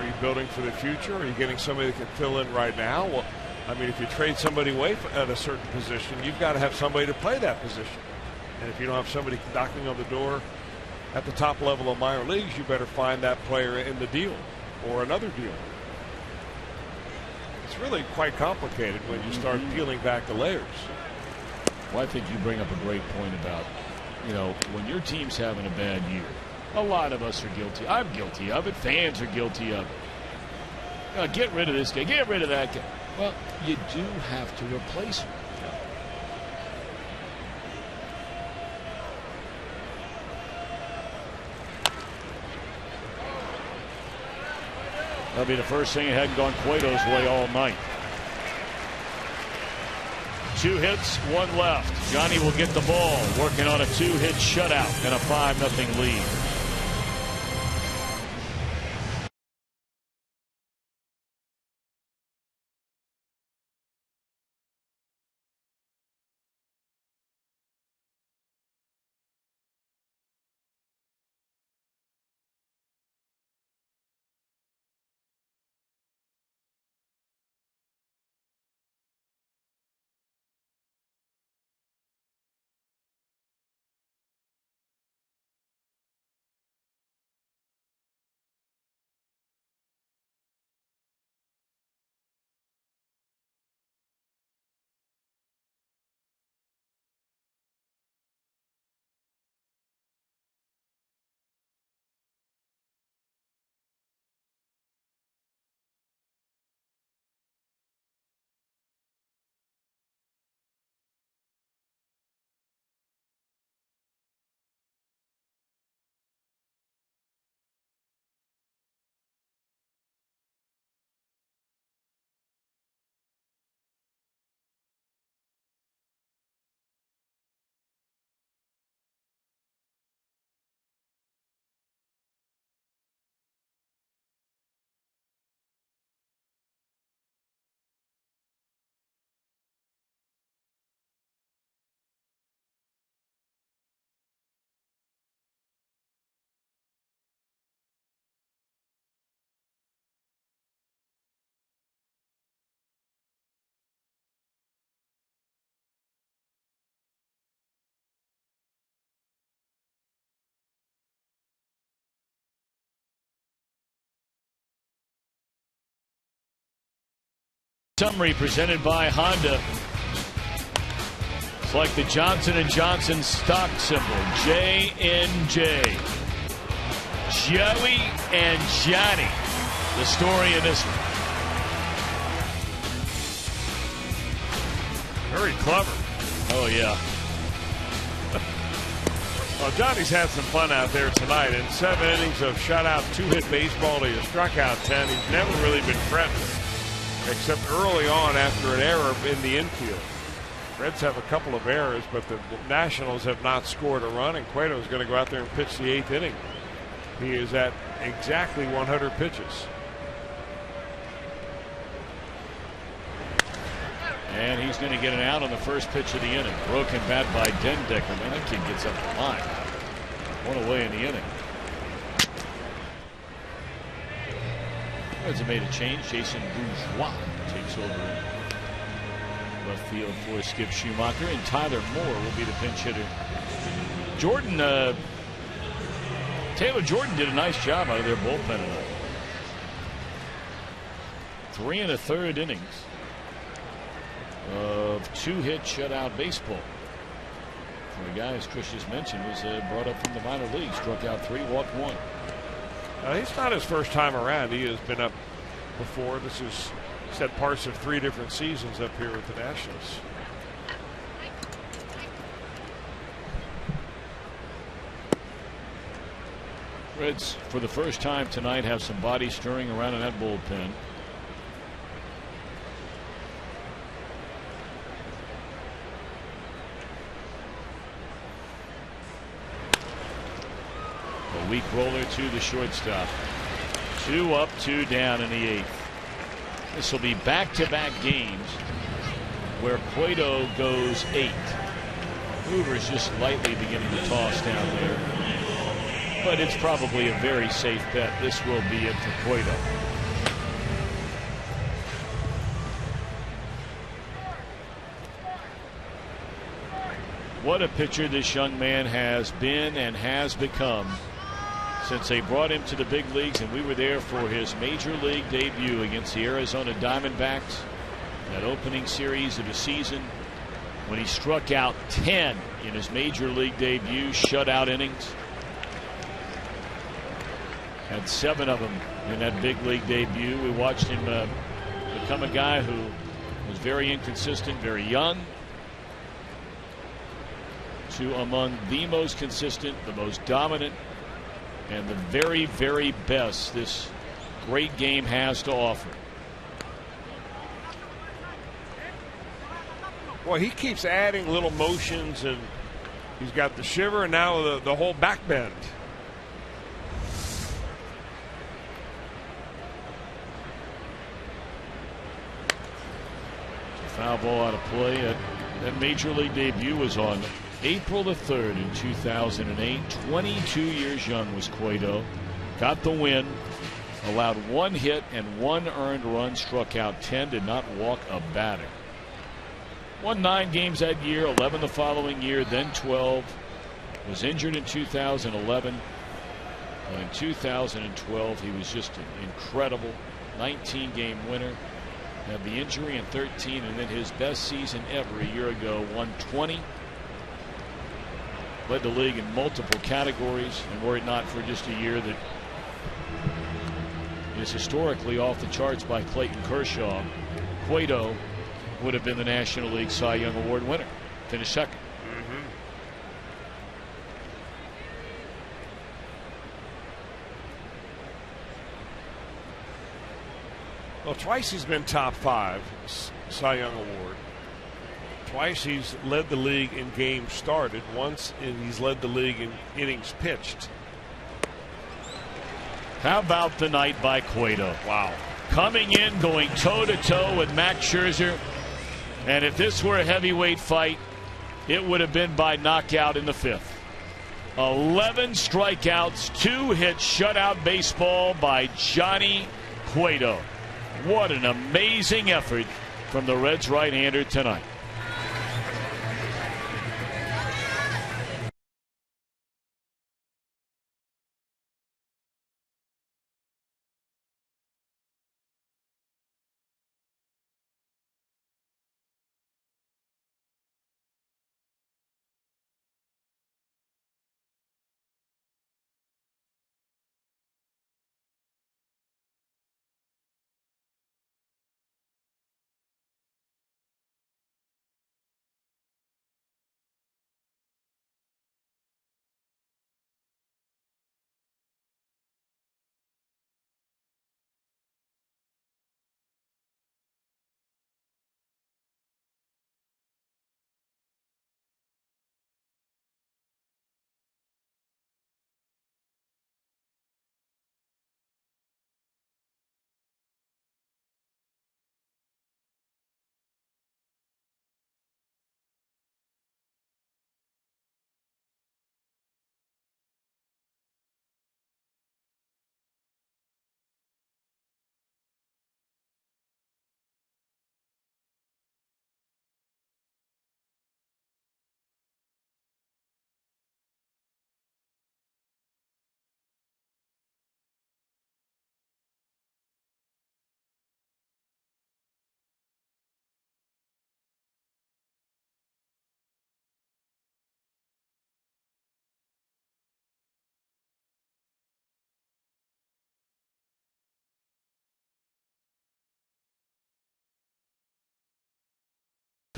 you building for the future? Are you getting somebody that can fill in right now? Well, if you trade somebody away at a certain position, you've got to have somebody to play that position. And if you don't have somebody knocking on the door at the top level of minor leagues, you better find that player in the deal or another deal. It's really quite complicated when you start peeling back the layers. Well, I think you bring up a great point about, when your team's having a bad year, a lot of us are guilty. I'm guilty of it. Fans are guilty of it. Get rid of this guy. Get rid of that guy. Well, you do have to replace him. That'll be the first thing that hadn't gone Cueto's way all night. 2 hits, 1 left. Johnny will get the ball, working on a 2-hit shutout and a 5-0 lead. Summary presented by Honda. It's like the Johnson & Johnson stock symbol, J&J. Joey and Johnny, the story in this one. Very clever. Oh, yeah. Well, Johnny's had some fun out there tonight. In 7 innings of shutout, 2-hit baseball, he has struck out 10. He's never really been threatened, except early on after an error in the infield. Reds have a couple of errors, but the Nationals have not scored a run, and Cueto is going to go out there and pitch the 8th inning. He is at exactly 100 pitches. And he's going to get an out on the first pitch of the inning. Broken bat by Dendecker. Man, that kid gets up the line. One away in the inning. Reds have made a change. Jason Bourgeois takes over left field for Skip Schumacher, and Tyler Moore will be the pinch hitter. Taylor Jordan did a nice job out of their bullpen tonight. 3 1/3 innings of 2-hit shutout baseball. For a guy, as Chris just mentioned, was brought up from the minor league, struck out 3, walked 1. He's not his first time around. He has been up before. This is said parts of 3 different seasons up here with the Nationals. Reds, for the first time tonight, have some body stirring around in that bullpen. A weak roller to the shortstop. 2 up, 2 down in the 8th. This will be back-to-back games where Cueto goes 8. Hoover's just lightly beginning to toss down there. But it's probably a very safe bet. This will be it for Cueto. What a pitcher this young man has been and has become since they brought him to the big leagues, and we were there for his major league debut against the Arizona Diamondbacks, that opening series of the season, when he struck out 10 in his major league debut, shutout innings. Had 7 of them in that big league debut. We watched him become a guy who was very inconsistent, very young, to among the most consistent, the most dominant, and the very, very best this great game has to offer. Boy, he keeps adding little motions, and he's got the shiver and now the whole back bend. Foul ball out of play. That major league debut was on April the 3rd in 2008. 22 years young was Cueto. Got the win. Allowed 1 hit and 1 earned run. Struck out 10. Did not walk a batter. Won 9 games that year. 11 the following year. Then 12. Was injured in 2011. In 2012 he was just an incredible 19-game winner. Had the injury in 13, and then his best season ever a year ago, 120. Led the league in multiple categories, and were it not for just a year that is historically off the charts by Clayton Kershaw, Cueto would have been the National League Cy Young Award winner. Finished second. Well, twice he's been top 5 Cy Young Award. Twice he's led the league in games started. Once he's led the league in innings pitched. How about the night by Cueto? Wow. Coming in, going toe-to-toe with Max Scherzer. And if this were a heavyweight fight, it would have been by knockout in the 5th. 11 strikeouts, 2-hit shutout baseball by Johnny Cueto. What an amazing effort from the Reds right-hander tonight.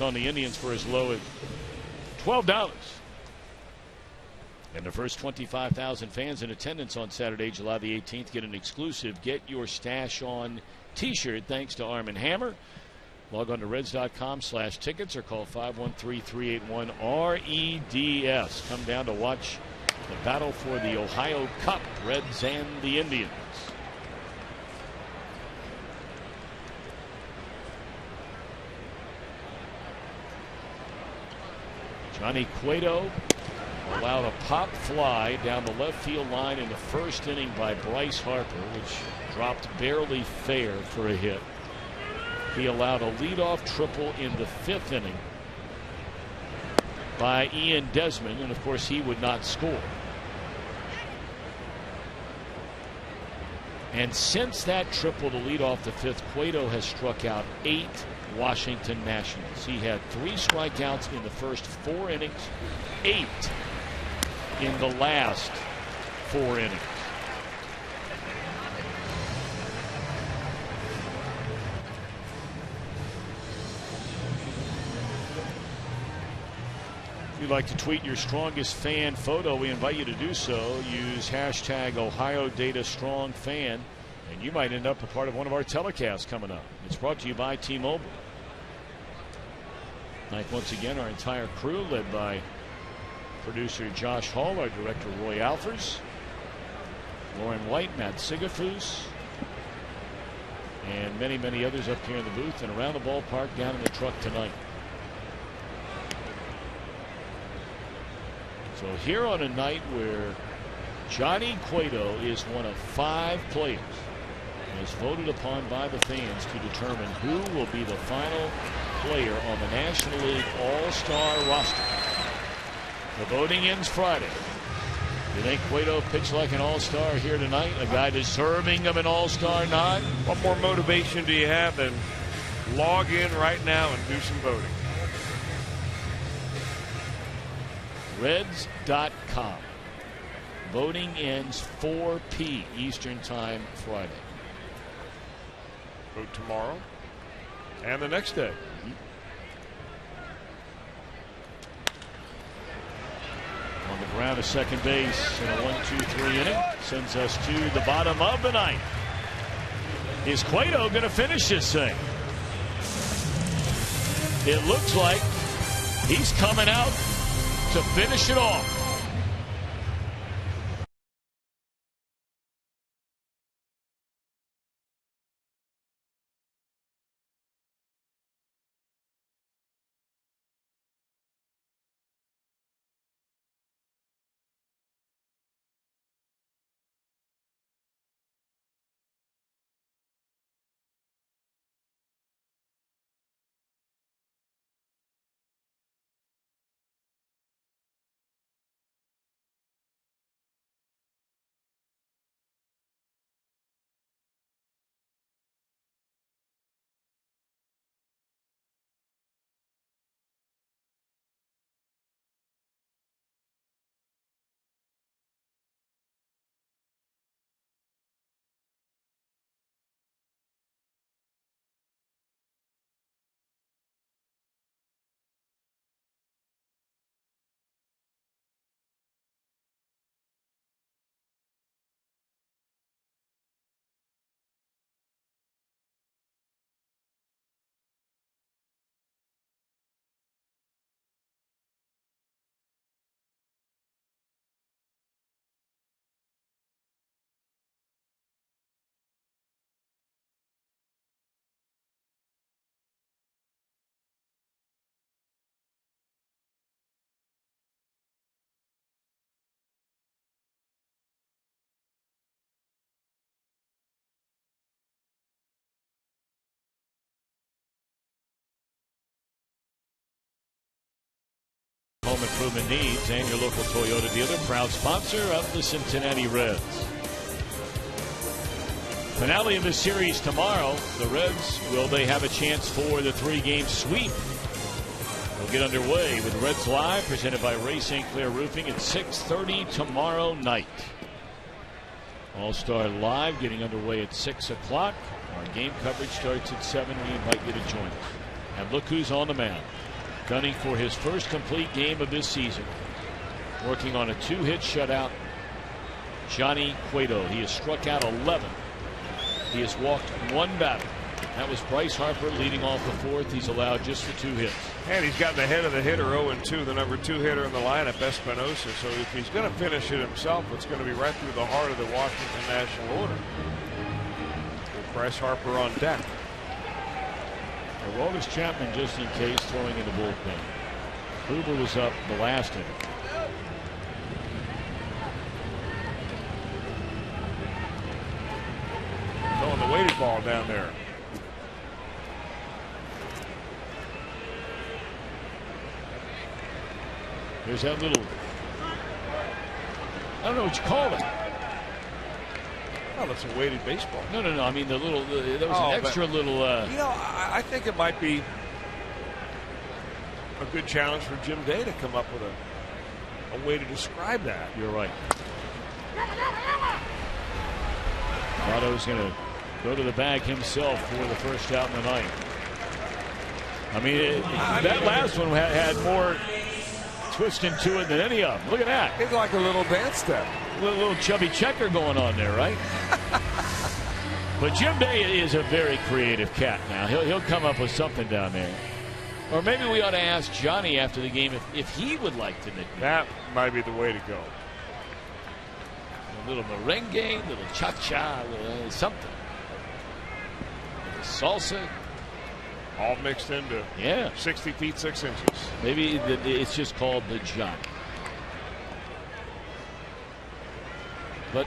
on the Indians for as low as $12. And the first 25,000 fans in attendance on Saturday, July the 18th, get an exclusive Get Your Stash On t-shirt thanks to Arm & Hammer. Log on to Reds.com/tickets or call 513-381-REDS. Come down to watch the battle for the Ohio Cup, Reds and the Indians. Johnny Cueto allowed a pop fly down the left field line in the first inning by Bryce Harper, which dropped barely fair for a hit. He allowed a leadoff triple in the 5th inning by Ian Desmond, and of course he would not score. And since that triple to lead off the 5th, Cueto has struck out 8 Washington Nationals. He had 3 strikeouts in the first 4 innings, 8 in the last 4 innings. If you'd like to tweet your strongest fan photo, we invite you to do so. Use hashtag OhioDataStrongFan, and you might end up a part of one of our telecasts coming up. It's brought to you by T-Mobile. Thank once again our entire crew, led by producer Josh Hall, our director Roy Alfers, Lauren White, Matt Sigafus, and many, many others up here in the booth and around the ballpark, down in the truck tonight. So here on a night where Johnny Cueto is one of 5 players as voted upon by the fans to determine who will be the final player on the National League All-Star roster. The voting ends Friday. You think Cueto pitched like an all-star here tonight? A guy deserving of an all-star nod? What more motivation do you have than log in right now and do some voting? Reds.com. Voting ends 4 p. Eastern Time Friday. Vote tomorrow and the next day. On the ground to second base in a 1-2-3 inning. Sends us to the bottom of the 9th. Is Cueto going to finish this thing? It looks like he's coming out to finish it off. Home improvement needs and your local Toyota dealer, proud sponsor of the Cincinnati Reds. Finale of the series tomorrow. The Reds, will they have a chance for the 3-game sweep? We'll get underway with Reds Live, presented by Ray St. Clair Roofing at 6:30 tomorrow night. All-Star Live getting underway at 6 o'clock. Our game coverage starts at 7. We invite you to join us. And look who's on the mound. gunning for his first complete game of this season, working on a 2-hit shutout. Johnny Cueto. He has struck out 11. He has walked 1 batter. That was Bryce Harper leading off the 4th. He's allowed just the 2 hits. And he's got the head of the hitter 0-2, the number 2 hitter in the lineup, Espinosa. So if he's going to finish it himself, it's going to be right through the heart of the Washington National order. With Bryce Harper on deck. Aroldis Chapman, just in case, throwing in the bullpen. Kluber was up the last inning. Throwing the weighted ball down there. There's that little, I don't know what you call it. Oh, that's a weighted baseball. No. I mean, the little, there was an extra little. You know, I think it might be a good challenge for Jim Day to come up with a way to describe that. You're right. Otto's going to go to the bag himself for the first out in the ninth. I mean, that last one had more twist into it than any of them. Look at that. It's like a little dance step. Little chubby checker going on there, right? But Jim Day is a very creative cat now. He'll come up with something down there. Or maybe we ought to ask Johnny after the game if he would like to nickname. That might be the way to go. A little merengue, a little cha-cha, something. A little salsa. All mixed into 60 feet 6 inches. Maybe it's just called the Johnny. But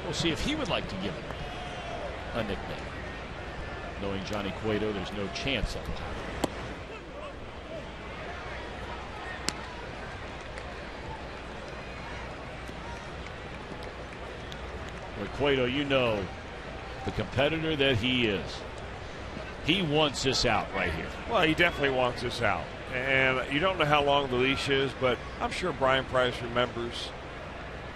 we'll see if he would like to give it a nickname. Knowing Johnny Cueto, there's no chance of it. But Cueto, you know, the competitor that he is. He wants this out right here. Well, he definitely wants this out. And you don't know how long the leash is, but I'm sure Brian Price remembers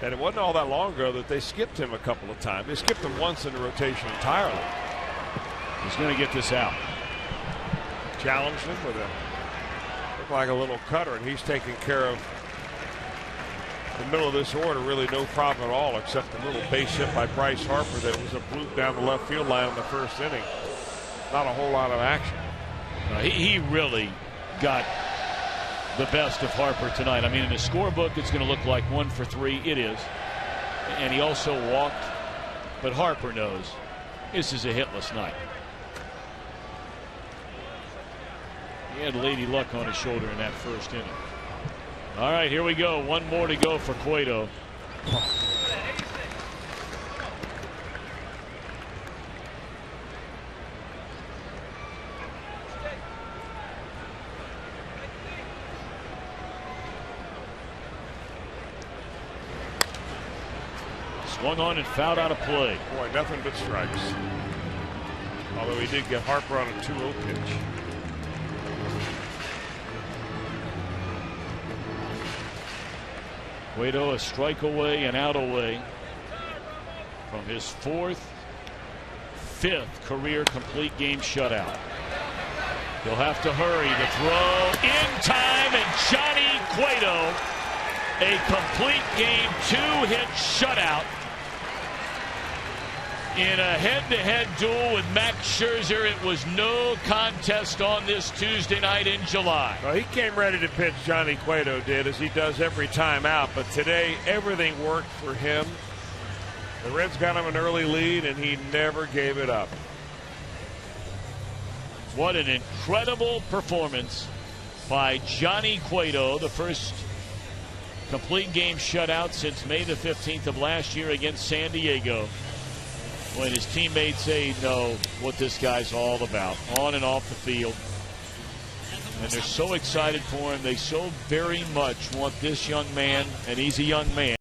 that it wasn't all that long ago that they skipped him a couple of times. They skipped him once in the rotation entirely. He's going to get this out. Challenged him with looked like a little cutter, and he's taking care of the middle of this order. Really no problem at all, except a little base hit by Bryce Harper that was a bloop down the left field line in the first inning. Not a whole lot of action. He really got the best of Harper tonight. I mean, in the scorebook, it's going to look like 1 for 3. It is. And he also walked. But Harper knows this is a hitless night. He had Lady Luck on his shoulder in that first inning. All right, here we go. 1 more to go for Cueto. Swung on and fouled out of play. Boy, nothing but strikes. Although he did get Harper on a 2-0 pitch. Cueto a strike away and out away from his 4th, 5th career complete game shutout. He'll have to hurry to throw in time, and Johnny Cueto, a complete game 2-hit shutout in a head-to-head duel with Max Scherzer. It was no contest on this Tuesday night in July. Well, he came ready to pitch, Johnny Cueto did, as he does every time out. But today, everything worked for him. The Reds got him an early lead, and he never gave it up. What an incredible performance by Johnny Cueto, the first complete game shutout since May the 15th of last year against San Diego, when his teammates say know what this guy's all about, on and off the field. And they're so excited for him. They so very much want this young man, and he's a young man,